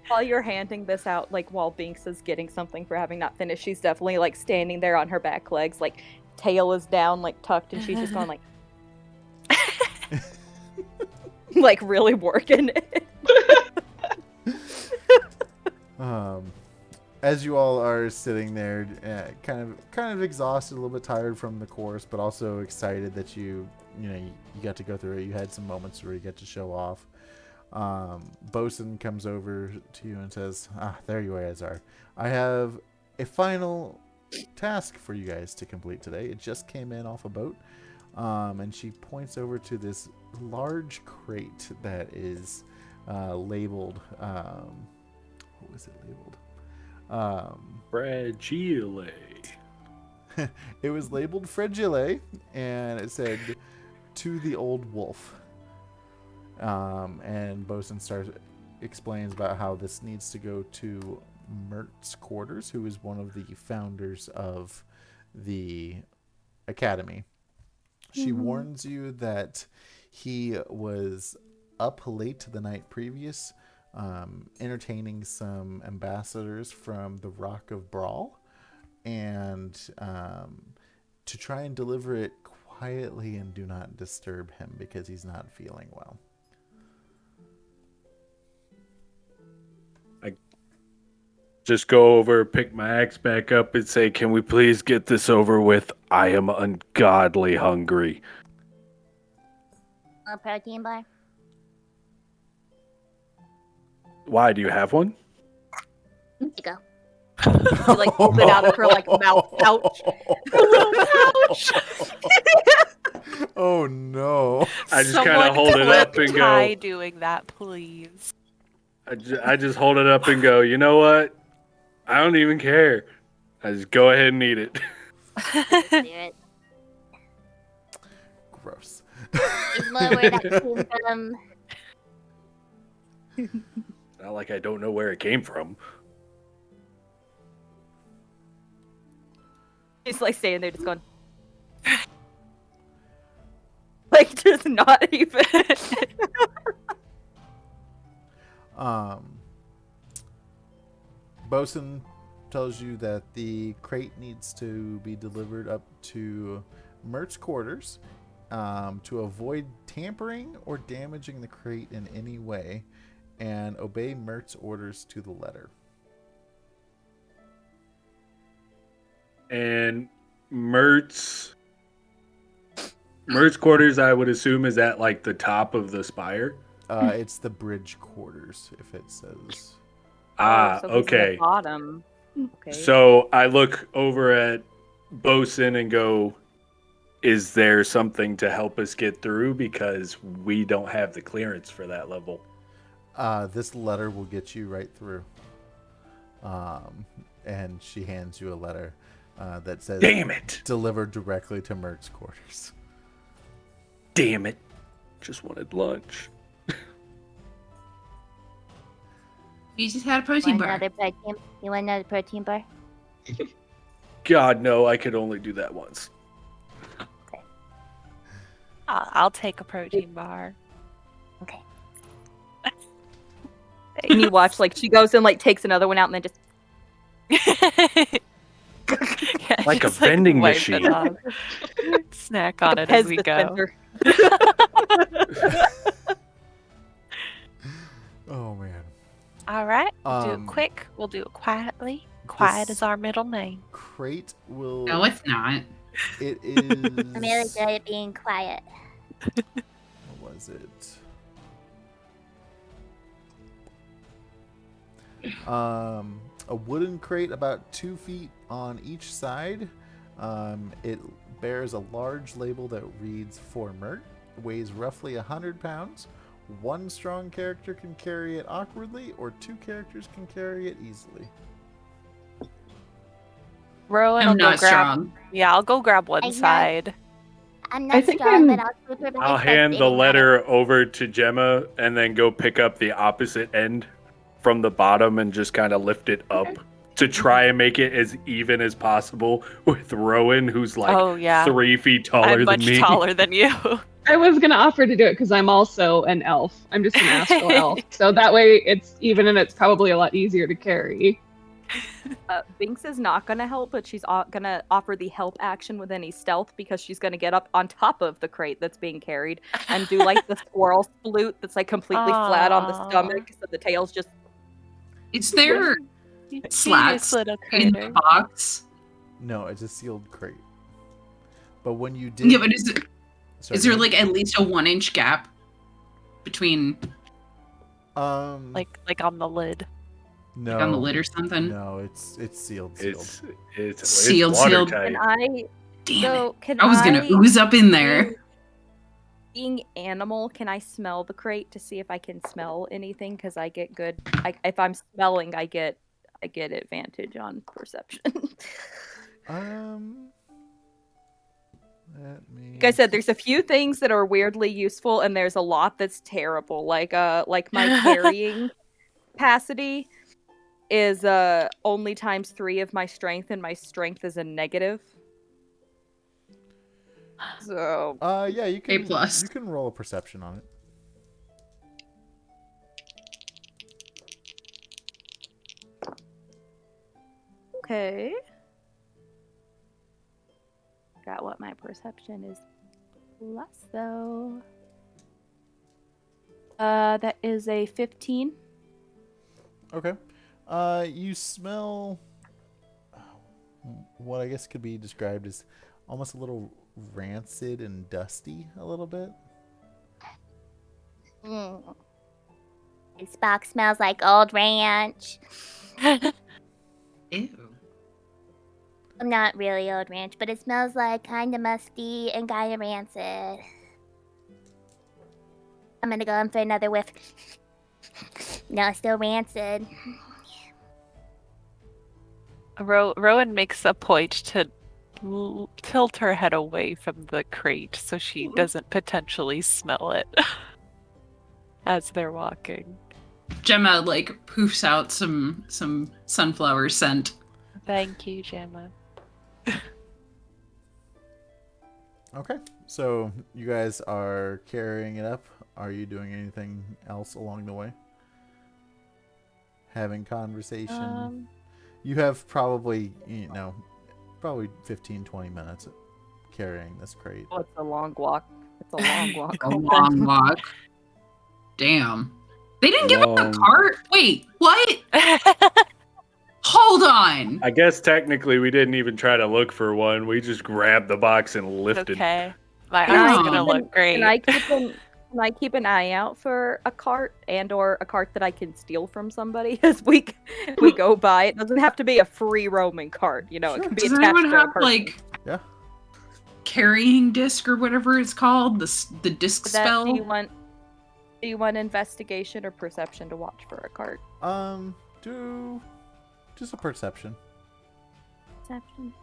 While you're handing this out, like while Binks is getting something for having not finished, she's definitely like standing there on her back legs, like tail is down, like tucked, and she's just going like, like really working it. As you all are sitting there, kind of exhausted, a little bit tired from the course, but also excited that you got to go through it. You had some moments where you get to show off. Bosun comes over to you and says, there you guys are. I have a final task for you guys to complete today. It just came in off a boat. And she points over to this large crate that is labeled. What was it labeled? Fragile. It was labeled Fragile, and it said, "To the old wolf." And Bosun explains about how this needs to go to Mert's quarters, who is one of the founders of the academy. She warns you that he was up late the night previous, entertaining some ambassadors from the Rock of Brawl, and to try and deliver it quietly and do not disturb him because he's not feeling well. I just go over, pick my axe back up, and say, "Can we please get this over with? I am ungodly hungry." A protein bar. Why, do you have one? Here you go. She like pulls it out of her like mouth pouch. Her little pouch. Oh no! I just kind of hold it up and Ty go. doing that, please. I just hold it up and go. You know what? I don't even care. I just go ahead and eat it. Do it. Gross. He's more where that came from. Not like I don't know where it came from. He's like standing there just going. Like just not even. Bosun tells you that the crate needs to be delivered up to Mert's quarters, to avoid tampering or damaging the crate in any way, and obey Mert's orders to the letter. And Mert's quarters, I would assume, is at like the top of the spire. It's the bridge quarters, if it says. Ah, So he's at the okay. bottom. Okay. So I look over at Bosun and go, "Is there something to help us get through? Because we don't have the clearance for that level." This letter will get you right through. And she hands you a letter that says, "Damn it! Delivered directly to Mert's quarters." Damn it! Just wanted lunch." You just had a protein bar. You want another protein bar? God, no! I could only do that once. I'll take a protein bar. Okay. And you watch like she goes and like takes another one out and then just Yeah, Like a just, vending wipe machine. it off. Snack on it as we go. Oh man. All right, we'll do it Um, quick. We'll do it quietly. Quiet this- is our middle name. Crate will. No, it's not. It is. I'm really good at being quiet. What was it? A wooden crate about 2 feet on each side. It bears a large label that reads "For Mert." Weighs roughly 100 pounds. One strong character can carry it awkwardly, or 2 characters can carry it easily. Rowan I'm will go not grab. strong. Yeah, I'll go grab one I'm not- side. I'm I not think strong, I'm- but I'll supervise. I'll by hand the sitting on it. letter over to Gemma and then go pick up the opposite end from the bottom and just kind of lift it up to try and make it as even as possible with Rowan, who's like Oh, yeah. 3 feet taller I'm than much me. taller than you. I was gonna offer to do it because I'm also an elf. I'm just an astral elf, so that way it's even and it's probably a lot easier to carry. Binks is not gonna help, but she's gonna offer the help action with any stealth because she's gonna get up on top of the crate that's being carried and do like the squirrel sploot that's like completely flat on the Aw. stomach, so the tail's just. Is there Genius slats little in critter. the box? No, it's a sealed crate. But when you did. Yeah, but Sorry, is there go like at least a 1-inch gap between ahead. Like on the lid. No. like on the lid or something? No, it's sealed. It's Sealed. watertight. Can I? Damn So it. can I was gonna ooze up in there. Being animal, can I smell the crate to see if I can smell anything? Because I get good. If I'm smelling, I get advantage on perception. Like I said, there's a few things that are weirdly useful, and there's a lot that's terrible. Like my carrying capacity is only ×3 of my strength, and my strength is a negative. So yeah, you can A+. you can roll a perception on it. okay. Got what my perception is plus though. That is a 15. Okay. You smell what I guess could be described as almost a little rancid and dusty a little bit. This box smells like old ranch. Ew. Not really old ranch, but it smells like kind of musty and kind of rancid. I'm gonna go in for another whiff. No, it's still rancid. Rowan makes a point to tilt her head away from the crate so she doesn't potentially smell it as they're walking. Gemma poofs out some sunflower scent. Thank you, Gemma. Okay. So you guys are carrying it up. Are you doing anything else along the way? Having conversation? You have probably, probably 15, 20 minutes carrying this crate. Oh, it's a long walk. It's a long walk. A long walk. Damn. They didn't give us a cart? Wait, what? Hold on. I guess technically we didn't even try to look for one. We just grabbed the box and lifted. Okay. My arm's gonna look great. Can I keep an eye out for a cart or a cart that I can steal from somebody as we go by? It doesn't have to be a free roaming cart, It can be Does attached anyone to a have person. Yeah. Carrying disc or whatever it's called? The disc spell? Do you want investigation or perception to watch for a cart? Do just a perception. Perception.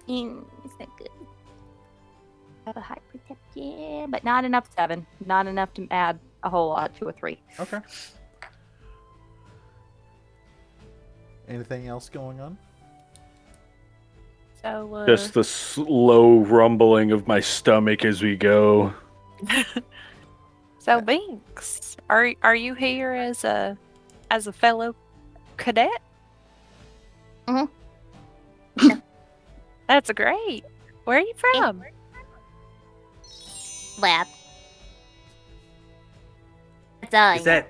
It's not good. I have a high perception, but not enough 7. Not enough to add a whole lot to a 3. Okay. Anything else going on? So, Just the slow rumbling of my stomach as we go. So Binks, are you here as a fellow cadet? Mm-hmm. That's great. Where are you from? Lab. That's all.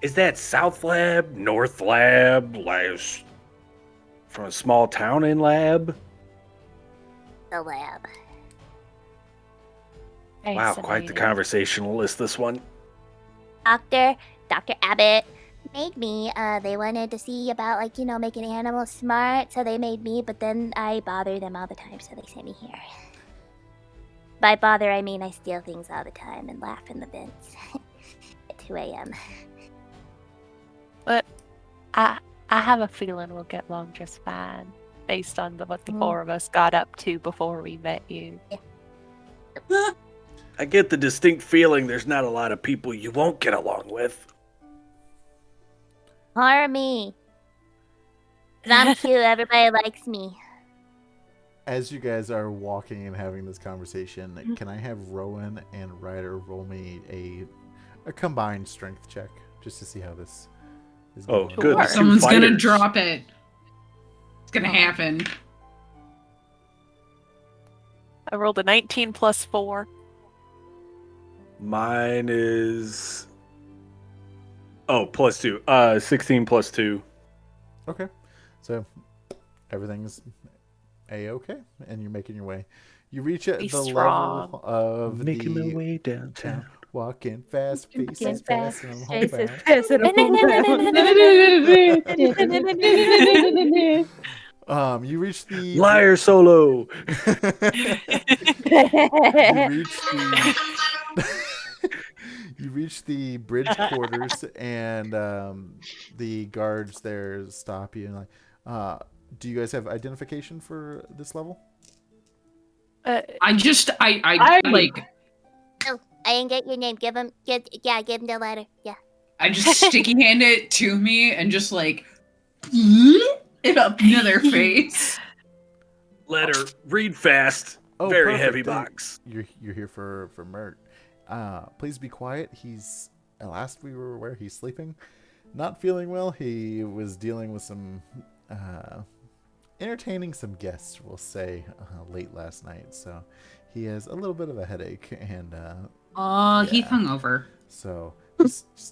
Is that South Lab, North Lab, from a small town in Lab? The lab. Wow, quite the conversationalist, this one. Dr. Abbott made me. They wanted to see about making animals smart, so they made me, but then I bother them all the time, so they sent me here. By bother, I mean I steal things all the time and laugh in the vents at 2 a.m. But I have a feeling we'll get along just fine, based on what the 4 of us got up to before we met you. Yeah. I get the distinct feeling there's not a lot of people you won't get along with. Or me. 'Cause I'm cute, everybody likes me. As you guys are walking and having this conversation, can I have Rowan and Ryder roll me a combined strength check just to see how this is going? Oh, good. Someone's gonna Fighters. drop it. It's gonna happen. I rolled a 19 plus 4. Mine is plus 2. 16 plus 2. Okay. So everything's A-okay, and you're making your way. You reach at Be the strong. level of Making the my way downtown. Walking fast, faces Walking fast, fast, and I'm faces homebound. fast, and I'm You reach the Liar solo. you reach the bridge quarters, and the guards there stop you and do you guys have identification for this level? I like, Oh, I didn't get your name. Give him the letter. Yeah. I just sticky hand it to me and just like it up into their face. Letter, read fast. Oh, Very perfect. heavy box. You're here for Mert. Please be quiet. He's last we were aware he's sleeping, not feeling well. He was dealing with some entertaining some guests, we'll say, late last night. So he has a little bit of a headache and He's hungover. So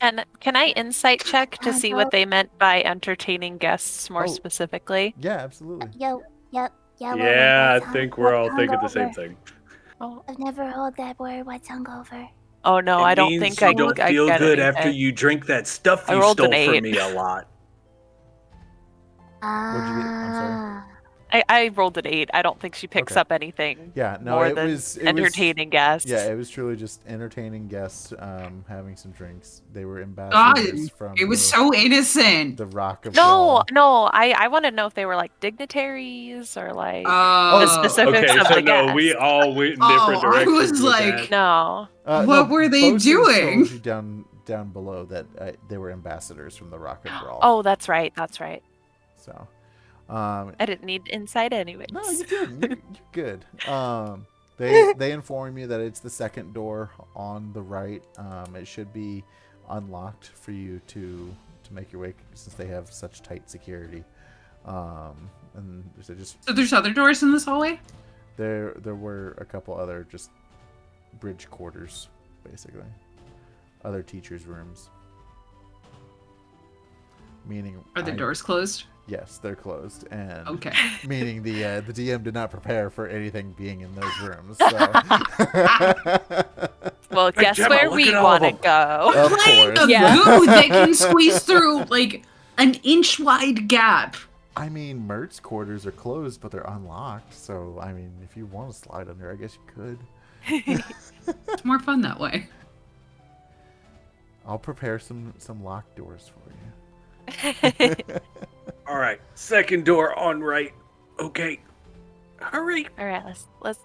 And can I insight check to see what they meant by entertaining guests more specifically? Yeah, absolutely. Yep. Yeah, I think we're all thinking the same thing. Oh. I've never heard that word. What's hungover? Oh no, It I don't means think you I don't I feel get good anything. after you drink that stuff I you rolled an stole from 8. me a lot. What'd you get? I'm sorry. I rolled an 8. I don't think she picks Okay. up anything Yeah, no, more it than was entertaining guests. Yeah, it was truly just entertaining guests, having some drinks. They were God, ambassadors from it was so innocent. the Rock of No, Raw. I want to know if they were like dignitaries or like the Oh, specifics Okay, of so the no, guests. we all went in Oh, different I directions. was with like- that. No. What were they Boasters doing? Told you down below that they were ambassadors from the Rock of Raw. Oh, that's right. That's right. So, I didn't need insight anyways. no, you didn't. You're good. They inform you that it's the second door on the right. It should be unlocked for you to make your way since they have such tight security. And so there's other doors in this hallway? There were a couple other just bridge quarters, basically. Other teachers' rooms. Meaning, Are the doors closed? Yes, they're closed, and Okay. meaning the DM did not prepare for anything being in those rooms. So. Well, guess Gemma, where look we at all want to of them. go. Of Playing course. a goo that can squeeze through like an inch wide gap. I mean, Mert's quarters are closed, but they're unlocked. So, I mean, if you want to slide under, I guess you could. It's more fun that way. I'll prepare some locked doors for you. All right, second door on right. Okay, hurry. All right, let's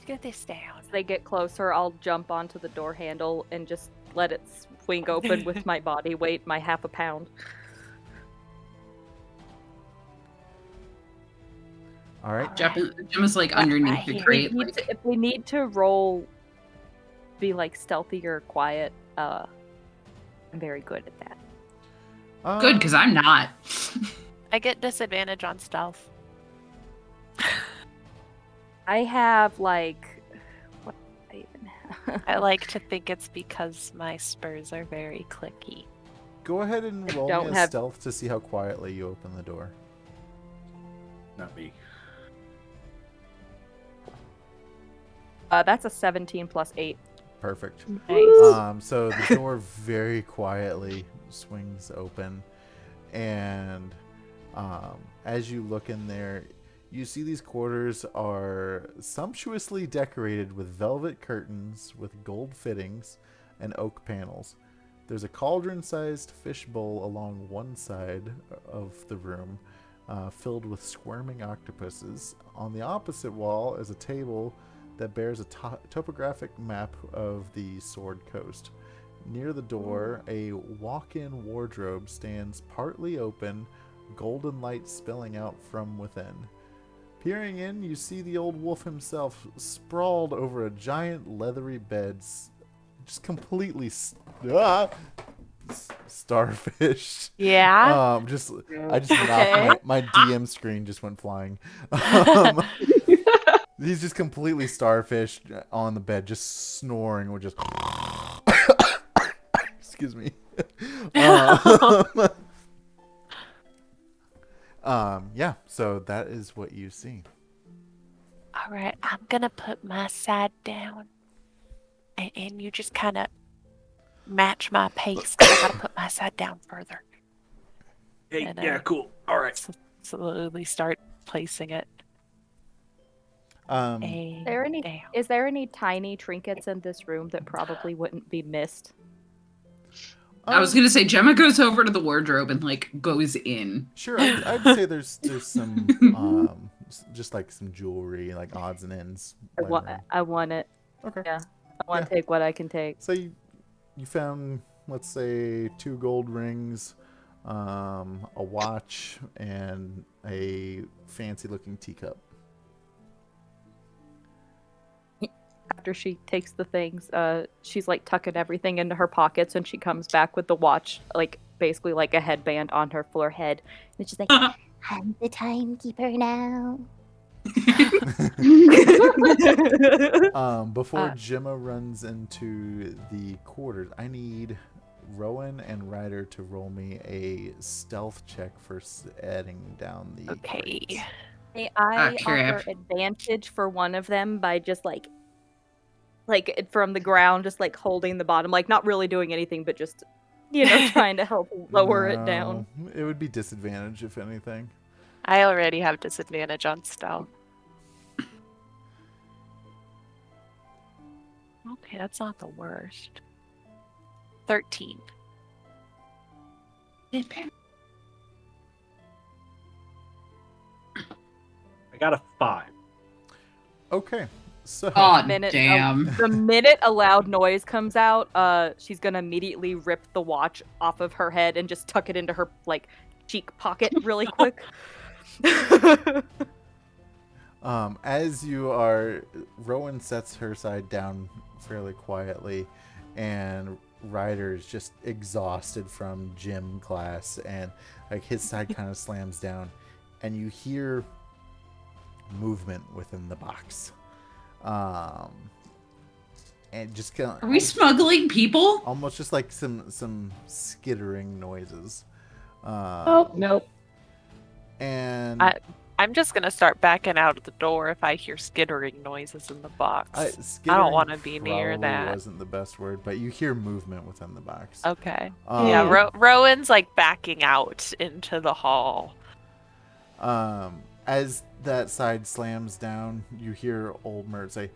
get this down. As they get closer, I'll jump onto the door handle and just let it swing open with my body weight, my half a pound. All right. Gemma's like underneath the crate. If we need to roll, be like stealthy or quiet, I'm very good at that. Good, because I'm not. I get disadvantage on stealth. I have like, what do I even have? I like to think it's because my spurs are very clicky. Go ahead and roll don't me a have- stealth to see how quietly you open the door. Not me. That's a 17 plus 8. Perfect. Nice. So the door very quietly swings open, and as you look in there, you see these quarters are sumptuously decorated with velvet curtains with gold fittings and oak panels. There's a cauldron-sized fish bowl along one side of the room, filled with squirming octopuses. On the opposite wall is a table that bears a topographic map of the Sword Coast. Near the door, a walk-in wardrobe stands partly open, golden light spilling out from within. Peering in, you see the old wolf himself sprawled over a giant leathery bed, just completely starfish. Yeah. I just knocked my DM screen just went flying. He's just completely starfish on the bed, just snoring or just. Excuse me. Yeah. So that is what you see. All right, I'm gonna put my side down, and you just kind of match my pace because I gotta put my side down further. Hey, And, yeah, cool. All right. Slowly start placing it. Is there any tiny trinkets in this room that probably wouldn't be missed? I was gonna say Gemma goes over to the wardrobe and like goes in. Sure, I'd say there's some just like some jewelry, like odds and ends. I want it. Okay. Yeah. I want to take what I can take. So you found, let's say, 2 gold rings, a watch, and a fancy-looking teacup. After she takes the things, she's like tucking everything into her pockets, and she comes back with the watch, like basically like a headband on her forehead. And it's just like, I'm the timekeeper now. Before Gemma runs into the quarters, I need Rowan and Ryder to roll me a stealth check for adding down the crates. May I crap. offer advantage for one of them by just like from the ground, just like holding the bottom, like not really doing anything, but just trying to help lower it down. It would be disadvantage if anything. I already have disadvantage on stealth. Okay, that's not the worst. 13. I got a 5. Okay. So Oh, minute, damn. The minute a loud noise comes out, she's gonna immediately rip the watch off of her head and just tuck it into her like cheek pocket really quick. As you are, Rowan sets her side down fairly quietly, and Ryder is just exhausted from gym class, and like his side kind of slams down, and you hear movement within the box. And just kind of, Are we smuggling people? almost just like some skittering noises. Oh, nope. And I'm just gonna start backing out of the door if I hear skittering noises in the box. I don't skittering want to be near probably that. wasn't the best word, but you hear movement within the box. Okay. Yeah, Rowan's like backing out into the hall. As that side slams down, you hear old Mert say,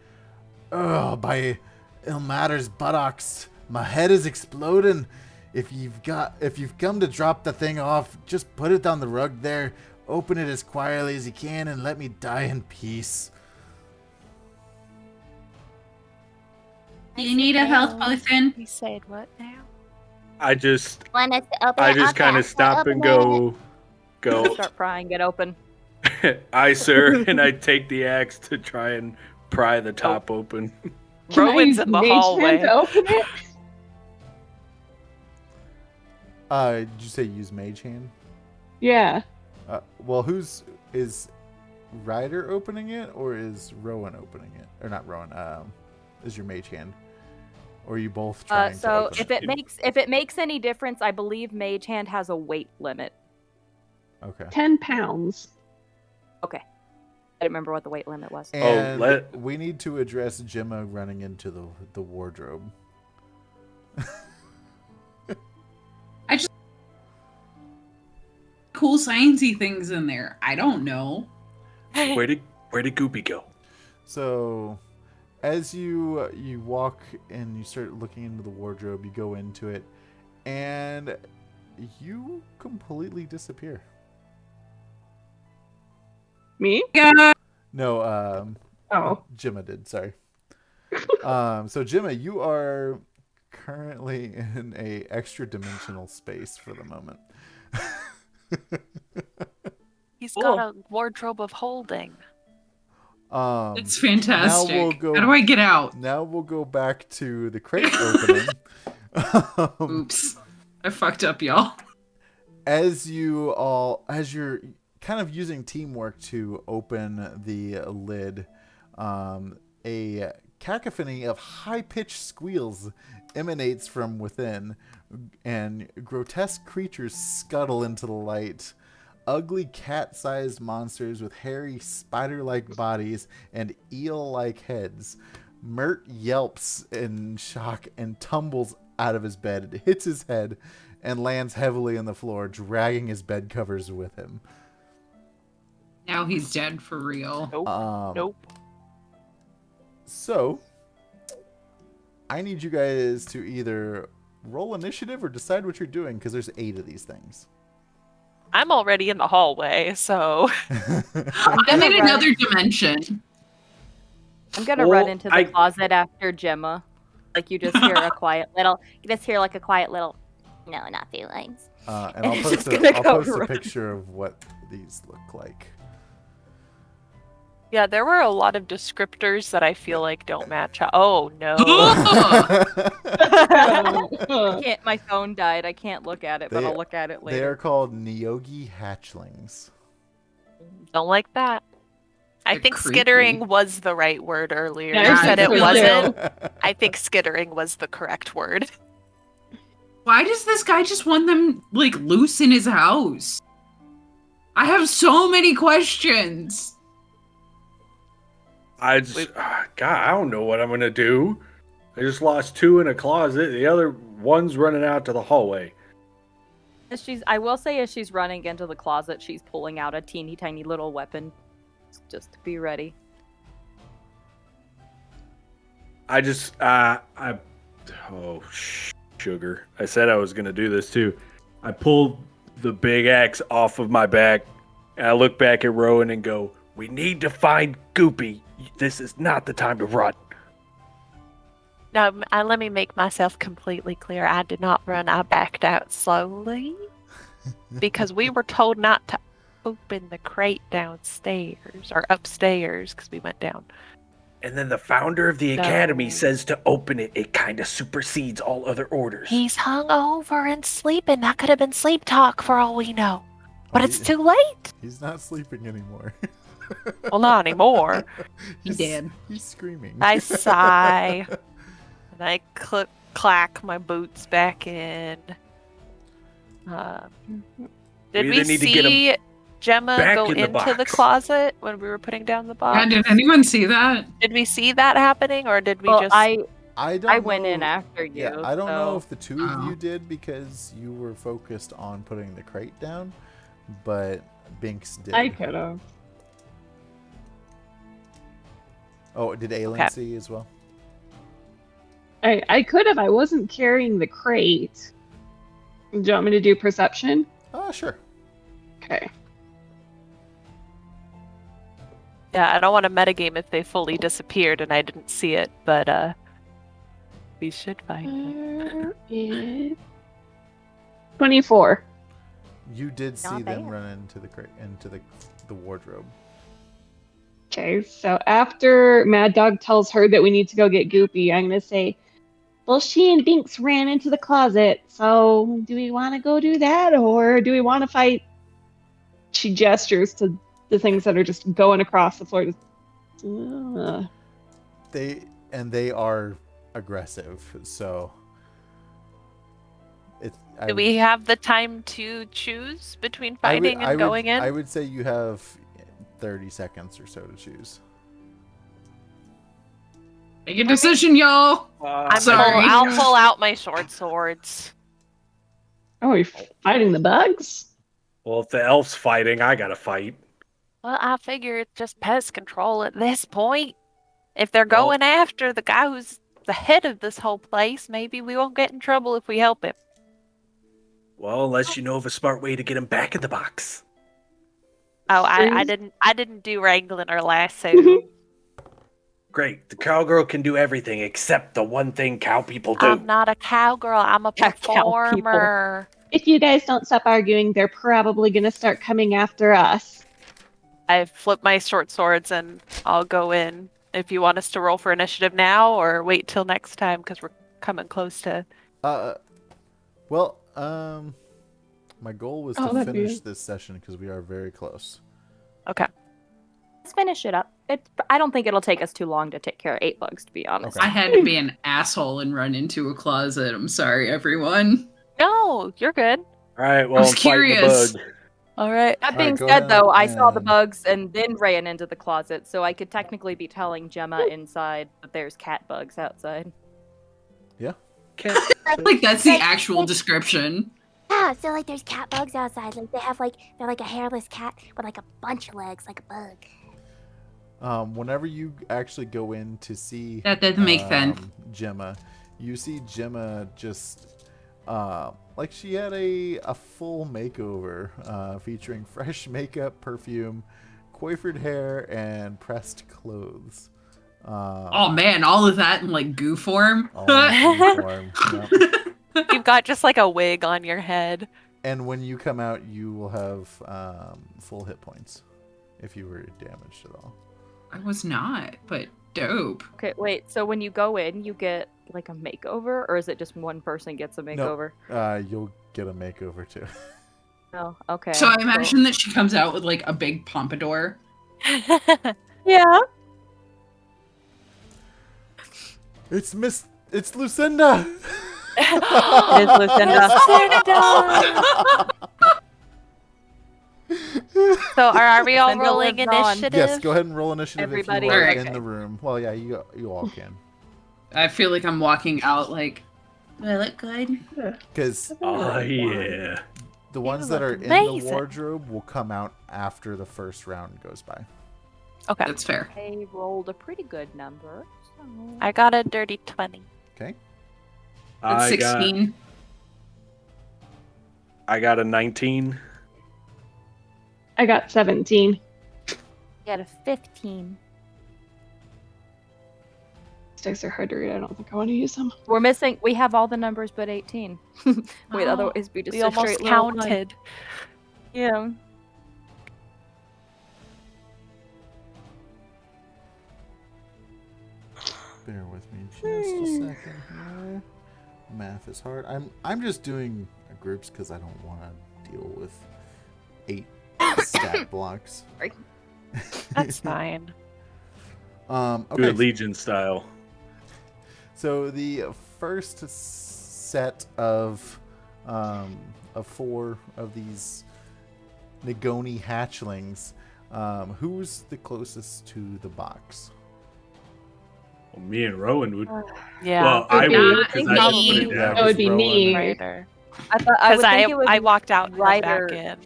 "Oh, by Ilmater's buttocks, my head is exploding. If you've come to drop the thing off, just put it on the rug there. Open it as quietly as you can and let me die in peace." Do you need a health potion? He said what now? I just Want us to open it? kind of stop and go. Start prying it open. Aye, sir. And I take the axe to try and pry the top open. Can I Rowan's use in the Mage hallway. Hand to open it? Did you say use Mage Hand? Yeah. Well, is Ryder opening it, or is Rowan opening it? Or not Rowan, is your Mage Hand? Or are you both trying to open if it makes any difference, I believe Mage Hand has a weight limit. Okay. 10 pounds. Okay. I didn't remember what the weight limit was. And we need to address Gemma running into the wardrobe. Cool sciencey things in there. I don't know. Where did Goopy go? So, as you walk and you start looking into the wardrobe, you go into it, and you completely disappear. Me? No, Gemma did. Sorry. So Gemma, you are currently in a extra dimensional space for the moment. He's got a wardrobe of holding. It's fantastic. How do I get out? Now we'll go back to the crate opening. Oops. I fucked up, y'all. As you're kind of using teamwork to open the lid, a cacophony of high-pitched squeals emanates from within, and grotesque creatures scuttle into the light. Ugly cat-sized monsters with hairy spider-like bodies and eel-like heads. Mert yelps in shock and tumbles out of his bed. It hits his head and lands heavily on the floor, dragging his bed covers with him. Now he's dead for real. Nope. So, I need you guys to either roll initiative or decide what you're doing, because there's 8 of these things. I'm already in the hallway, so I'm in another dimension. I'm gonna run into the closet after Gemma. Like you just hear a quiet little. You just hear like a quiet little. No, not felines. And I'll it's post, just gonna I'll go post a run. picture of what these look like. yeah, there were a lot of descriptors that I feel like don't match up. Oh no. I can't. My phone died. I can't look at it, but I'll look at it later. They are called Neogi hatchlings. Don't like that. I think creepy. skittering was the right word earlier. Yeah, You I said it feel wasn't. too. I think skittering was the correct word. Why does this guy just want them like loose in his house? I have so many questions. God, I don't know what I'm gonna do. I just lost 2 in a closet. The other one's running out to the hallway. I will say, as she's running into the closet, she's pulling out a teeny tiny little weapon, just to be ready. Sugar. I said I was gonna do this too. I pulled the big axe off of my back, and I look back at Rowan and go, "We need to find Goopy. This is not the time to run." Now, let me make myself completely clear. I did not run. I backed out slowly because we were told not to open the crate downstairs or upstairs because we went down. And then the founder of the No. academy says to open it. It kind of supersedes all other orders. He's hungover and sleeping. That could have been sleep talk for all we know. But it's too late. He's not sleeping anymore. Well, not anymore. He did. He's screaming. I sigh. And I clack my boots back in. Did we either need to get see Gemma back go in the into the box. closet when we were putting down the box? Yeah, did anyone see that? Did we see that happening, or did we Well, just? I don't. I went in know- after you. Yeah, I don't know so- if the two of you did because you were focused on putting the crate down, but Binks did. I could have. Oh, did Aylin Okay. see as well? I could have. I wasn't carrying the crate. Do you want me to do perception? Oh, sure. Okay. Yeah, I don't want to metagame if they fully disappeared and I didn't see it, but we should find it. There is 24. You did see Not them bad. run into the crate, into the wardrobe. Okay, so after Mad Dog tells her that we need to go get Goopy, I'm gonna say, well, she and Binks ran into the closet, so do we want to go do that, or do we want to fight? She gestures to the things that are just going across the floor. They are aggressive, so Do we have the time to choose between fighting and going in? I would say you have 30 seconds or so to choose. Make a decision, y'all. Sorry. I'll pull out my short swords. Oh, you're fighting the bugs? Well, if the elf's fighting, I gotta fight. Well, I figure it's just pest control at this point. If they're going after the guy who's the head of this whole place, maybe we won't get in trouble if we help him. Well, unless you know of a smart way to get him back in the box. Oh, I didn't do wrangling or lasso. Great. The cowgirl can do everything except the one thing cow people do. I'm not a cowgirl. I'm a Yeah, cow people. performer. If you guys don't stop arguing, they're probably gonna start coming after us. I flip my short swords and I'll go in. If you want us to roll for initiative now or wait till next time because we're coming close to. Well, my goal was to that'd be- finish this session because we are very close. Okay. Let's finish it up. I don't think it'll take us too long to take care of 8 bugs, to be honest. Okay. I had to be an asshole and run into a closet. I'm sorry, everyone. No, you're good. All right, well, was I'm fighting the curious. bug. All right. That Alright, being go said, ahead though, I saw the and- bugs and then ran into the closet, so I could technically be telling Gemma inside that there's cat bugs outside. Like that's the actual description. Yeah, so like there's cat bugs outside. Like they're like a hairless cat with like a bunch of legs, like a bug. Whenever you actually go in to see That doesn't make sense. Gemma, you see Gemma just like she had a full makeover featuring fresh makeup, perfume, coiffured hair, and pressed clothes. Oh man, all of that in like goo form. All in goo form. Yep. You've got just like a wig on your head. And when you come out, you will have full hit points if you were damaged at all. I was not, but dope. Okay, wait. So when you go in, you get like a makeover, or is it just one person gets a makeover? No, you'll get a makeover too. Oh, okay. So I imagine that she comes out with like a big pompadour. Yeah. It's Lucinda. It is Lucinda. So are we all Lucinda rolling lives on. initiative? Yes, go ahead and roll initiative Everybody. if you are Alright. in the room. Well, yeah, you all can. I feel like I'm walking out like, do I look good? Because Oh, yeah. the ones that are look in the amazing. wardrobe will come out after the first round goes by. Okay. That's fair. I rolled a pretty good number. So... I got a dirty 20. Okay. That's I got 16. a 19. I got 17. Got a 15. These dice are hard to read. I don't think I want to use them. We're missing. We have all the numbers but 18. Wait, Oh, otherwise we just We a almost straight little line. counted. Yeah. Bear with me just a second here. Math is hard. I'm just doing groups because I don't want to deal with 8 stat blocks. That's fine. Do Okay. it Legion style. So the first set of 4 of these Nagoni hatchlings, who's the closest to the box? Well, me and Rowan would. Yeah. Well, I Would would be because I me. put it Yeah, down. That would be Rowan. me. Ryder. I would Because think it would I be walked out and went Ryder. back in.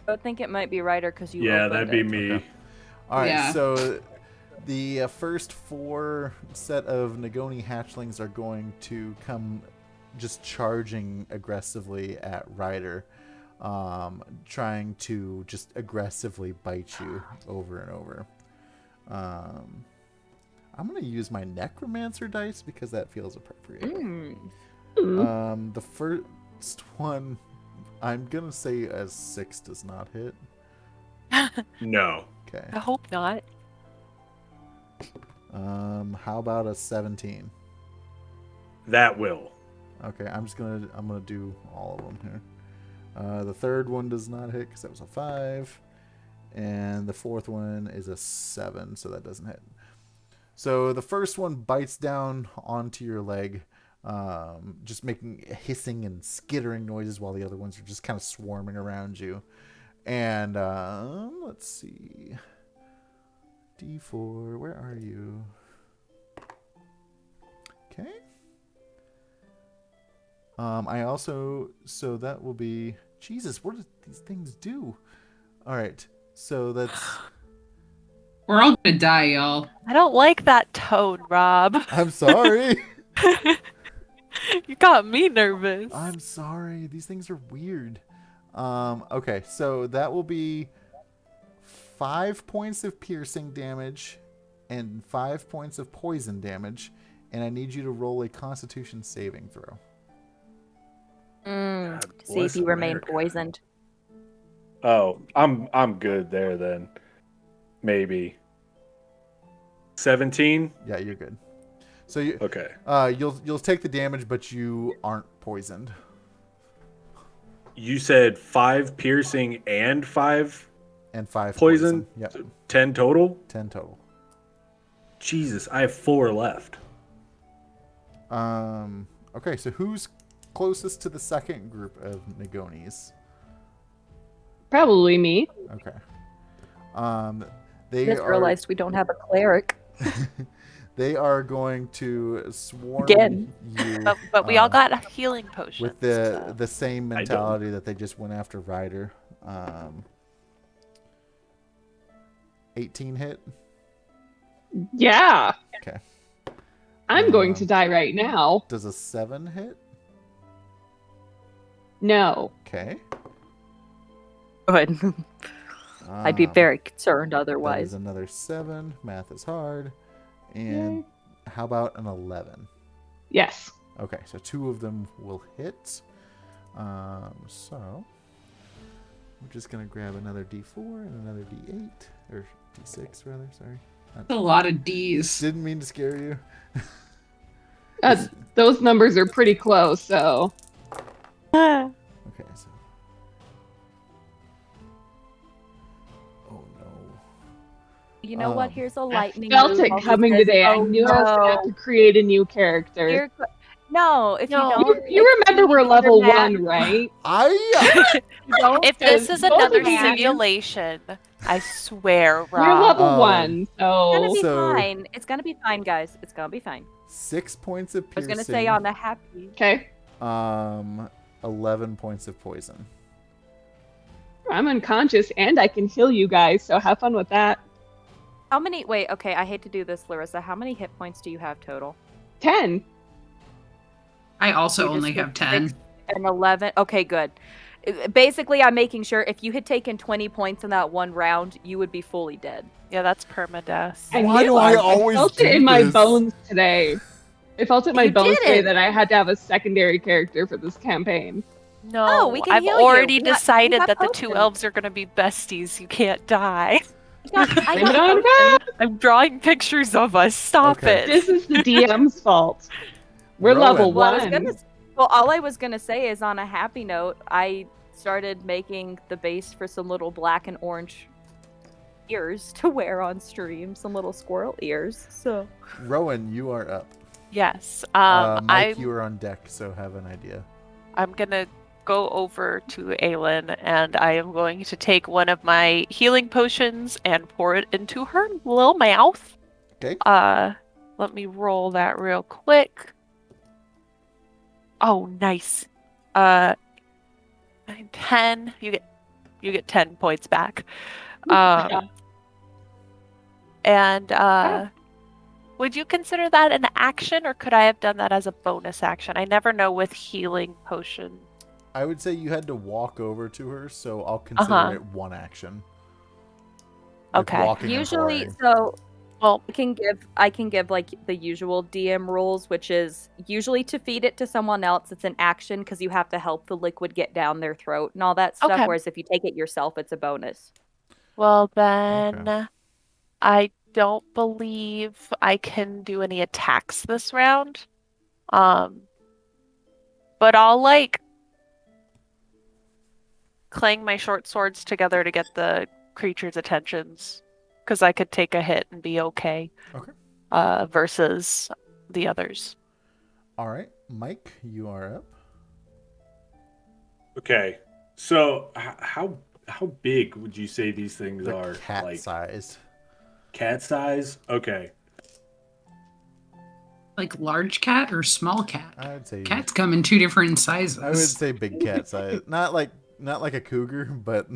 I would think it might be Ryder because you. Yeah, opened that'd be it. me. Okay. All right, Yeah. so the first 4 set of Nagoni hatchlings are going to come just charging aggressively at Ryder, trying to just aggressively bite you over and over. I'm going to use my Necromancer dice because that feels appropriate. The first one, I'm going to say a 6 does not hit. No. Okay. I hope not. How about a 17? That will. Okay, I'm gonna do all of them here. The third one does not hit because that was a 5, and the fourth one is a 7, so that doesn't hit. So the first one bites down onto your leg, just making hissing and skittering noises while the other ones are just kind of swarming around you. And let's see. D4, where are you? Okay. I also, so that will be, Jesus, what do these things do? All right, so that's, We're all gonna die, y'all. I don't like that tone, Rob. I'm sorry. You got me nervous. I'm sorry. These things are weird. Okay, so that will be 5 points of piercing damage and 5 points of poison damage, and I need you to roll a Constitution saving throw. See if bless you remain America. poisoned. Oh, I'm good there then. Maybe 17. Yeah, you're good. So you Okay. you'll take the damage, but you aren't poisoned. You said 5 piercing and 5 And 5 poison. Yep, So 10 total. 10 total. Jesus, I have 4 left. Okay, so who's closest to the second group of Nagonis? Probably me. Okay. I They just are realized we don't have a cleric. they are going to swarm Again. you. But we all got healing potions. with so. the same I don't. mentality that they just went after Ryder. 18 hit. Yeah. Okay. I'm going to die right now. Does a 7 hit? No. Okay. Good. I'd be Um, very concerned That otherwise. is another 7. Math is hard. And how about an 11? Yes. Okay, so 2 of them will hit. So we're just gonna grab another D4 and another D8 or D6 rather. Sorry. A lot of D's. Didn't mean to scare you. Those numbers are pretty close, so. Okay, so. Oh no. You know what? Here's a I lightning. felt move. it I'll coming do this. today. I Oh, knew I was going to have no. to create a new character. No, if you No. don't. You remember we're exceed level your max- 1, right? I Don't, If this is both another of you- simulation, I swear, You're Rob. level 1, It's gonna so. be So- fine. It's gonna be fine, guys. It's gonna be fine. 6 points of I was piercing. gonna say on the happy. Okay. 11 points of poison. I'm unconscious and I can heal you guys, so have fun with that. How many? Wait. Okay. I hate to do this, Larissa. How many hit points do you have total? 10. I also You just only hit have 10. 6 and 11. Okay, good. Basically, I'm making sure if you had taken 20 points in that one round, you would be fully dead. Yeah, that's permadeath. Why do I always felt do it in my this? bones today. I felt it in my You bones today didn't. that I had to have a secondary character for this campaign. No, we can I've heal you. already We got decided that the two potions. elves are going to be besties. You can't die. Blame it on God. I'm drawing pictures of us. Stop Okay. it. This is the DM's fault. We're Rowan. level Well, 1. all I was gonna say is on a happy note, I started making the base for some little black and orange ears to wear on stream, some little squirrel ears. So Rowan, you are up. Yes. Mike, you are on deck, so have an idea. I'm gonna go over to Aylin and I am going to take one of my healing potions and pour it into her little mouth. Okay. Let me roll that real quick. Oh, nice. 10. You get 10 points back. And would you consider that an action, or could I have done that as a bonus action? I never know with healing potion. I would say you had to walk over to her, so I'll consider it one action. With Okay. walking and usually, pouring. so Well, I can give like the usual DM rules, which is usually to feed it to someone else. It's an action because you have to help the liquid get down their throat and all that stuff. Okay. Whereas if you take it yourself, it's a bonus. well then, Okay. I don't believe I can do any attacks this round. But I'll like clang my short swords together to get the creature's attentions, because I could take a hit and be okay. Okay. Versus the others. All right, Mike, you are up. Okay. So how big would you say these things They're are? cat-sized. Cat size? Okay. Like large cat or small cat? I would say Cats come in 2 different sizes. I would say big cat size. Not like a cougar, but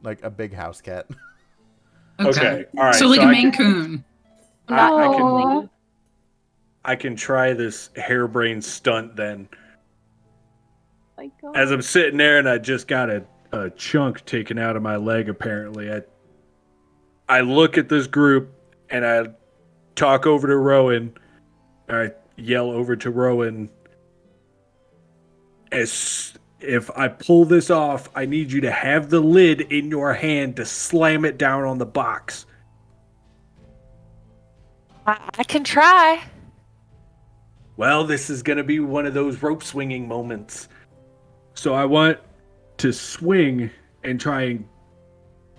like a big house cat. Okay. All right. So like a I Maine can- Coon. I can try this harebrained stunt then. My God. As I'm sitting there and I just got a chunk taken out of my leg, apparently, I look at this group and I talk over to Rowan. I yell over to Rowan. If I pull this off, I need you to have the lid in your hand to slam it down on the box. I can try. Well, this is going to be one of those rope swinging moments. So I want to swing and try and,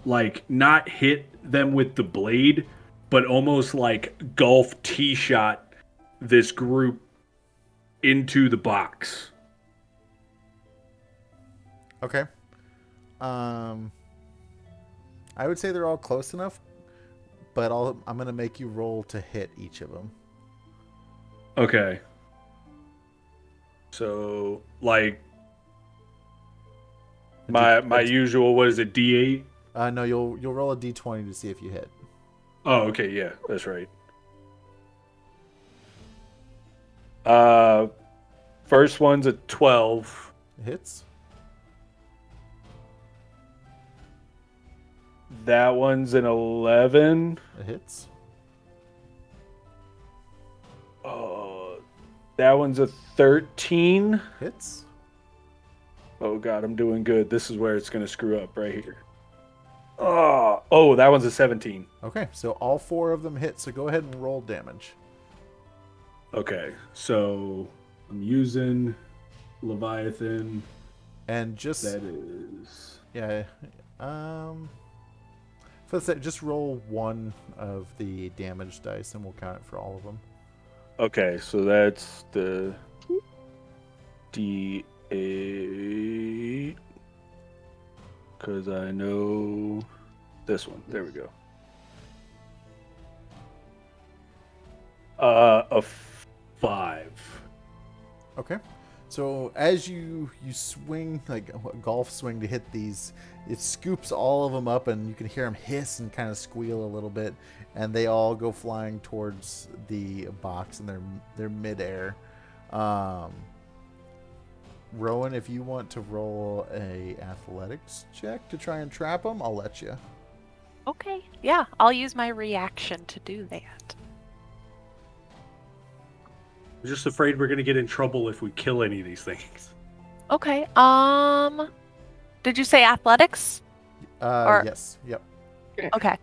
like, not hit them with the blade, but almost like golf tee shot this group into the box. Okay. I would say they're all close enough, but I'm gonna make you roll to hit each of them. Okay. So, like, my usual, what is it, D8? No, you'll roll a d20 to see if you hit. Oh, okay, yeah, that's right. First one's a 12. It hits. That one's an 11. It hits. That one's a 13. Hits. Oh god, I'm doing good. This is where it's gonna screw up right here. Oh, that one's a 17. Okay, so all 4 of them hit, so go ahead and roll damage. Okay, so I'm using Leviathan. And just That is... yeah, for the sake, just roll 1 of the damage dice, and we'll count it for all of them. Okay, so that's the D8. Because I know this one. There we go. A 5. Okay. So as you swing like a golf swing to hit these, it scoops all of them up, and you can hear them hiss and kind of squeal a little bit, and they all go flying towards the box, and they're midair. Rowan, if you want to roll a athletics check to try and trap them, I'll let you. Okay. Yeah, I'll use my reaction to do that. I'm just afraid we're gonna get in trouble if we kill any of these things. Okay. Did you say athletics? Or- Yes. Yep. Okay.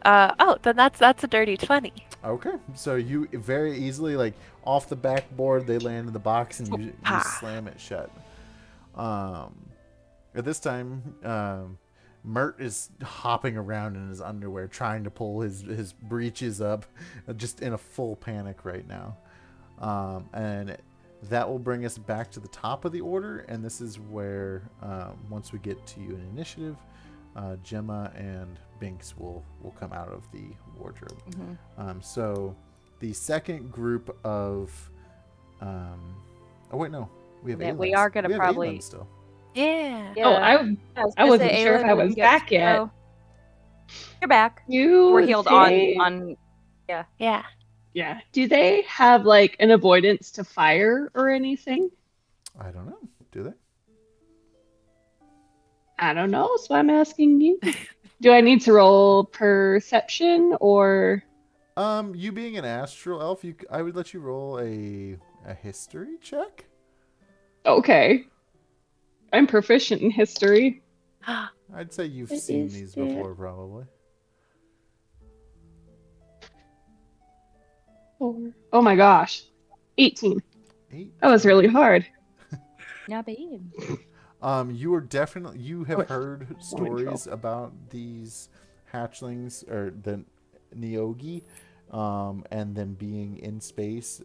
Then that's a dirty 20. Okay. So you very easily, like off the backboard, they land in the box, and you slam it shut. At this time, Mert is hopping around in his underwear, trying to pull his breeches up, just in a full panic right now. And that will bring us back to the top of the order, and this is where, once we get to you in initiative, Gemma and Binks will come out of the wardrobe. Mm-hmm. So the second group of... oh, wait, no. We have We Aylins. are going to have probably... Aylin still. Yeah. Oh, I wasn't sure if I was back yet. You're back. You We're healed on... Yeah. Yeah. Yeah. Do they have like an avoidance to fire or anything? I don't know. Do they? I don't know, so I'm asking you. Do I need to roll perception or? You being an astral elf, I would let you roll a history check. Okay. I'm proficient in history. I'd say you've seen these before, probably. 4. Oh my gosh. 18. 8. That was really hard. Not bad. You have heard stories about these hatchlings, or the Neogi, and them being in space.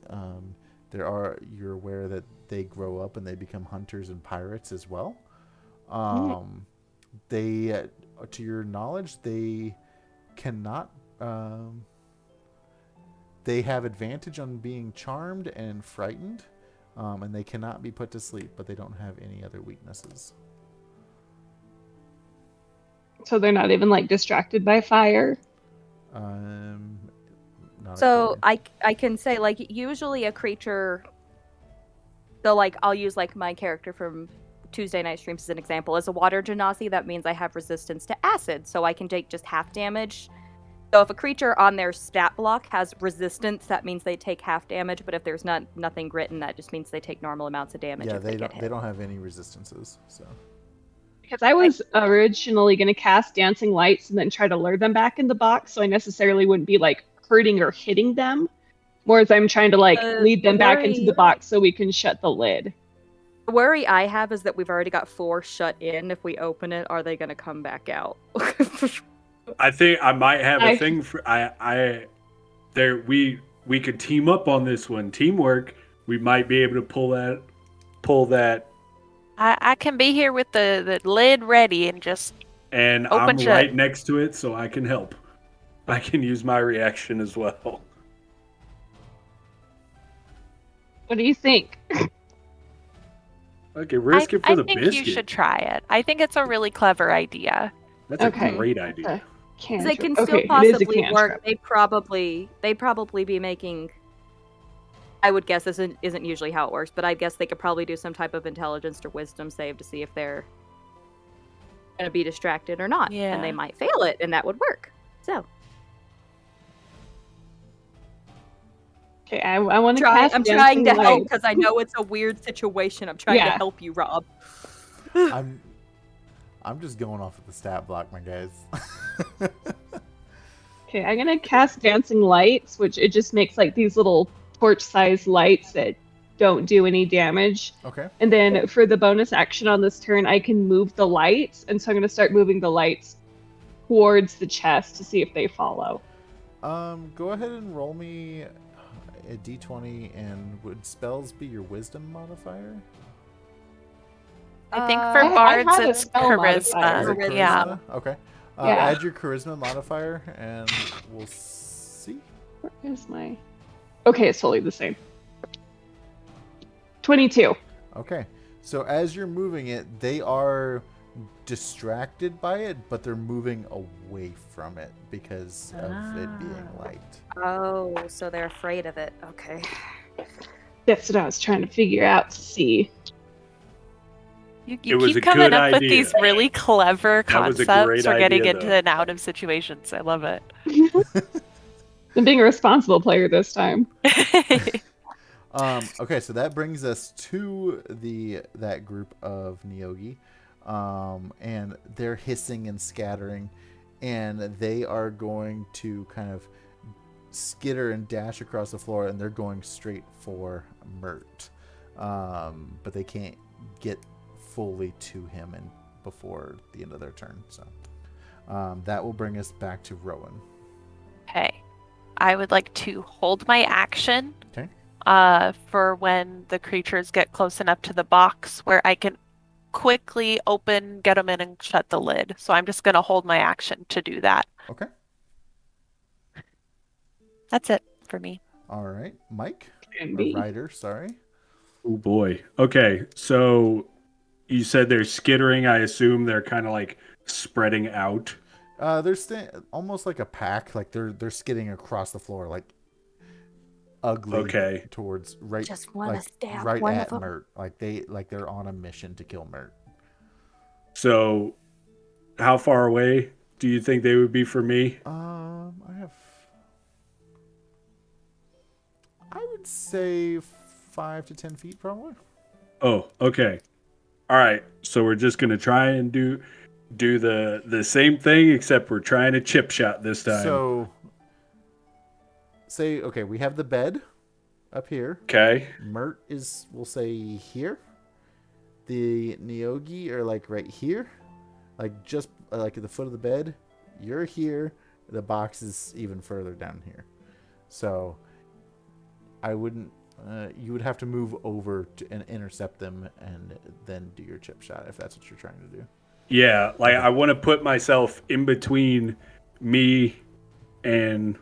You're aware that they grow up and they become hunters and pirates as well. They, to your knowledge, they cannot. They have advantage on being charmed and frightened. And they cannot be put to sleep, but they don't have any other weaknesses. So they're not even like distracted by fire? So I can say, like, usually a creature... So, like, I'll use, like, my character from Tuesday Night Streams as an example. As a water genasi, that means I have resistance to acid, so I can take just half damage. So if a creature on their stat block has resistance, that means they take half damage. But if there's nothing written, that just means they take normal amounts of damage. Yeah, if they get hit. they don't have any resistances. So Because I was originally going to cast dancing lights and then try to lure them back in the box, so I necessarily wouldn't be like hurting or hitting them. More as I'm trying to like lead them back into the box so we can shut the lid. The worry I have is that we've already got 4 shut in. If we open it, are they going to come back out? I think I might have a thing for we could team up on this one. Teamwork. We might be able to pull that. I can be here with the lid ready and just And open I'm shut. right next to it, so I can help. I can use my reaction as well. What do you think? Okay, risk it for the I think biscuit. you should try it. I think it's a really clever idea. That's a great idea. They can still possibly work. They probably be making... I would guess this isn't usually how it works, but I guess they could probably do some type of intelligence or wisdom save to see if they're going to be distracted or not. Yeah. And they might fail it, and that would work. So Okay, I want to cast I'm trying to Dancing help Lights. because I know it's a weird situation. I'm trying to Yeah. help you, Rob. I'm just going off of the stat block, my guys. Okay, I'm gonna cast Dancing Lights, which it just makes like these little torch-sized lights that don't do any damage. Okay. And then for the bonus action on this turn, I can move the lights, and so I'm gonna start moving the lights towards the chest to see if they follow. Go ahead and roll me a d20, and would spells be your wisdom modifier? I think Uh, for I bards had a it's spell modifier. Is it charisma. Yeah. charisma? Okay. Yeah. Add your charisma modifier, and we'll see. Where is my... Okay, it's totally the same. 22. Okay. So as you're moving it, they are distracted by it, but they're moving away from it because of it being light. Oh, so they're afraid of it. Okay. That's what I was trying to figure out to see. You It was keep a coming good up with idea. these really clever That was a concepts great for getting idea, into though. and out of situations. I love it. I'm being a responsible player this time. Okay, so that brings us to that group of Neogi, and they're hissing and scattering, and they are going to kind of skitter and dash across the floor, and they're going straight for Mert, but they can't get fully to him and before the end of their turn. So that will bring us back to Rowan. Okay. I would like to hold my action Okay. for when the creatures get close enough to the box where I can quickly get them in and shut the lid. So I'm just going to hold my action to do that. Okay. That's it for me. All right, Mike. Can Or be. Ryder, sorry. Oh boy. Okay, so you said they're skittering. I assume they're kind of like spreading out. They're almost like a pack, like they're skidding across the floor, like ugly. Okay. Towards right, Just want to like stab right one at of them. Mert, like they're on a mission to kill Mert. So, how far away do you think they would be for me? I would say 5 to 10 feet, probably. Oh, okay. All right. So we're just gonna try and do the same thing, except we're trying to chip shot this time. So, okay, we have the bed up here. Okay. Mert is, we'll say, here. The Neogi are like right here, like just like at the foot of the bed. You're here. The box is even further down here. So I wouldn't. You would have to move over and intercept them, and then do your chip shot if that's what you're trying to do. Yeah, like I want to put myself in between me and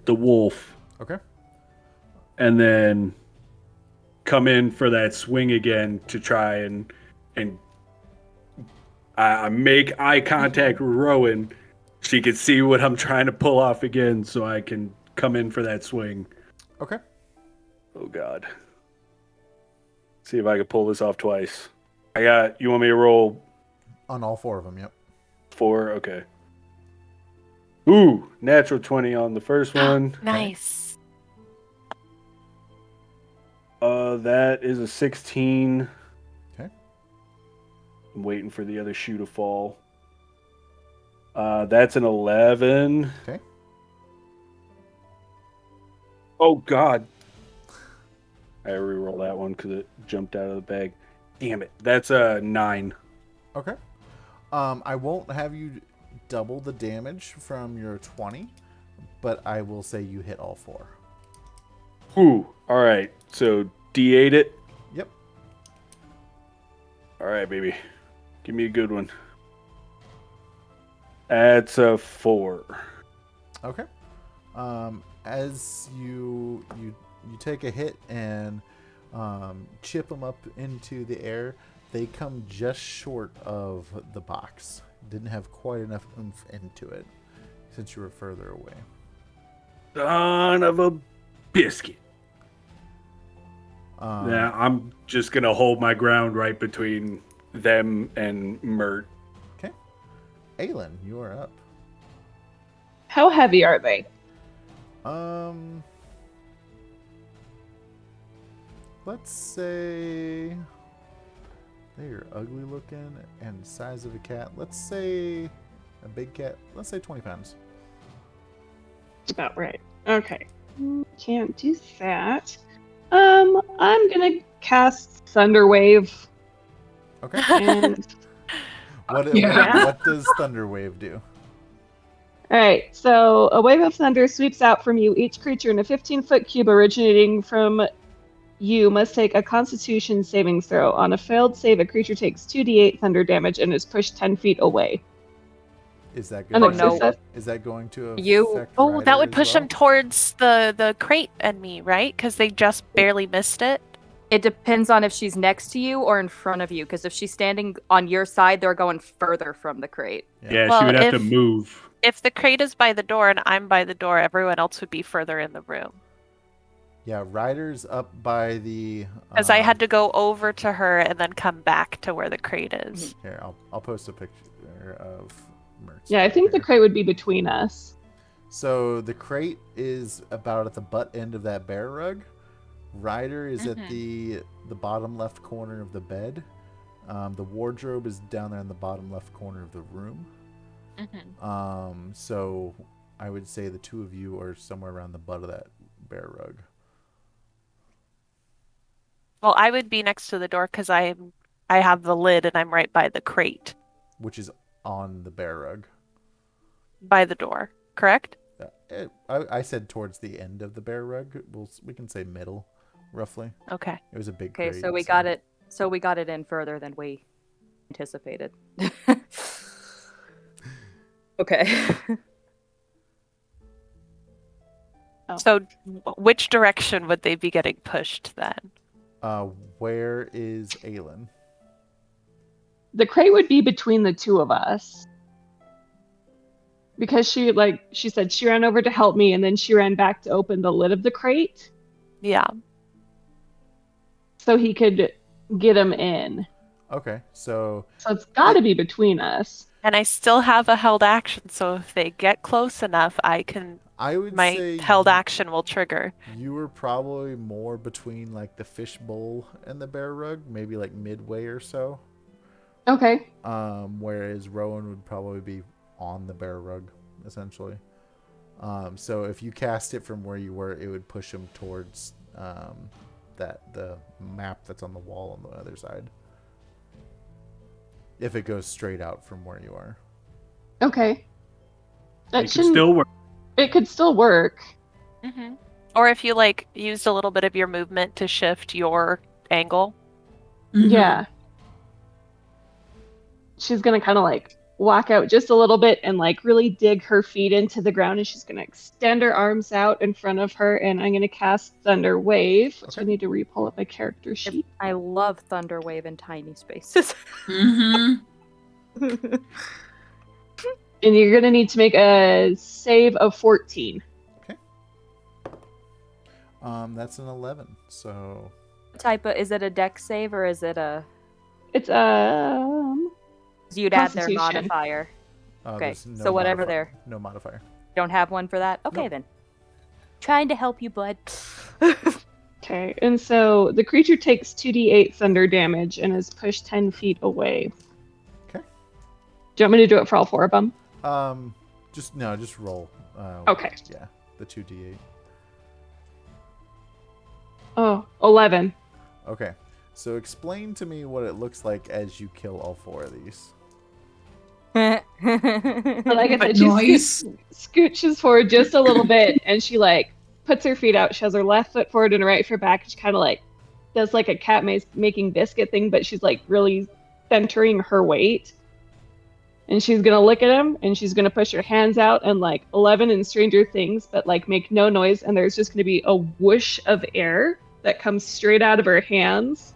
the wolf. Okay. And then come in for that swing again to try and I make eye contact with Rowan. She can see what I'm trying to pull off again, so I can come in for that swing. Okay. Oh God. See if I can pull this off twice. You want me to roll On all 4 of them, yep. 4? Okay. Ooh, natural 20 on the first one. Nice. That is a 16. Okay. I'm waiting for the other shoe to fall. That's an 11. Okay. Oh God. I reroll that one because it jumped out of the bag. Damn it. That's a 9. Okay. I won't have you double the damage from your 20, but I will say you hit all 4. Ooh. All right. So D8 it. Yep. All right, baby. Give me a good one. That's a 4. Okay. As you take a hit and chip them up into the air, they come just short of the box. Didn't have quite enough oomph into it since you were further away. Son of a biscuit. Yeah, I'm just gonna hold my ground right between them and Mert. Aylin, you are up. How heavy are they? Let's say they are ugly looking and size of a cat. Let's say a big cat. Let's say 20 pounds. About right. Okay. Can't do that. I'm gonna cast Thunderwave. Okay. And What does Thunderwave do? Alright, so a wave of thunder sweeps out from you. Each creature in a 15-foot cube originating from you must take a Constitution saving throw. On a failed save, a creature takes 2d8 thunder damage and is pushed 10 feet away. Is that An going? success- Is that going to affect that would Ryder push as them well? towards the crate and me, right? Because they just barely missed it. It depends on if she's next to you or in front of you, because if she's standing on your side, they're going further from the crate. Yeah, Well, she would have to if- move. If the crate is by the door and I'm by the door, everyone else would be further in the room. Yeah, Ryder's up by the. Because I had to go over to her and then come back to where the crate is. Here, I'll post a picture of Mertz. Yeah, I think the here. crate would be between us. So the crate is about at the butt end of that bear rug. Ryder is at the bottom left corner of the bed. The wardrobe is down there in the bottom left corner of the room. So I would say the two of you are somewhere around the butt of that bear rug. Well, I would be next to the door because I have the lid and I'm right by the crate, Which is on the bear rug. by the door. Correct? I said towards the end of the bear rug. We can say middle, roughly. Okay. It was a big Okay, crate, so we got it. So we got it in further than we anticipated. Okay. So, which direction would they be getting pushed then? Where is Aylin? The crate would be between the two of us. Because she said she ran over to help me and then she ran back to open the lid of the crate Yeah. so he could get him in. Okay, so So it's got to be between us. And I still have a held action, so if they get close enough, I would my say held action will trigger. you were probably more between like the fish bowl and the bear rug, maybe like midway or so. Okay. Whereas Rowan would probably be on the bear rug, essentially. So if you cast it from where you were, it would push him towards the map that's on the wall on the other side. If it goes straight out from where you are. Okay. That It could still work. It could still work. Or if you used a little bit of your movement to shift your angle. Yeah. She's gonna kind of walk out just a little bit and really dig her feet into the ground, and she's gonna extend her arms out in front of her, and I'm gonna cast Thunder Wave, which I need to re-pull up my character sheet. I love Thunder Wave in tiny spaces. And you're gonna need to make a save of 14. Okay. That's an 11. So Is it a dex save or is it a? It's You'd add their Constitution. modifier. Okay, there's no so whatever modifier. No modifier. You don't have one for that? Okay, Nope. then. Trying to help you, bud. Okay, and so the creature takes 2d8 thunder damage and is pushed 10 feet away. Okay. Do you want me to do it for all four of them? Just roll. Okay. Yeah, the 2d8. Oh, 11. Okay. So explain to me what it looks like as you kill all four of these. But like I said, Nice. she scooches forward just a little bit, and she puts her feet out. She has her left foot forward and her right foot back. She kind of does a cat making biscuit thing, but she's really centering her weight. And she's gonna look at him, and she's gonna push her hands out, and 11 in Stranger Things, but make no noise. And there's just gonna be a whoosh of air that comes straight out of her hands,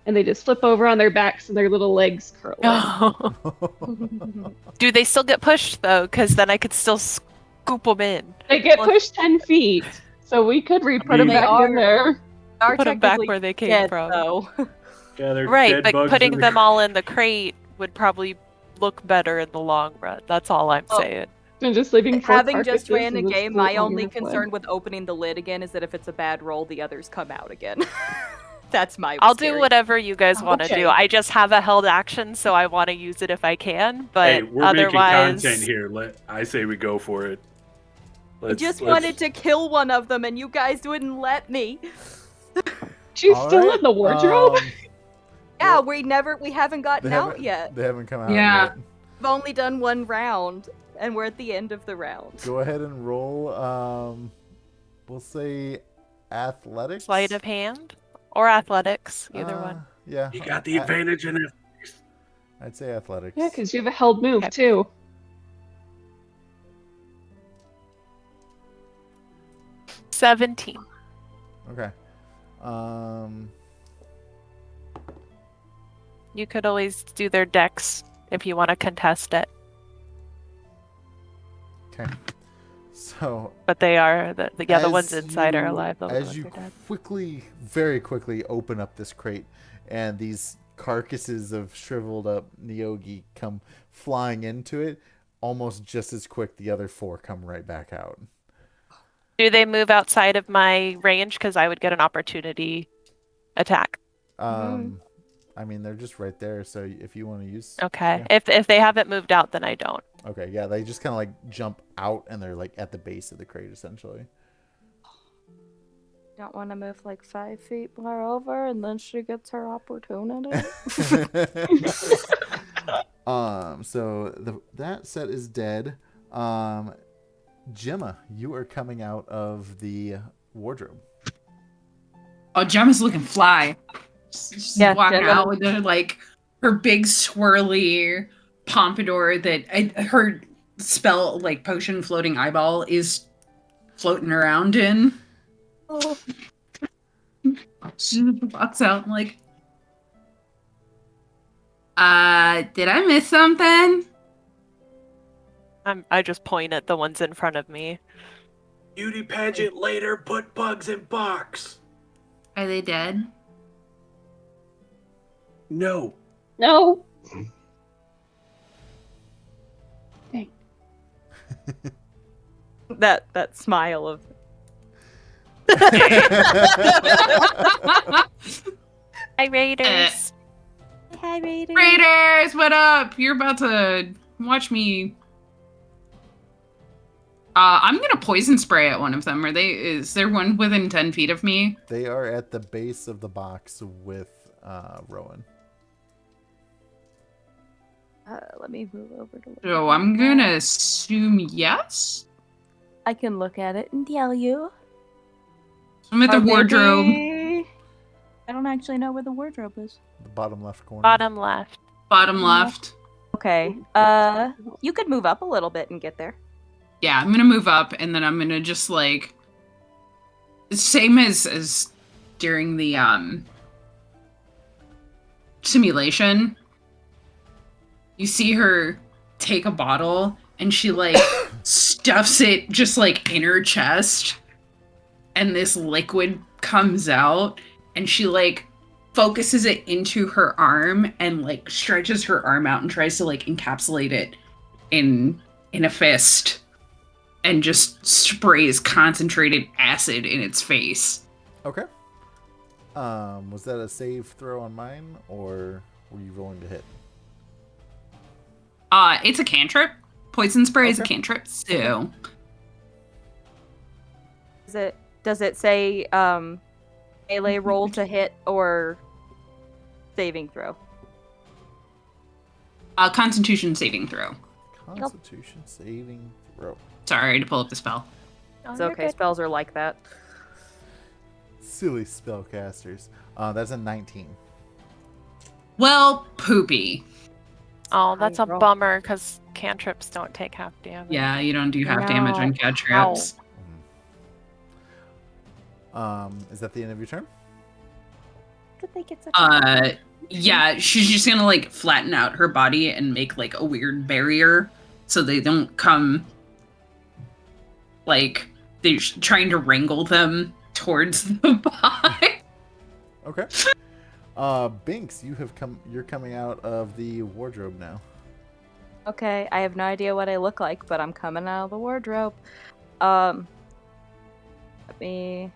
and they just flip over on their backs, and their little legs curl in. Do they still get pushed though? Because then I could still scoop them in. They get pushed 10 feet, so we could re-put them They back in there. Put them back where they came dead, from. though. Yeah, they're Right, dead but bugs putting in them all in the crate would probably look better in the long run. That's all I'm saying. And just leaving 4 Having just carcasses ran a in the game, school my on only your flag. concern with opening the lid again is that if it's a bad roll, the others come out again. That's my I'll scary. do whatever you guys want to Okay. do. I just have a held action, so I want to use it if I can. But Hey, we're otherwise, making content here. I say we go for it. I just wanted to kill one of them, and you guys wouldn't let me. She's All still right, in the wardrobe? Yeah, we haven't gotten out yet. They haven't come out Yeah. yet. We've only done one round, and we're at the end of the round. Go ahead and roll. We'll say athletics. sleight of hand or athletics, either one. Yeah. You got the advantage in it. I'd say athletics. Yeah, because you have a held move, too. $17. Okay. You could always do their decks if you want to contest it. Okay. So. But they are the ones inside are alive. As you very quickly open up this crate, and these carcasses of shriveled up Neogi come flying into it, almost just as quick the other 4 come right back out. Do they move outside of my range? Because I would get an opportunity attack. I mean, they're just right there, so if you want to use... Okay. Yeah. If they haven't moved out, then I don't. Okay, yeah, they just kind of like jump out, and they're like at the base of the crate, essentially. Don't want to move like 5 feet more over, and then she gets her opportunity. So that set is dead. Gemma, you are coming out of the wardrobe. Oh, Gemma's looking fly. She's walking Gemma. out with her big swirly pompadour that her spell potion floating eyeball is floating around in. Oh. She walks out and did I miss something? I just point at the ones in front of me. Beauty pageant later, put bugs in box. Are they dead? No. No. Dang. that smile of Hi, Raiders. Hi, Raiders. Raiders, what up? You're about to watch me. I'm gonna poison spray at one of them. Is there one within 10 feet of me? They are at the base of the box with Rowan. Let me move over to. So I'm gonna assume yes. I can look at it and tell you. I'm at the wardrobe. I don't actually know where the wardrobe is. The bottom left corner. Bottom left. Bottom left. Okay. You could move up a little bit and get there. Yeah, I'm gonna move up, and then I'm gonna just same as during the simulation. You see her take a bottle, and she stuffs it just in her chest, and this liquid comes out, and she focuses it into her arm and stretches her arm out and tries to encapsulate it in a fist. And just sprays concentrated acid in its face. Okay. Was that a save throw on mine, or were you rolling to hit? It's a cantrip. Poison spray is a cantrip, so. Does it say melee roll to hit or saving throw? Constitution saving throw. Constitution saving throw. Sorry to pull up the spell. It's okay. Spells are like that. Silly spellcasters. That's a 19. Well, poopy. Oh, that's a bummer because cantrips don't take half damage. Yeah, you don't do half damage on cantrips. Is that the end of your turn? Did they get such Yeah, she's just gonna flatten out her body and make a weird barrier so they don't come they're trying to wrangle them towards the body. Okay. Binks, you're coming out of the wardrobe now. Okay, I have no idea what I look like, but I'm coming out of the wardrobe. Let me.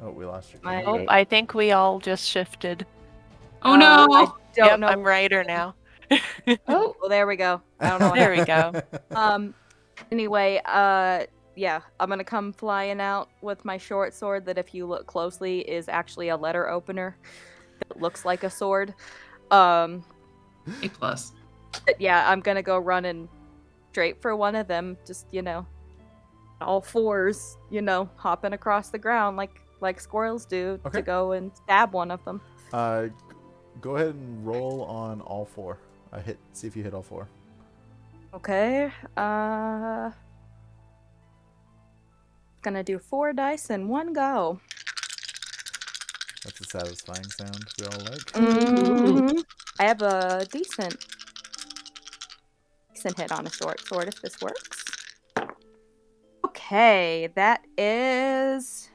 Oh, we lost your My- camera. I think we all just shifted. Oh no! I don't Yep, know. I'm writer now. Oh, Well, there we go. I don't know. What There we go. Anyway, yeah, I'm gonna come flying out with my short sword that, if you look closely, is actually a letter opener. It looks like a sword. A+. But yeah, I'm gonna go running straight for one of them. Just all fours, hopping across the ground like squirrels do Okay. to go and stab one of them. Go ahead and roll on all four. See if you hit all four. Okay. Gonna do 4 dice in one go. That's a satisfying sound we all like. Mhm. I have a decent hit on a short sword if this works. Okay, that is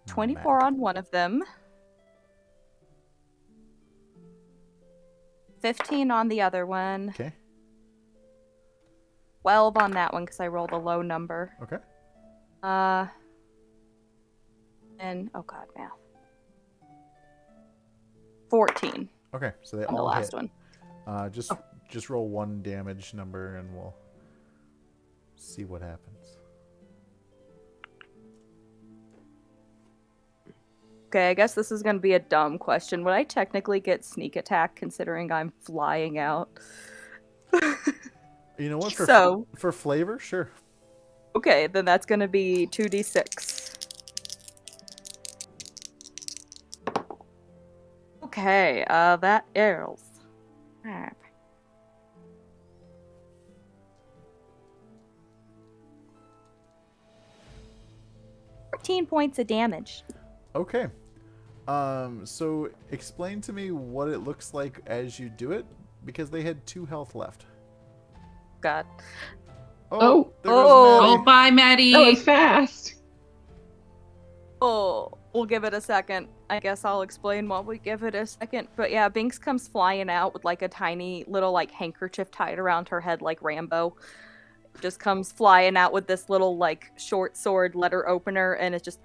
24 on one of them. 15 on the other one. Okay. 12 on that one because I rolled a low number. Okay. And oh god, math. 14 Okay, so they on the all last hit. one. Just roll one damage number and we'll see what happens. Okay, I guess this is gonna be a dumb question. Would I technically get sneak attack considering I'm flying out? You know what? For flavor, sure. Okay, then that's gonna be 2d6. Okay, that is. 14 points of damage. Okay. So explain to me what it looks like as you do it, because they had 2 health left. God. Oh. There goes Maddy. Oh, bye, Maddy. that was fast. Oh, we'll give it a second. I guess I'll explain while we give it a second. But yeah, Binks comes flying out with like a tiny little like handkerchief tied around her head like Rambo. Just comes flying out with this little like short sword letter opener, and it's just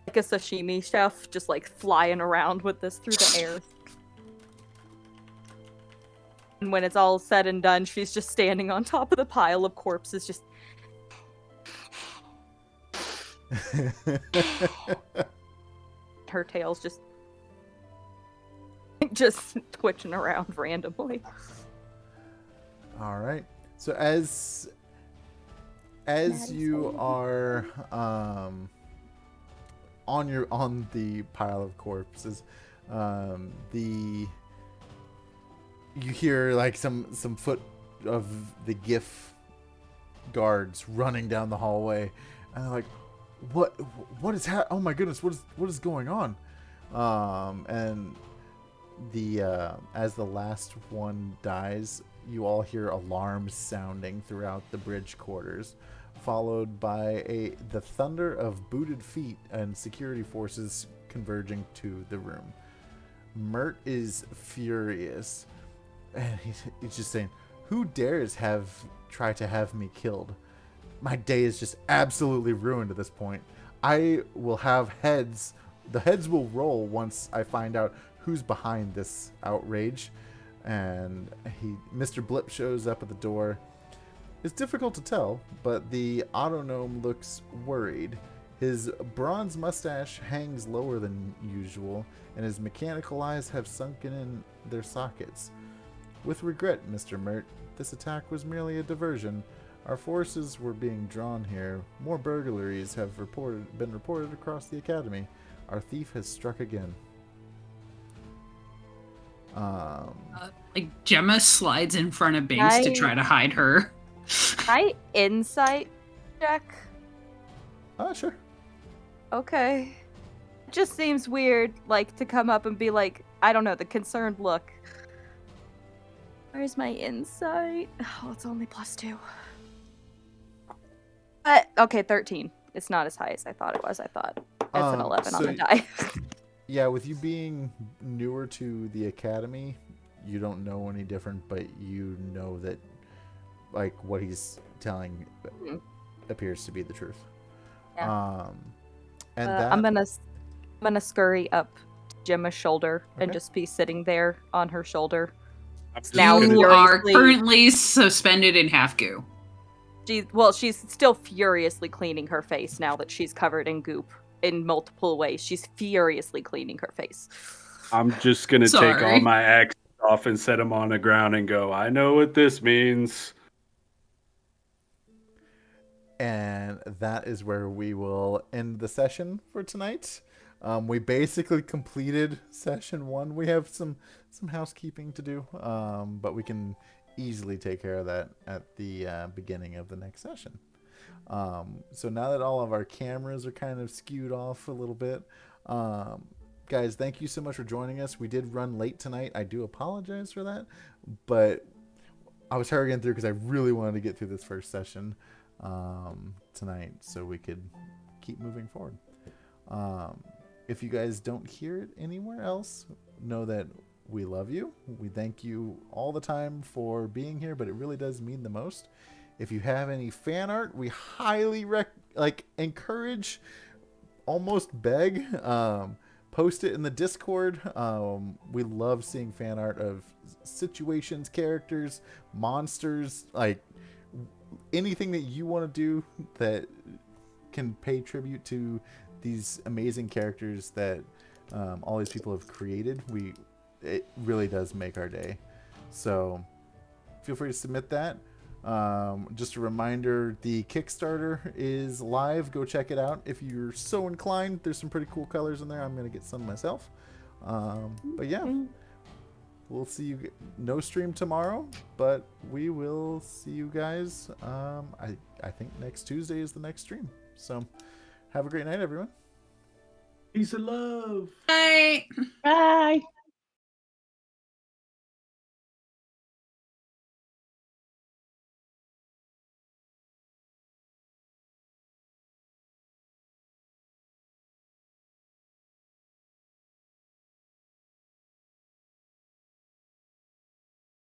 like a sashimi chef just like flying around with this through the air. And when it's all said and done, she's just standing on top of the pile of corpses, just her tail's just twitching around randomly. All right. So as you are on the pile of corpses, you hear like some foot of the GIF guards running down the hallway, and they're like, what is oh my goodness, what is going on? And as the last one dies, you all hear alarms sounding throughout the bridge quarters, followed by the thunder of booted feet and security forces converging to the room. Mert is furious, and he's just saying, "Who dares try to have me killed? My day is just absolutely ruined at this point. I will have heads. The heads will roll once I find out who's behind this outrage." And Mr. Blip shows up at the door. It's difficult to tell, but the Autognome looks worried. His bronze mustache hangs lower than usual, and his mechanical eyes have sunken in their sockets. "With regret, Mr. Mert, this attack was merely a diversion. Our forces were being drawn here. More burglaries have been reported across the academy. Our thief has struck again." Like Gemma slides in front of Binks to try to hide her. My insight check. Sure. Okay. It just seems weird, like, to come up and be like, I don't know, the concerned look. Where's my insight? Oh, it's only +2. But, okay, 13. It's not as high as I thought it was. I thought it's an 11 on the die. Yeah, with you being newer to the academy, you don't know any different, but you know that like what he's telling Mhm. appears to be the truth. Yeah. And I'm that gonna scurry up Gemma's shoulder and Okay. just be sitting there on her shoulder. I'm just Now gonna- You are furiously, currently suspended in half goo. she's still furiously cleaning her face now that she's covered in goop in multiple ways. She's furiously cleaning her face. I'm just gonna take all Sorry. my axes off and set them on the ground and go. I know what this means. And that is where we will end the session for tonight. We basically completed session 1. We have some housekeeping to do, but we can easily take care of that at the beginning of the next session. So now that all of our cameras are kind of skewed off a little bit, guys, thank you so much for joining us. We did run late tonight. I do apologize for that, but I was hurrying through because I really wanted to get through this first session tonight so we could keep moving forward. If you guys don't hear it anywhere else, know that we love you. We thank you all the time for being here, but it really does mean the most. If you have any fan art, we highly encourage, almost beg, post it in the Discord. We love seeing fan art of situations, characters, monsters, like anything that you want to do that can pay tribute to these amazing characters that all these people have created. It really does make our day. So feel free to submit that. Just a reminder, the Kickstarter is live. Go check it out if you're so inclined. There's some pretty cool colors in there. I'm going to get some myself. But yeah, we'll see you. No stream tomorrow, but we will see you guys. I think next Tuesday is the next stream. So have a great night, everyone. Peace and love. Bye. Bye.